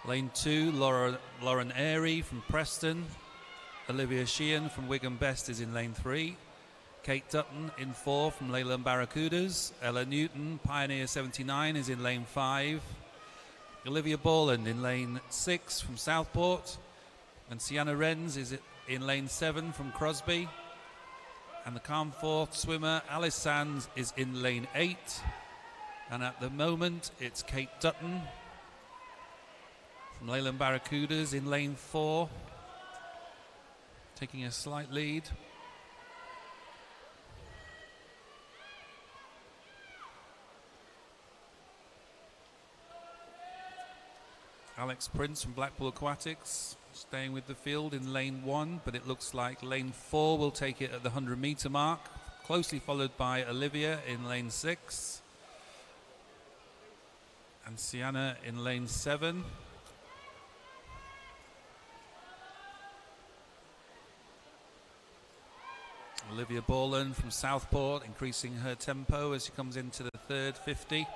Lane 2, Lauren Airy from Preston. Olivia Sheehan from Wigan Best is in lane 3. Kate Dutton in 4 from Leyland Barracudas. Ella Newton, Pioneer 79, is in lane 5. Olivia Borland in lane 6 from Southport. And Sienna Renz is in lane 7 from Crosby. And the calm fourth swimmer, Alice Sands, is in lane 8. And at the moment, it's Kate Dutton from Leyland Barracudas in lane 4, taking a slight lead. Alex Prince from Blackpool Aquatics staying with the field in lane 1, but it looks like lane 4 will take it at the 100-metre mark, closely followed by Olivia in lane 6 and Sienna in lane 7. Olivia Borland from Southport increasing her tempo as she comes into the third 50.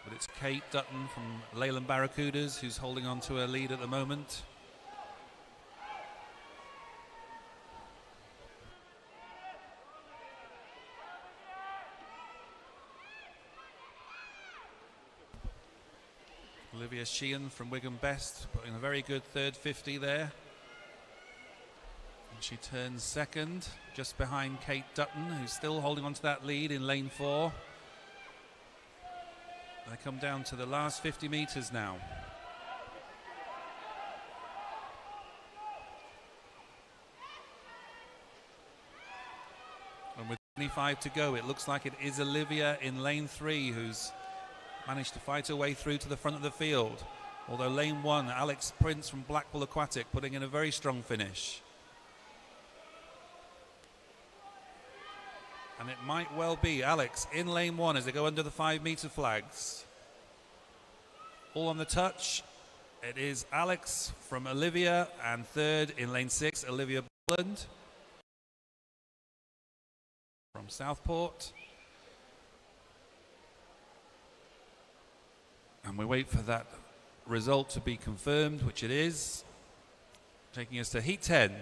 But it's Kate Dutton from Leyland Barracudas who's holding on to her lead at the moment. Olivia Sheehan from Wigan Best putting a very good third 50 there. And she turns second, just behind Kate Dutton, who's still holding on to that lead in lane 4. They come down to the last 50 metres now. And with 25 to go, it looks like it is Olivia in lane 3 who's managed to fight her way through to the front of the field. Although lane 1, Alex Prince from Blackpool Aquatic putting in a very strong finish. And it might well be Alex in lane 1 as they go under the 5-metre flags. All on the touch. It is Alex from Olivia, and third in lane 6, Olivia Borland from Southport. And we wait for that result to be confirmed, which it is, taking us to heat 10.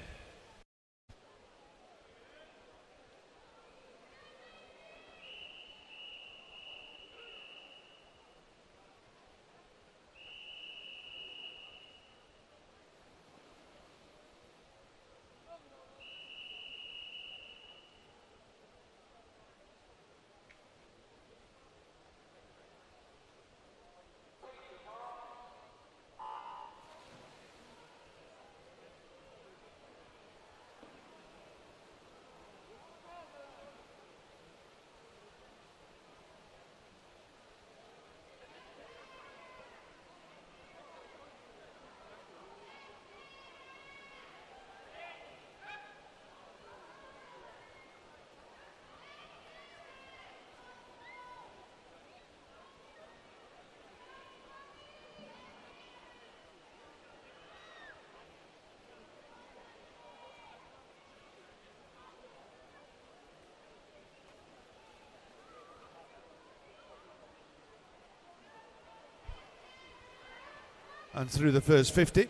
And through the first 50,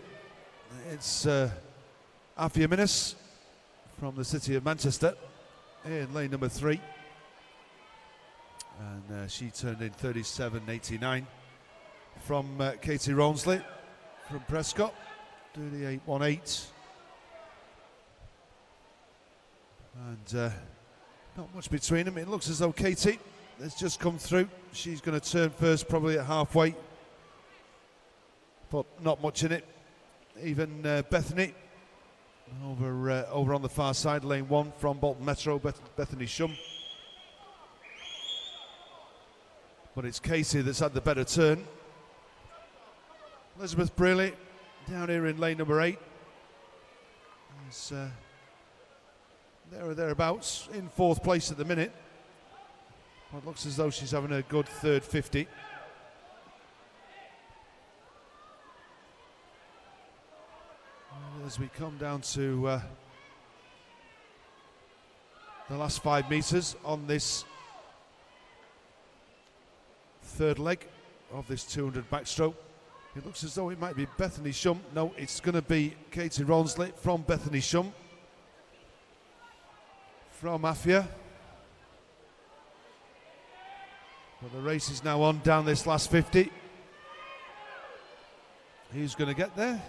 it's Afia Minnis from the city of Manchester in lane number 3. And she turned in 37.89 from Katie Rawnsley from Prescott, 38.18. And not much between them. It looks as though Katie has just come through. She's going to turn first, probably at halfway, but not much in it. Even Bethany over on the far side, lane 1 from Bolton Metro, Bethany Shum. But it's Katie that's had the better turn. Elizabeth Brearley down here in lane number 8. Is there or thereabouts in 4th place at the minute. Well, it looks as though she's having a good third 50. As we come down to the last 5 metres on this third leg of this 200 backstroke, it looks as though it might be Bethany Shum. No, it's going to be Katie Rawnsley from Bethany Shum from Afia. But the race is now on down this last 50. Who's going to get there?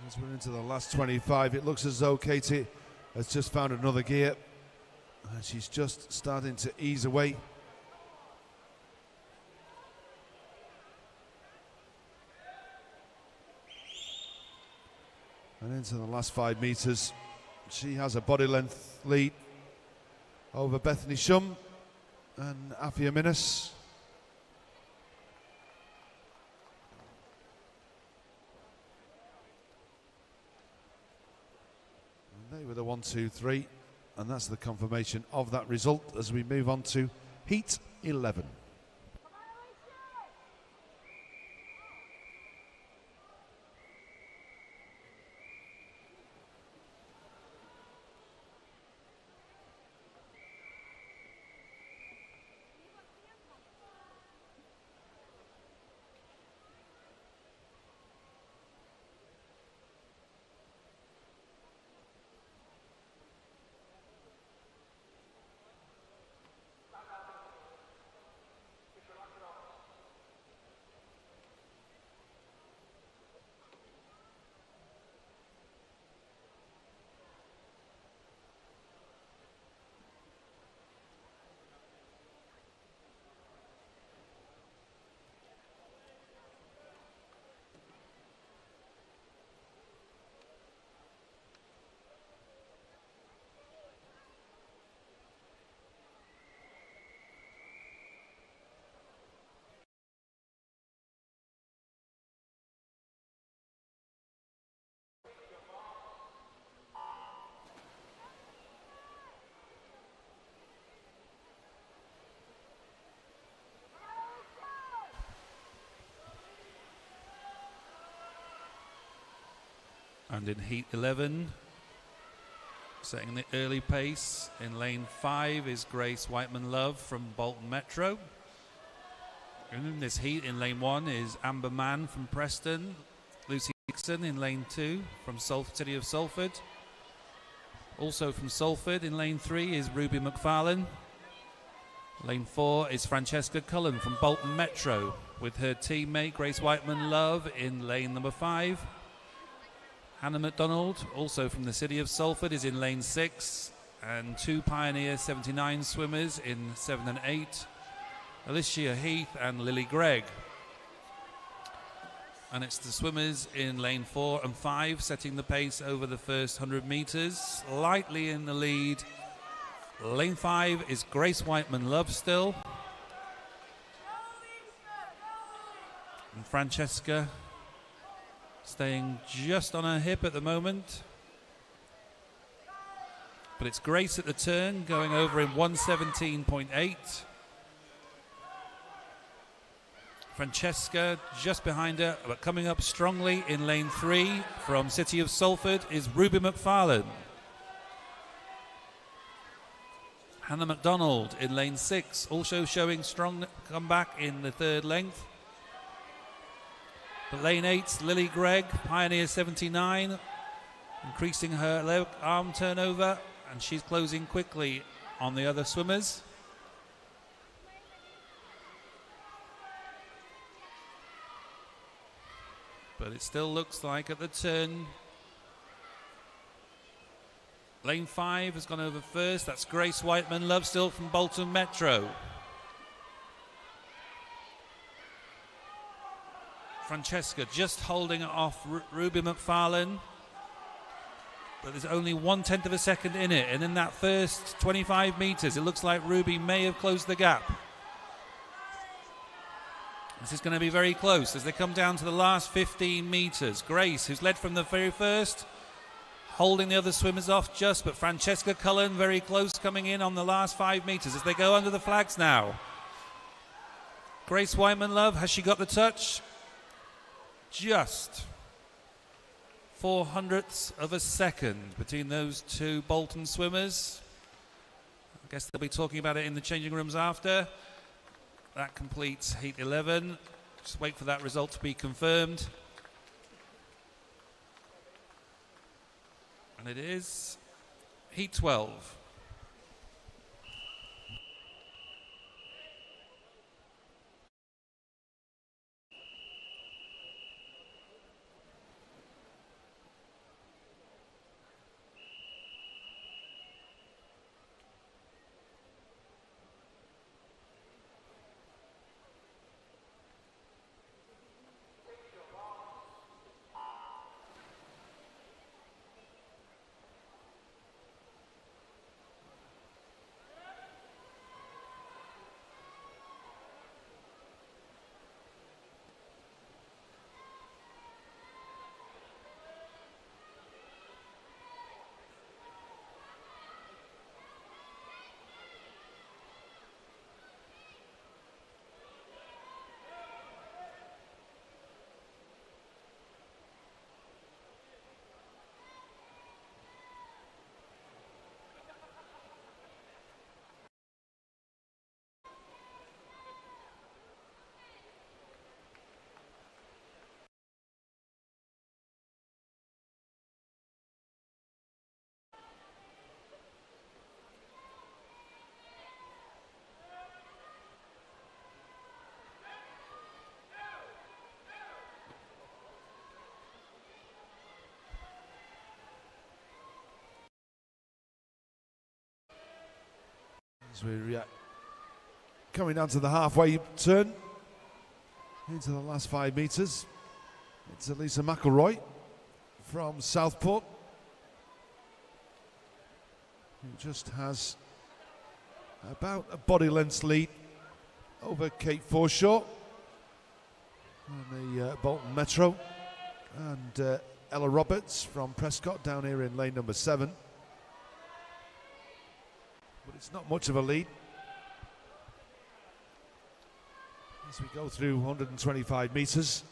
As we're into the last 25, it looks as though Katie has just found another gear. And she's just starting to ease away. And into the last 5 metres, she has a body length lead over Bethany Shum and Afia Minnis. And they were the 1, 2, 3. And that's the confirmation of that result as we move on to Heat 11. And in Heat 11, setting the early pace in lane 5 is Grace Whiteman-Love from Bolton Metro. In this heat in lane 1 is Amber Mann from Preston. Lucy Dixon in lane 2 from City of Salford. Also from Salford in lane 3 is Ruby McFarlane. Lane 4 is Francesca Cullen from Bolton Metro with her teammate Grace Whiteman-Love in lane number 5. Hannah MacDonald, also from the City of Salford, is in lane 6, and 2 Pioneer 79 swimmers in 7 and 8, Alicia Heath and Lily Gregg. And it's the swimmers in lane 4 and 5 setting the pace over the first 100 metres, slightly in the lead. Lane 5 is Grace Whiteman-Love still. And Francesca staying just on her hip at the moment. But it's Grace at the turn, going over in 1:17.8. Francesca just behind her, but coming up strongly in lane 3 from City of Salford is Ruby McFarlane. Hannah MacDonald in lane 6, also showing strong comeback in the third length. But lane 8's Lily Gregg, Pioneer 79, increasing her arm turnover, and she's closing quickly on the other swimmers. But it still looks like at the turn, lane 5 has gone over first. That's Grace Whiteman-Love, still from Bolton Metro. Francesca just holding it off Ruby McFarlane. But there's only 1/10 of a second in it. And in that first 25 metres, it looks like Ruby may have closed the gap. This is going to be very close as they come down to the last 15 metres. Grace, who's led from the very first, holding the other swimmers off just, but Francesca Cullen very close coming in on the last 5 metres as they go under the flags now. Grace Whiteman-Love, has she got the touch? Just 0.04 of a second between those two Bolton swimmers. I guess they'll be talking about it in the changing rooms after. That completes heat 11. Just wait for that result to be confirmed. And it is heat 12. As we're coming down to the halfway turn, into the last 5 metres, it's Elisa McElroy from Southport, who just has about a body length lead over Kate Forshaw on the Bolton Metro, and Ella Roberts from Prescott down here in lane number 7. But it's not much of a lead as we go through 125 metres.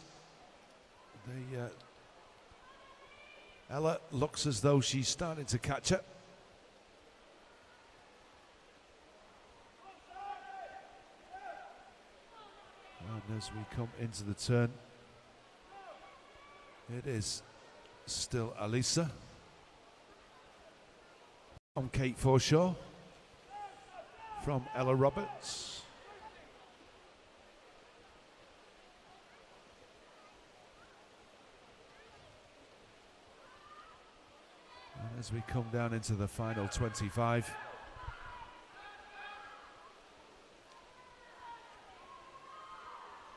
Ella looks as though she's starting to catch it. And as we come into the turn, it is still Elisa from Kate Forshaw, from Ella Roberts, and as we come down into the final 25,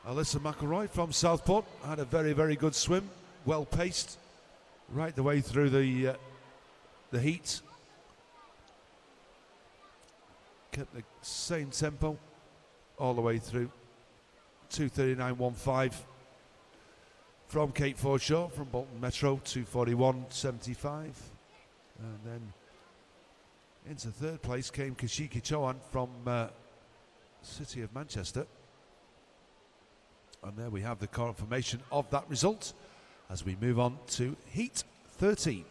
Alyssa McElroy from Southport had a very, very good swim, well paced right the way through the heat. Kept the same tempo all the way through. 2:39.15 from Kate Forshaw from Bolton Metro, 2:41.75, and then into third place came Kashiki Chauhan from City of Manchester. And there we have the confirmation of that result as we move on to heat 13.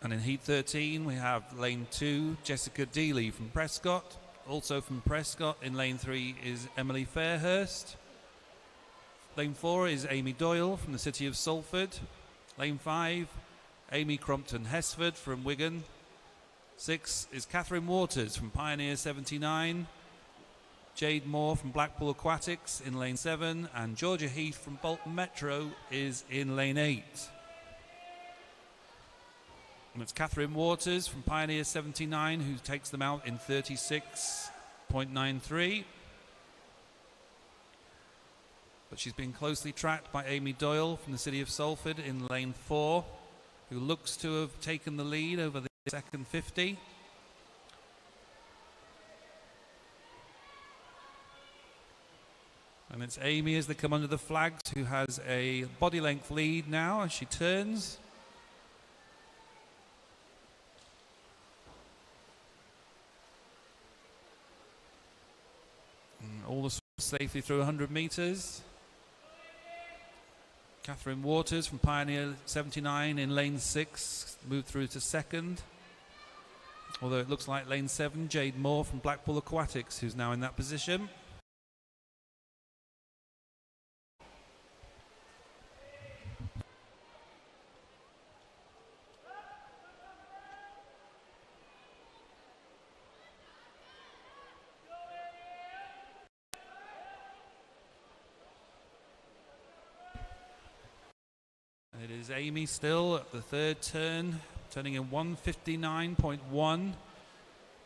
And in Heat 13, we have lane 2, Jessica Dealey from Prescott. Also from Prescott in lane 3 is Emily Fairhurst. Lane 4 is Amy Doyle from the city of Salford. Lane 5, Amy Crompton-Hesford from Wigan. 6 is Catherine Waters from Pioneer 79. Jade Moore from Blackpool Aquatics in lane 7. And Georgia Heath from Bolton Metro is in lane 8. And it's Catherine Waters from Pioneer 79 who takes them out in 36.93. But she's been closely tracked by Amy Doyle from the city of Salford in lane 4, who looks to have taken the lead over the second 50. And it's Amy as they come under the flags, who has a body length lead now as she turns. And all the swims safely through 100 metres. Catherine Waters from Pioneer 79 in lane 6 moved through to second. Although it looks like lane 7, Jade Moore from Blackpool Aquatics, who's now in that position. It is Amy still at the third turn, turning in 1:59.1.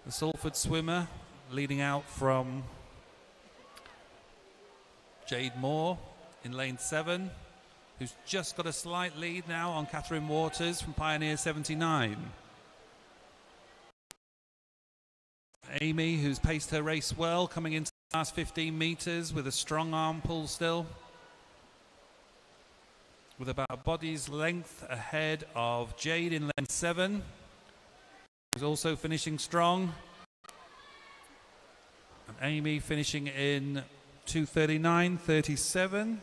The Salford swimmer leading out from Jade Moore in lane 7, who's just got a slight lead now on Catherine Waters from Pioneer 79. Amy, who's paced her race well, coming into the last 15 metres with a strong arm pull still, with about a body's length ahead of Jade in lane 7, who's also finishing strong. And Amy finishing in 2:39.37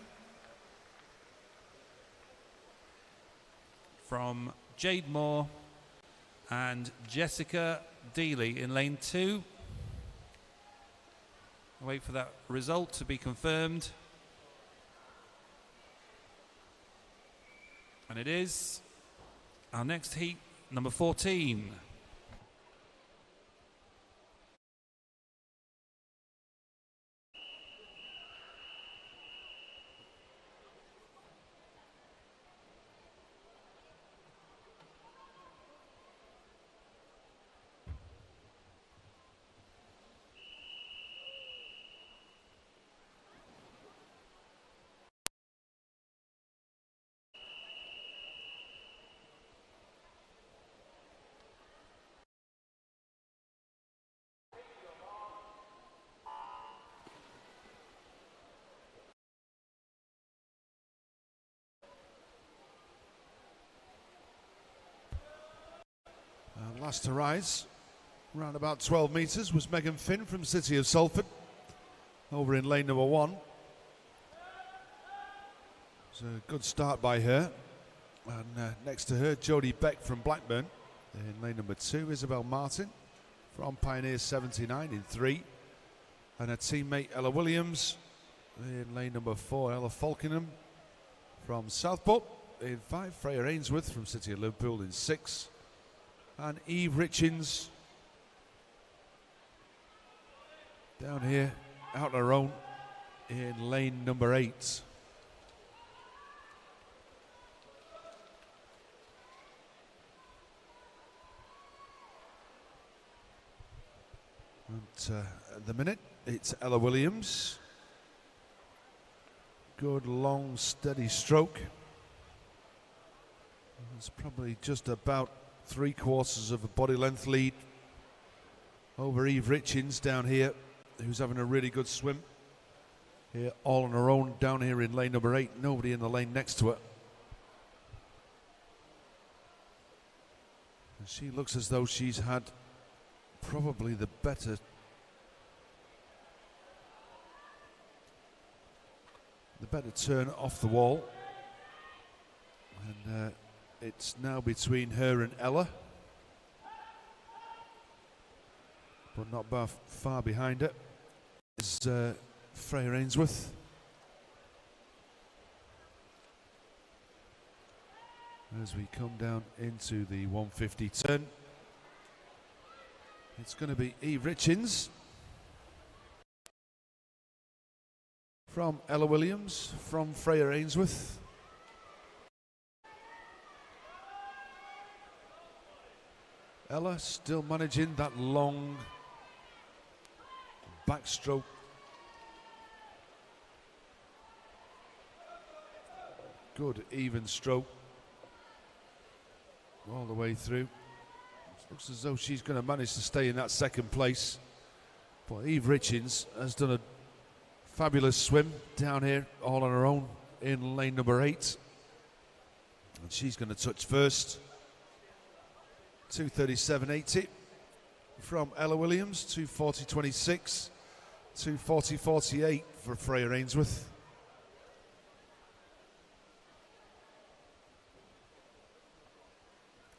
from Jade Moore and Jessica Dealey in lane 2. Wait for that result to be confirmed. And it is our next heat, number 14. Last to rise, around about 12 metres, was Megan Finn from City of Salford, over in lane number 1. It's a good start by her. And next to her, Jodie Beck from Blackburn. In lane number 2, Isabel Martin from Pioneer 79 in 3. And her teammate Ella Williams in lane number 4, Ella Falkingham from Southport in 5. Freya Ainsworth from City of Liverpool in 6. And Eve Richins down here out on her own in lane number 8. And at the minute it's Ella Williams. Good long steady stroke. It's probably just about 3/4 of a body length lead over Eve Richins down here, who's having a really good swim here all on her own down here in lane number 8. Nobody in the lane next to her. And she looks as though she's had probably the better turn off the wall. And it's now between her and Ella. but not far behind it is Freya Ainsworth. As we come down into the 150 turn, it's going to be Eve Richins from Ella Williams, from Freya Ainsworth. Ella still managing that long backstroke. Good even stroke all the way through. Looks as though she's going to manage to stay in that second place. But Eve Richins has done a fabulous swim down here all on her own in lane number 8. And she's going to touch first. 2:37.80 from Ella Williams, 2:40.26, 2:40.48 for Freya Ainsworth.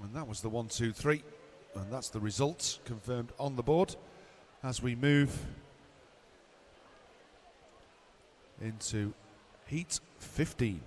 And that was the 1, 2, 3, and that's the result confirmed on the board as we move into heat 15.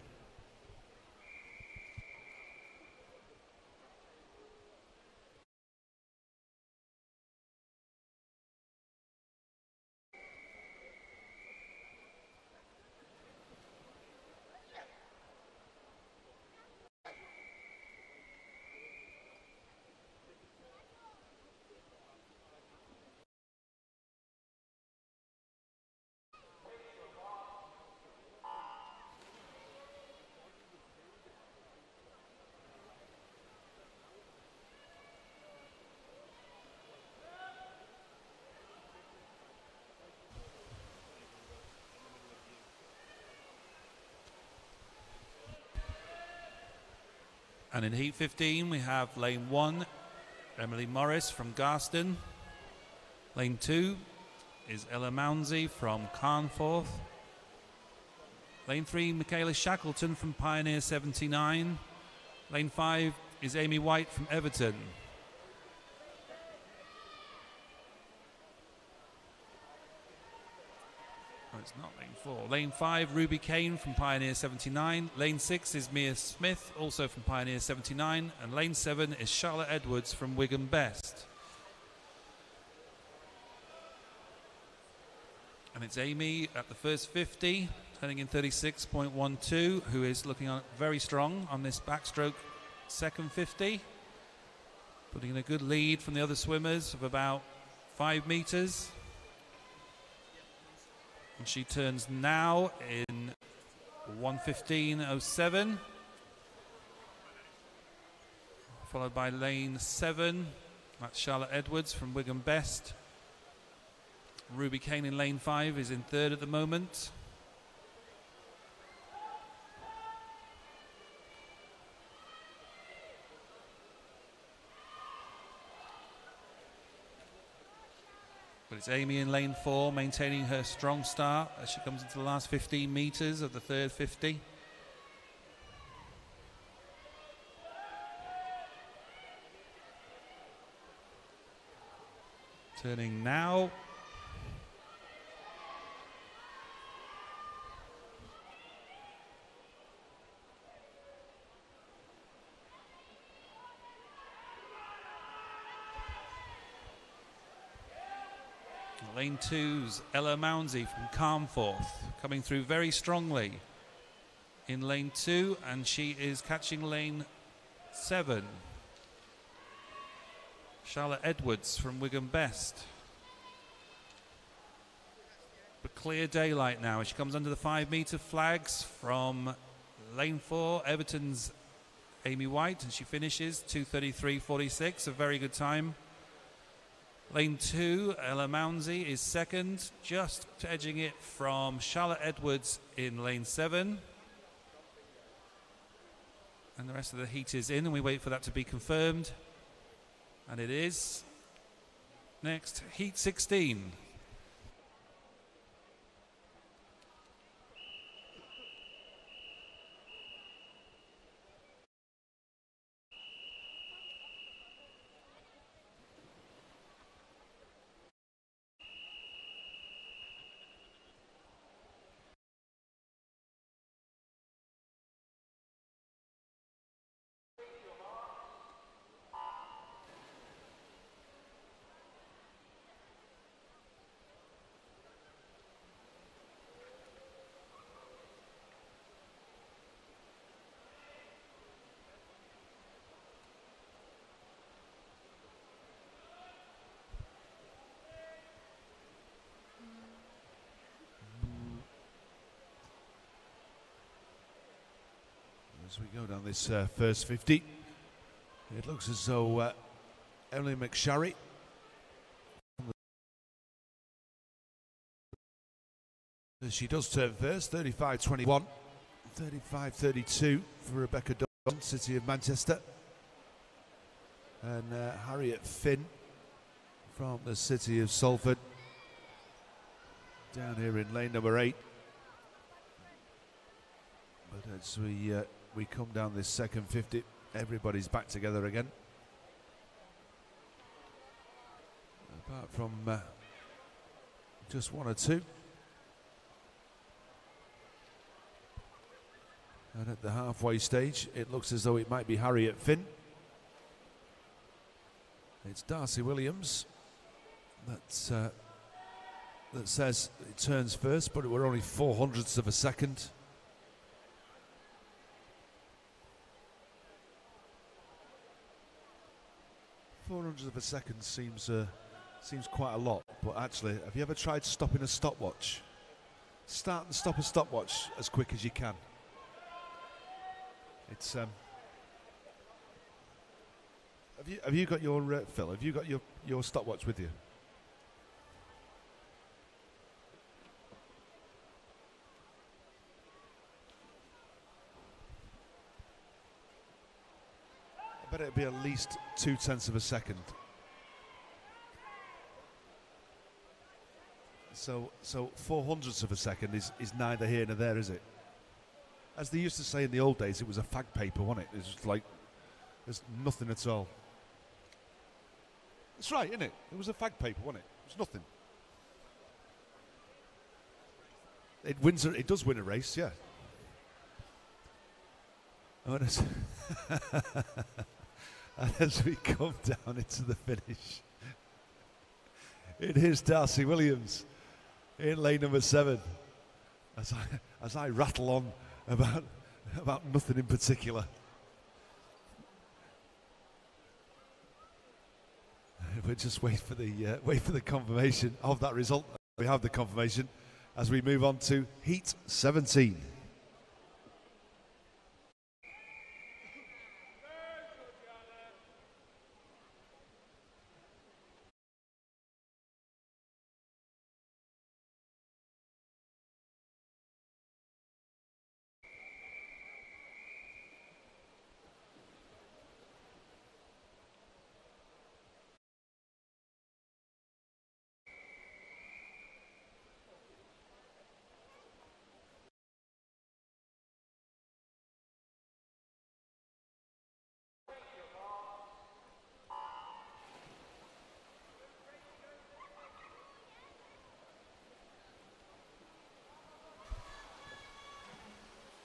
And in heat 15 we have lane 1, Emily Morris from Garston. Lane 2 is Ella Mounsey from Carnforth. Lane 3, Michaela Shackleton from Pioneer 79. Lane 5 is Amy White from Everton. Oh, it's not lane 4. Lane 5, Ruby Kane from Pioneer 79. Lane 6 is Mia Smith, also from Pioneer 79. And lane 7 is Charlotte Edwards from Wigan Best. And it's Amy at the first 50, turning in 36.12, who is looking very strong on this backstroke second 50. Putting in a good lead from the other swimmers of about 5 metres. And she turns now in 1:15.07, followed by lane 7. That's Charlotte Edwards from Wigan Best. Ruby Kane in lane 5 is in 3rd at the moment. But it's Amy in lane 4 maintaining her strong start as she comes into the last 15 metres of the third 50. Turning now. Lane 2's Ella Mounsey from Carnforth coming through very strongly in lane 2, and she is catching lane 7. Charlotte Edwards from Wigan Best. But clear daylight now as she comes under the 5 metre flags from lane 4, Everton's Amy White, and she finishes 2:33.46, a very good time. Lane 2, Ella Mounsey is second, just edging it from Charlotte Edwards in lane 7. And the rest of the heat is in, and we wait for that to be confirmed. And it is. Next, heat 16. As we go down this first 50, it looks as though Emily McSharry she does turn first, 35.21, 35.32 for Rebecca Dunn, City of Manchester, and Harriet Finn from the City of Salford down here in lane number 8. But as we come down this second 50, everybody's back together again. Apart from just one or two. And at the halfway stage, it looks as though it might be Harriet Finn. It's Darcy Williams that says it turns first, but we're only 0.04 of a second. .04 of a second seems quite a lot, but actually, have you ever tried stopping a stopwatch? Start and stop a stopwatch as quick as you can. It's have you got your Phil? Have you got your stopwatch with you? I bet it'd be at least 0.2 of a second. So 0.04 of a second is neither here nor there, is it? As they used to say in the old days, it was a fag paper, wasn't it? It's just like, there's nothing at all. That's right, isn't it? It was a fag paper, wasn't it? It was nothing. It does win a race, yeah. And as we come down into the finish, it is Darcy Williams in lane number 7. As I rattle on about nothing in particular. We'll just wait for the confirmation of that result. We have the confirmation as we move on to Heat 17.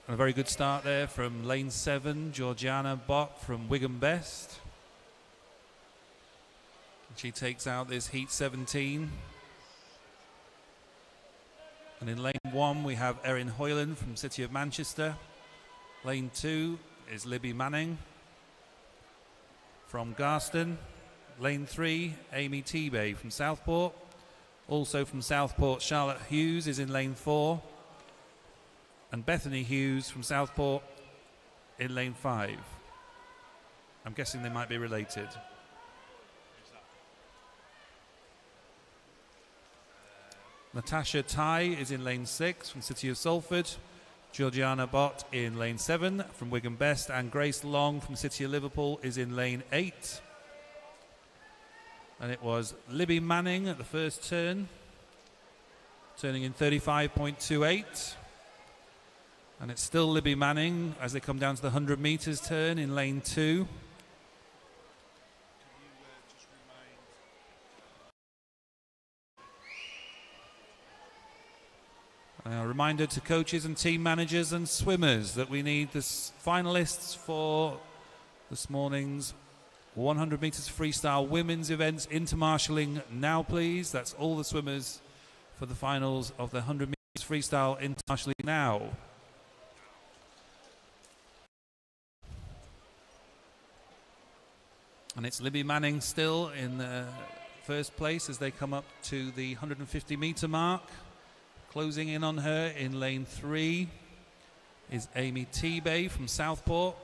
A very good start there from lane 7, Georgiana Bott from Wigan Best. She takes out this Heat 17. And in lane 1 we have Erin Hoyland from City of Manchester. Lane 2 is Libby Manning from Garston. Lane 3, Amy Tebay from Southport. Also from Southport, Charlotte Hughes is in lane 4. And Bethany Hughes from Southport in lane 5. I'm guessing they might be related. Natasha Tai is in lane 6 from City of Salford. Georgiana Bott in lane 7 from Wigan Best. And Grace Long from City of Liverpool is in lane 8. And it was Libby Manning at the first turn, turning in 35.28. And it's still Libby Manning as they come down to the 100 metres turn in lane 2. A reminder to coaches and team managers and swimmers that we need the finalists for this morning's 100 metres freestyle women's events intermarshalling now, please. That's all the swimmers for the finals of the 100 metres freestyle intermarshalling now. And it's Libby Manning still in first place as they come up to the 150 metre mark. Closing in on her in lane 3. is Amy T-Bay from Southport.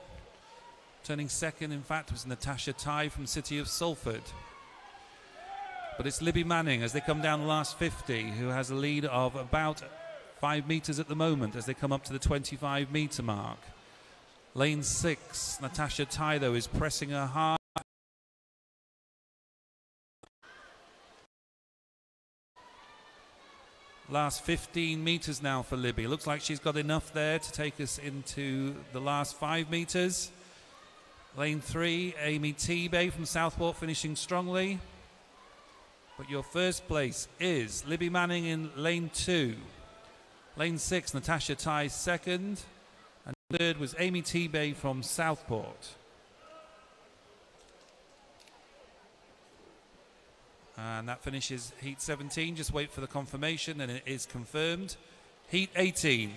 Turning second, in fact, was Natasha Tai from City of Salford. But it's Libby Manning as they come down the last 50, who has a lead of about 5 metres at the moment as they come up to the 25-metre mark. Lane 6, Natasha Tai, though, is pressing her hard. Last 15 metres now for Libby. Looks like she's got enough there to take us into the last 5 metres. Lane 3, Amy T-Bay from Southport finishing strongly. But your first place is Libby Manning in lane 2. Lane 6, Natasha Tai second. And third was Amy T-Bay from Southport. And that finishes Heat 17. Just wait for the confirmation and it is confirmed. Heat 18.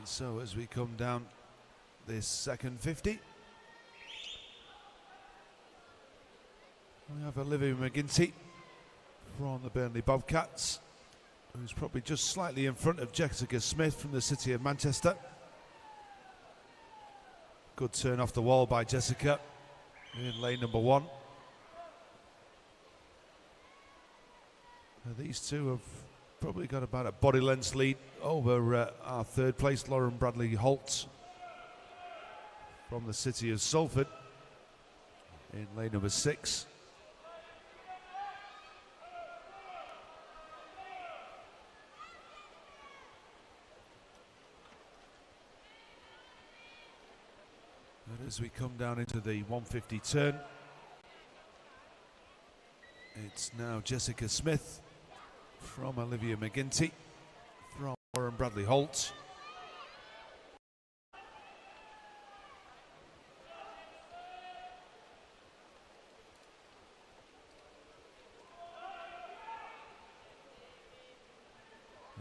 So as we come down this second 50, we have Olivia McGinty from the Burnley Bobcats, who's probably just slightly in front of Jessica Smith from the City of Manchester. Good turn off the wall by Jessica in lane number 1. These two have probably got about a body length lead over our third place, Lauren Bradley Holt from the City of Salford in lane number 6. And as we come down into the 150 turn, it's now Jessica Smith from Olivia McGinty, from Lauren Bradley Holt.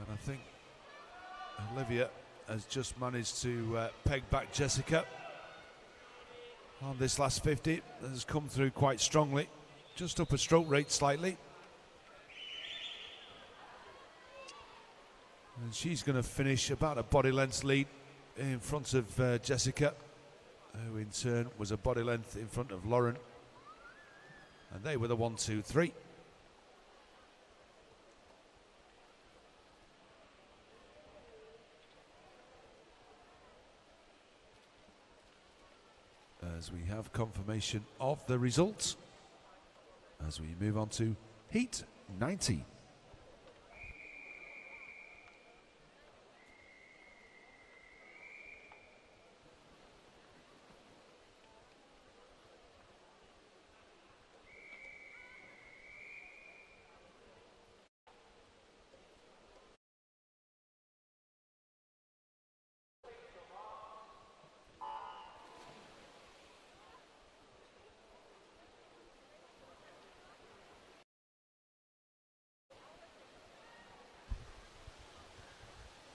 And I think Olivia has just managed to peg back Jessica on this last 50. Has come through quite strongly, just up a stroke rate slightly. And she's going to finish about a body length lead in front of Jessica, who in turn was a body length in front of Lauren. And they were the 1, 2, 3. As we have confirmation of the results, as we move on to Heat 19.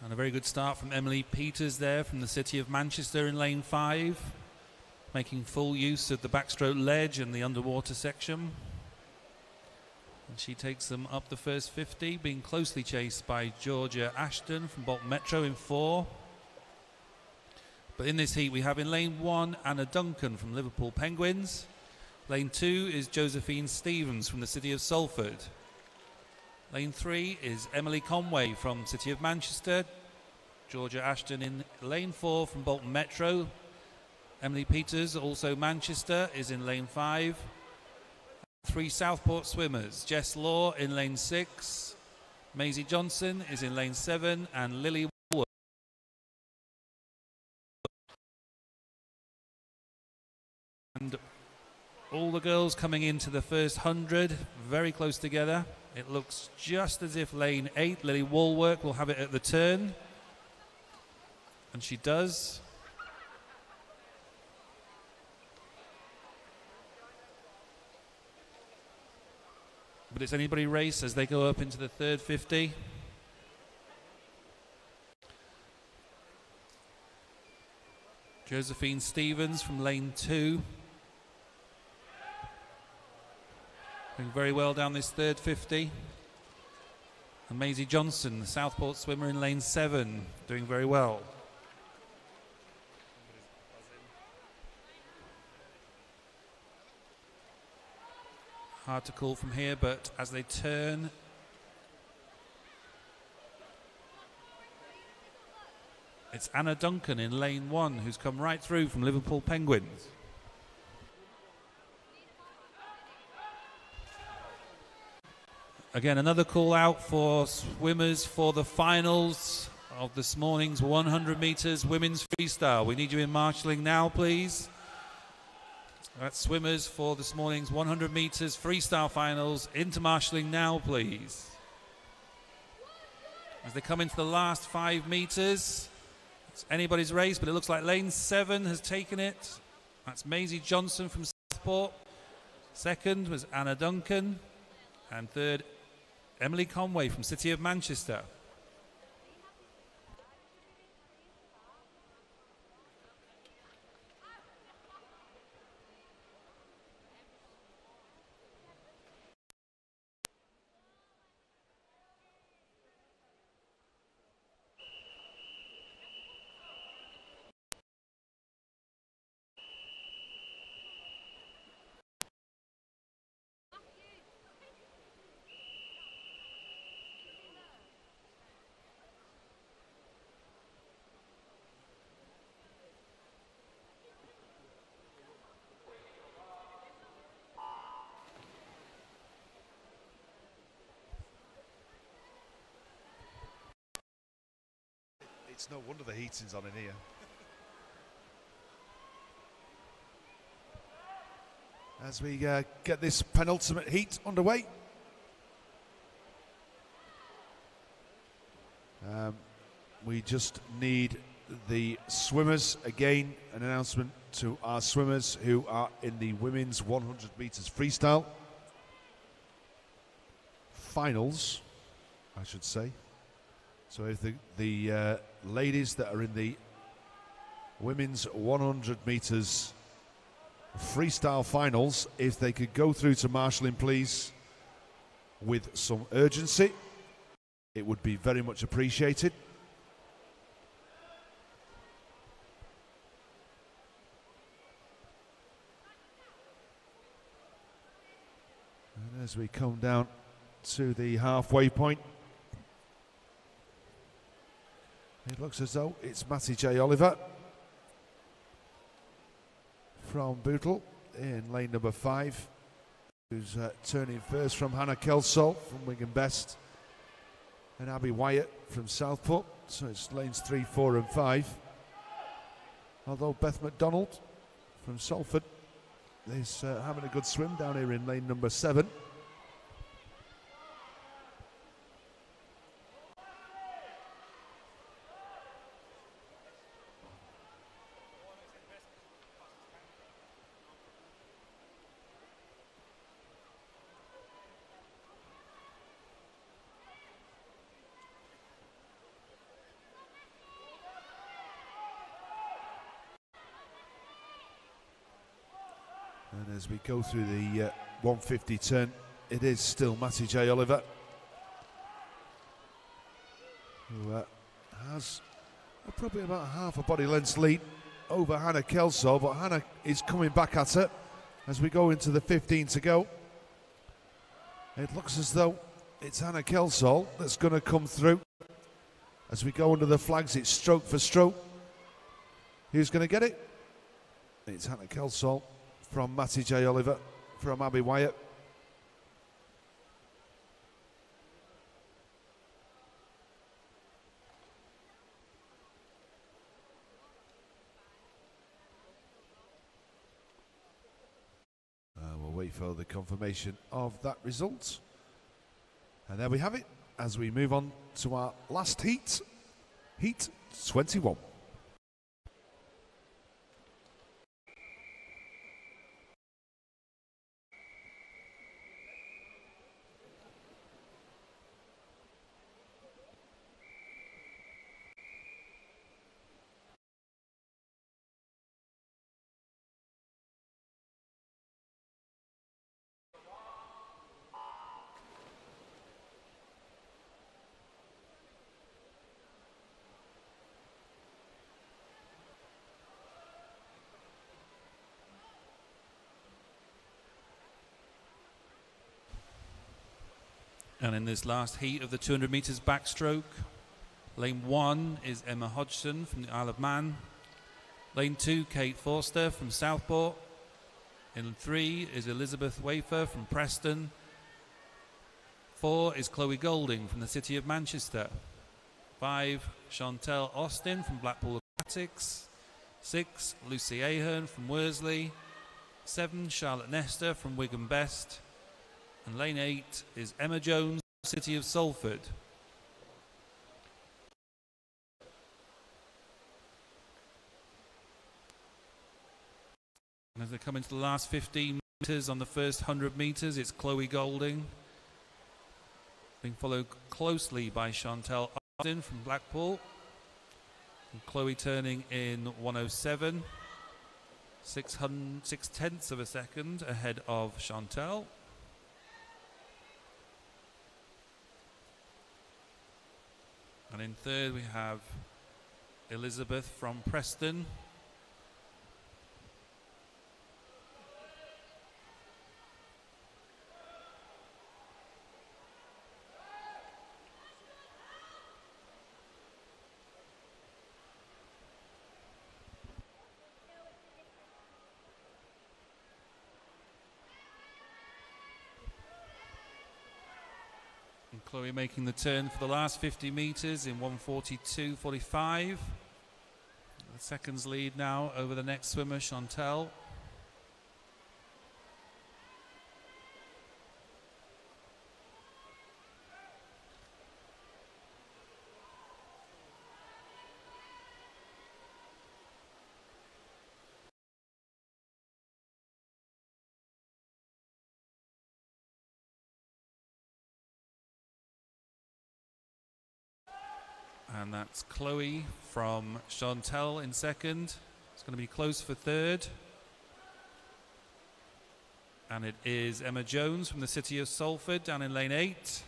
And a very good start from Emily Peters there from the City of Manchester in lane 5. making full use of the backstroke ledge and the underwater section. And she takes them up the first 50, being closely chased by Georgia Ashton from Bolton Metro in 4. But in this heat we have in lane 1 Anna Duncan from Liverpool Penguins. Lane 2 is Josephine Stevens from the City of Salford. Lane 3 is Emily Conway from City of Manchester. Georgia Ashton in lane 4 from Bolton Metro. Emily Peters, also Manchester, is in lane 5. 3 Southport swimmers. Jess Law in lane 6. Maisie Johnson is in lane 7. And Lily Woolworth. And all the girls coming into the first 100, very close together. It looks just as if lane 8, Lily Woolworth, will have it at the turn. And she does. But it's anybody's race as they go up into the third 50. Josephine Stevens from lane 2. Doing very well down this third 50. And Maisie Johnson, the Southport swimmer in lane 7, doing very well. Hard to call from here, but as they turn, it's Anna Duncan in lane 1 who's come right through from Liverpool Penguins. Again, another call out for swimmers for the finals of this morning's 100 metres women's freestyle. We need you in marshalling now, please. That's swimmers for this morning's 100 metres freestyle finals. Into marshalling now, please. As they come into the last 5 metres, it's anybody's race, but it looks like lane 7 has taken it. That's Maisie Johnson from Southport. Second was Anna Duncan. And third, Emily Conway from City of Manchester. It's no wonder the heating's on in here. As we get this penultimate heat underway. We just need the swimmers. Again, an announcement to our swimmers who are in the women's 100 metres freestyle finals, I should say. So if the ladies that are in the women's 100 metres freestyle finals, if they could go through to marshalling, please, with some urgency, it would be very much appreciated. And as we come down to the halfway point, it looks as though it's Matty J. Oliver from Bootle in lane number 5, who's turning first from Hannah Kelsall from Wigan Best, and Abby Wyatt from Southport. So it's lanes 3, 4 and 5. Although Beth McDonald from Salford is having a good swim down here in lane number 7. And as we go through the 150 turn, it is still Matty J. Oliver who has probably about half a body length lead over Hannah Kelsall, but Hannah is coming back at her as we go into the 15 to go. It looks as though it's Hannah Kelsall that's going to come through. As we go under the flags, it's stroke for stroke. Who's going to get it? It's Hannah Kelsall from Matty J. Oliver from Abbey Wyatt. We'll wait for the confirmation of that result. And there we have it as we move on to our last heat, Heat 21. And in this last heat of the 200 metres backstroke, lane 1 is Emma Hodgson from the Isle of Man. Lane 2, Kate Forster from Southport. In 3 is Elizabeth Wafer from Preston. 4 is Chloe Golding from the City of Manchester. 5, Chantel Austin from Blackpool Aquatics. 6, Lucy Ahern from Worsley. 7, Charlotte Nestor from Wigan Best. And lane 8 is Emma Jones, City of Salford. And as they come into the last 15 metres on the first 100 metres, it's Chloe Golding, being followed closely by Chantel Austin from Blackpool. And Chloe turning in 107, 6/10 of a second ahead of Chantel. And in third we have Elizabeth from Preston. And Chloe making the turn for the last 50 metres in 1:42.45. The seconds lead now over the next swimmer, Chantel. And that's Chloe from Chantel in second. It's going to be close for third. And it is Emma Jones from the City of Salford down in lane 8.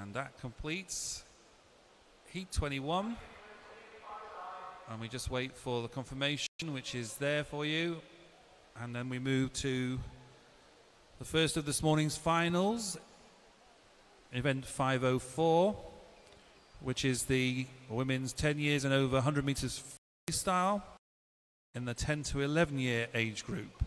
And that completes Heat 21. And we just wait for the confirmation, which is there for you. And then we move to the first of this morning's finals. Event 504, which is the women's 10 years and over 100 metres freestyle in the 10 to 11 year age group.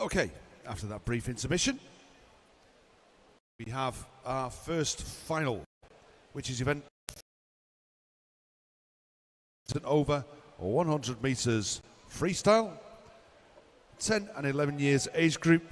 Okay, after that brief intermission, we have our first final, which is event over 100 meters freestyle, 10 and 11 years age group.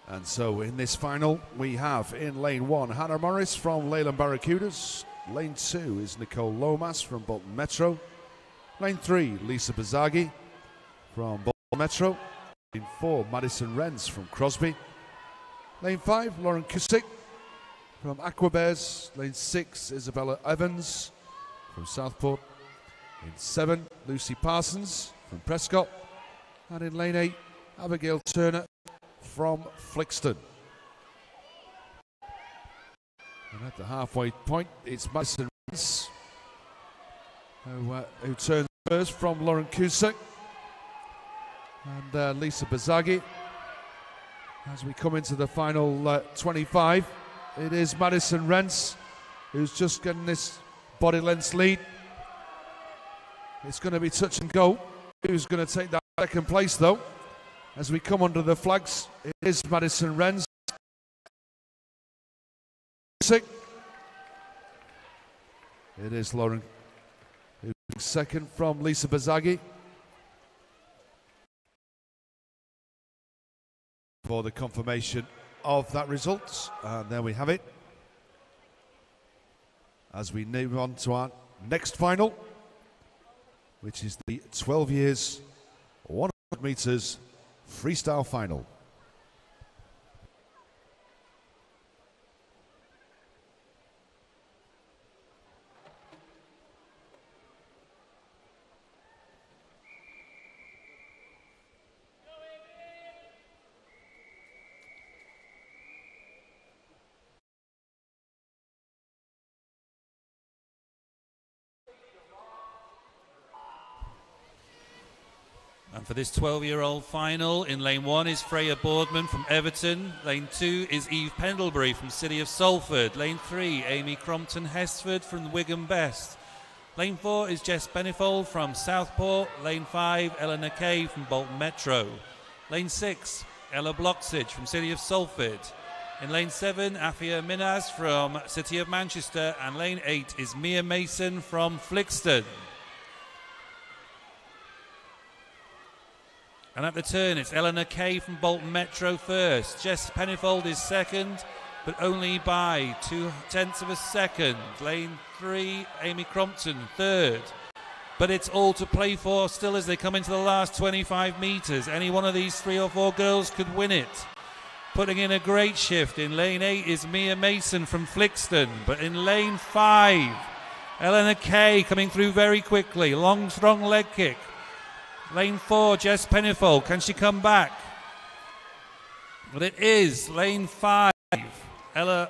And so in this final, we have in lane 1, Hannah Morris from Leyland Barracudas. Lane 2 is Nicole Lomas from Bolton Metro. Lane 3, Lisa Bazagi from Bolton Metro. Lane 4, Madison Renz from Crosby. Lane 5, Lauren Cusick from Aquabears. Lane 6, Isabella Evans from Southport. Lane 7, Lucy Parsons from Prescott. And in lane 8, Abigail Turner from Flixton. And at the halfway point, it's Madison Renz who turns first from Lauren Cusick. And Lisa Bazagi. As we come into the final 25, it is Madison Renz who's just getting this body length lead. It's going to be touch and go. Who's going to take that second place though? As we come under the flags, it is Madison Renz. It is Lauren who's second from Lisa Bazagi. For the confirmation of that result. And there we have it. As we move on to our next final, which is the 12 years, 100 meters freestyle final. And for this 12-year-old final, in lane 1 is Freya Boardman from Everton. Lane 2 is Eve Pendlebury from City of Salford. Lane 3, Amy Crompton-Hesford from Wigan Best. Lane 4 is Jess Benifold from Southport. Lane 5, Eleanor Kay from Bolton Metro. Lane 6, Ella Bloxage from City of Salford. In lane 7, Afia Minaz from City of Manchester. And lane 8 is Mia Mason from Flixton. And at the turn, it's Eleanor Kay from Bolton Metro first. Jess Pennifold is second, but only by 0.2 of a second. Lane 3, Amy Crompton third. But it's all to play for still as they come into the last 25 metres. Any one of these 3 or 4 girls could win it. Putting in a great shift in lane 8 is Mia Mason from Flixton. But in lane 5, Eleanor Kay coming through very quickly. Long, strong leg kick. Lane 4, Jess Pennifold. Can she come back? But it is lane 5. Ella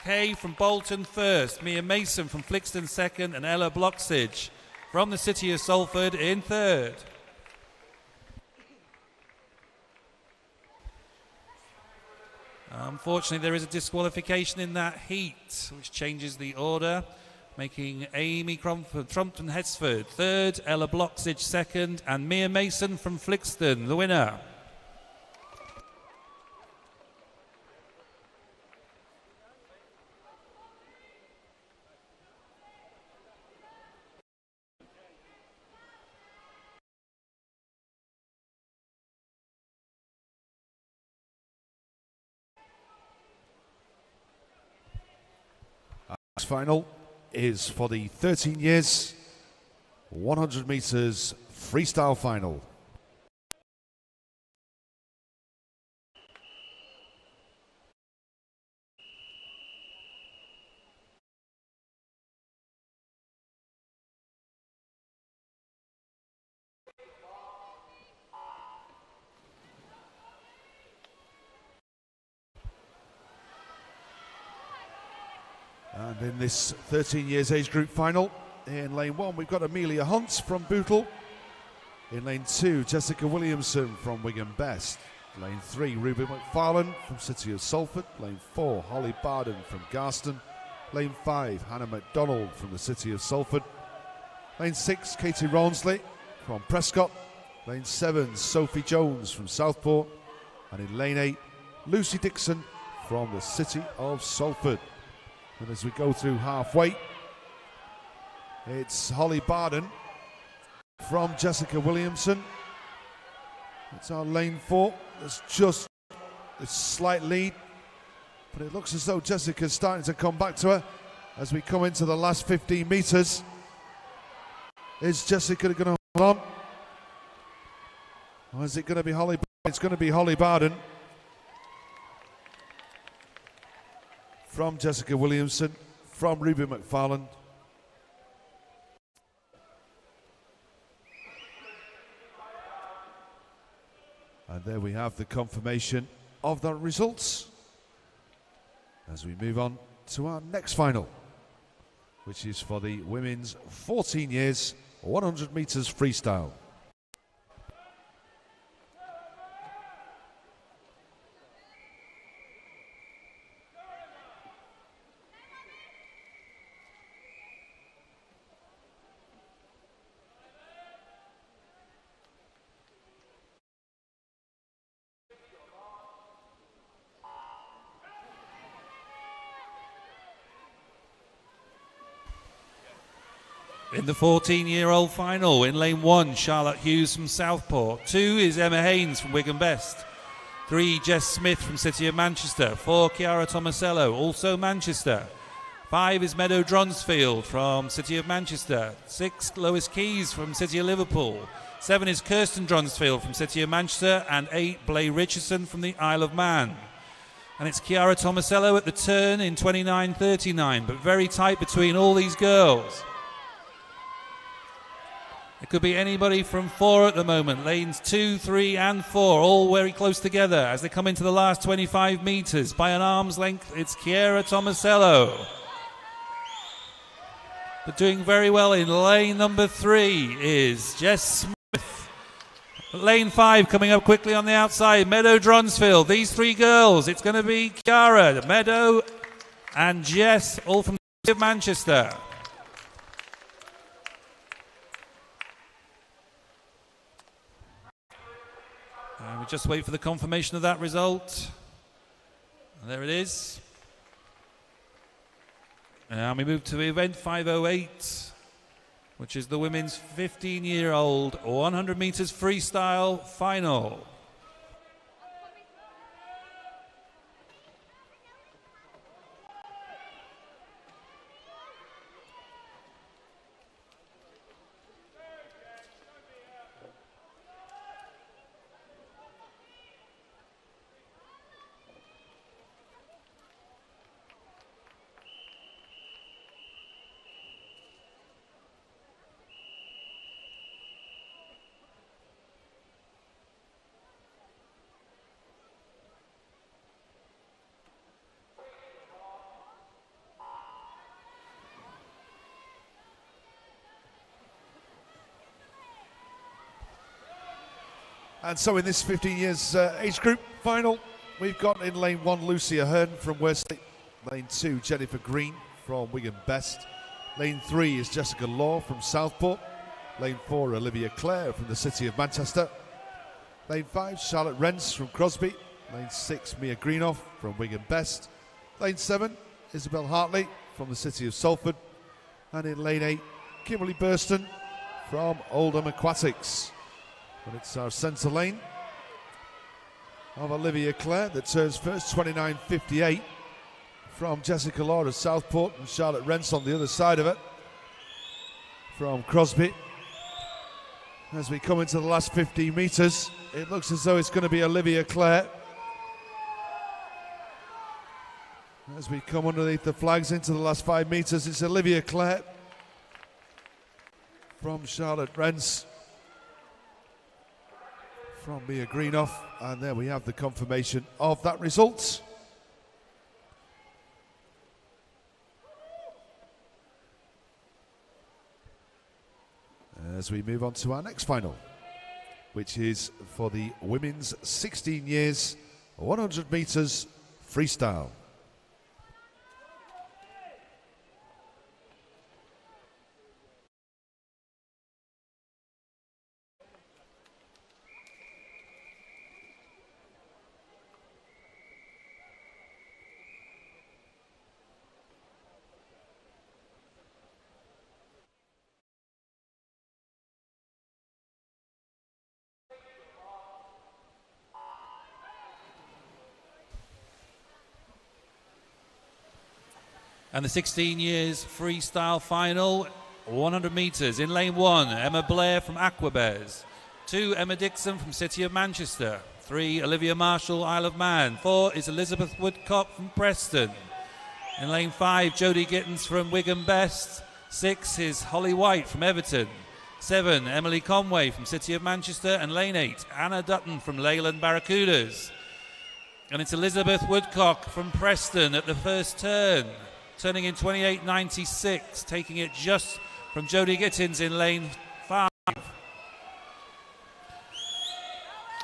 Kay from Bolton first. Mia Mason from Flixton second. And Ella Bloxage from the City of Salford in third. Unfortunately, there is a disqualification in that heat, which changes the order, making Amy Crompton-Hesford third, Ella Bloxage second, and Mia Mason from Flixton, the winner. Next final is for the 13 years, 100 meters freestyle final. And in this 13 years age group final, in lane 1 we've got Amelia Hunt from Bootle. In lane 2, Jessica Williamson from Wigan Best. Lane 3, Ruby McFarlane from City of Salford. Lane 4, Holly Barden from Garston. Lane 5, Hannah MacDonald from the City of Salford. Lane 6, Katie Rawnsley from Prescott. Lane 7, Sophie Jones from Southport. And in lane 8, Lucy Dixon from the City of Salford. And as we go through halfway, it's Holly Barden from Jessica Williamson. It's our lane 4. There's just a slight lead, but it looks as though Jessica's starting to come back to her as we come into the last 15 metres. Is Jessica going to hold on? Or is it going to be Holly? It's going to be Holly Barden from Jessica Williamson, from Ruby McFarlane. And there we have the confirmation of the results as we move on to our next final, which is for the women's 14 years 100 metres freestyle. In the 14-year-old final, in lane 1, Charlotte Hughes from Southport. 2 is Emma Haynes from Wigan Best. 3, Jess Smith from City of Manchester. 4, Chiara Tomasello, also Manchester. 5 is Meadow Dronsfield from City of Manchester. 6, Lois Keys from City of Liverpool. 7 is Kirsten Dronsfield from City of Manchester. And 8, Blair Richardson from the Isle of Man. And it's Chiara Tomasello at the turn in 29.39, but very tight between all these girls. It could be anybody from 4 at the moment. Lanes 2, 3 and 4 all very close together as they come into the last 25 metres. By an arm's length, it's Chiara Tomasello. But doing very well in lane number 3 is Jess Smith. Lane 5 coming up quickly on the outside. Meadow Dronsfield. These 3 girls. It's going to be Chiara, Meadow and Jess, all from Manchester. And we just wait for the confirmation of that result. And there it is. And we move to event 508, which is the women's 15-year-old 100 metres freestyle final. And so in this 15 years age group final, we've got in lane 1 Lucy Ahern from Worsley. Lane 2 Jennifer Green from Wigan Best. Lane 3 is Jessica Law from Southport. Lane 4 Olivia Clare from the City of Manchester. Lane 5 Charlotte Rents from Crosby. Lane 6 Mia Greenoff from Wigan Best. Lane 7 Isabel Hartley from the City of Salford. And in lane 8 Kimberly Burston from Oldham Aquatics. But it's our centre lane of Olivia Clare that turns first, 29.58, from Jessica Law of Southport, and Charlotte Rents on the other side of it from Crosby. As we come into the last 15 metres, it looks as though it's going to be Olivia Clare. As we come underneath the flags into the last 5 metres, it's Olivia Clare from Charlotte Rents, from Mia Greenoff, and there we have the confirmation of that result. as we move on to our next final, which is for the women's 16 years, 100 metres freestyle. And the 16 years freestyle final, 100 metres. In lane 1, Emma Blair from Aquabez. 2, Emma Dixon from City of Manchester. 3, Olivia Marshall, Isle of Man. 4 is Elizabeth Woodcock from Preston. In lane 5, Jodie Gittins from Wigan Best. 6 is Holly White from Everton. 7, Emily Conway from City of Manchester. And lane 8, Anna Dutton from Leyland Barracudas. And it's Elizabeth Woodcock from Preston at the first turn, turning in 28.96, taking it just from Jodie Gittins in lane 5.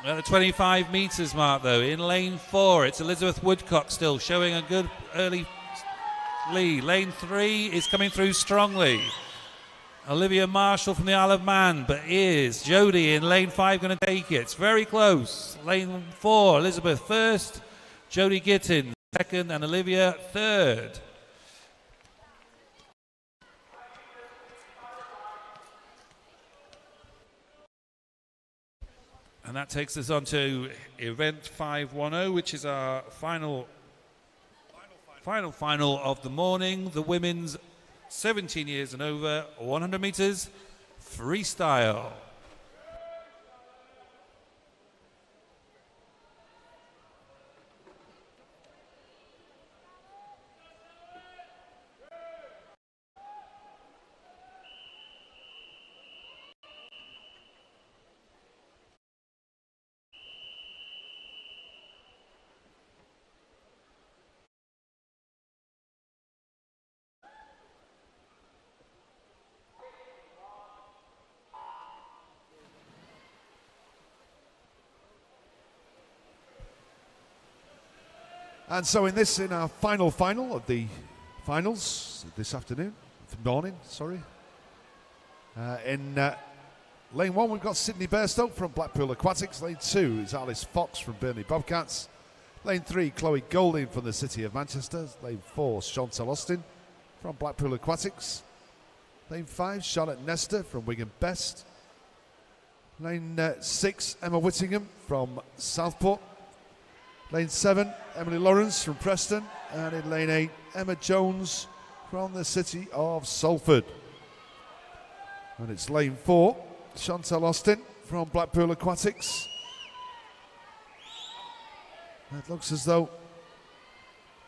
At the 25 metres mark, though, in lane 4, it's Elizabeth Woodcock still showing a good early lead. Lane 3 is coming through strongly. Olivia Marshall from the Isle of Man, but is Jodie in lane 5 going to take it? It's very close. Lane 4, Elizabeth first, Jodie Gittins second, and Olivia third. And that takes us on to event 510, which is our final of the morning. The women's 17 years and over, 100 metres freestyle. And so in our final of the finals this morning, in lane 1 we've got Sydney Bairstow from Blackpool Aquatics. Lane 2 is Alice Fox from Burnley Bobcats. Lane 3, Chloe Golding from the City of Manchester. Lane 4, Chantal Austin from Blackpool Aquatics. Lane 5, Charlotte Nestor from Wigan Best. Lane 6, Emma Whittingham from Southport. Lane 7, Emily Lawrence from Preston. And in lane 8, Emma Jones from the City of Salford. And it's lane 4, Chantal Austin from Blackpool Aquatics. It looks as though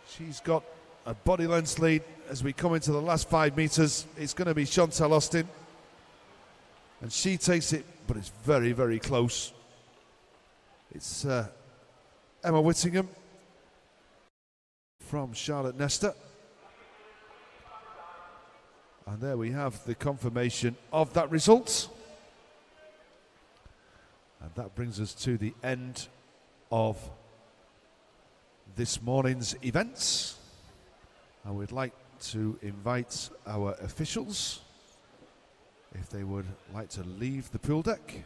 she's got a body length lead as we come into the last 5 metres. It's going to be Chantal Austin. And she takes it, but it's very, very close. It's Emma Whittingham from Charlotte Nestor. And there we have the confirmation of that result. And that brings us to the end of this morning's events. And we'd like to invite our officials, if they would like to leave the pool deck.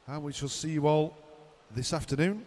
And we shall see you all this afternoon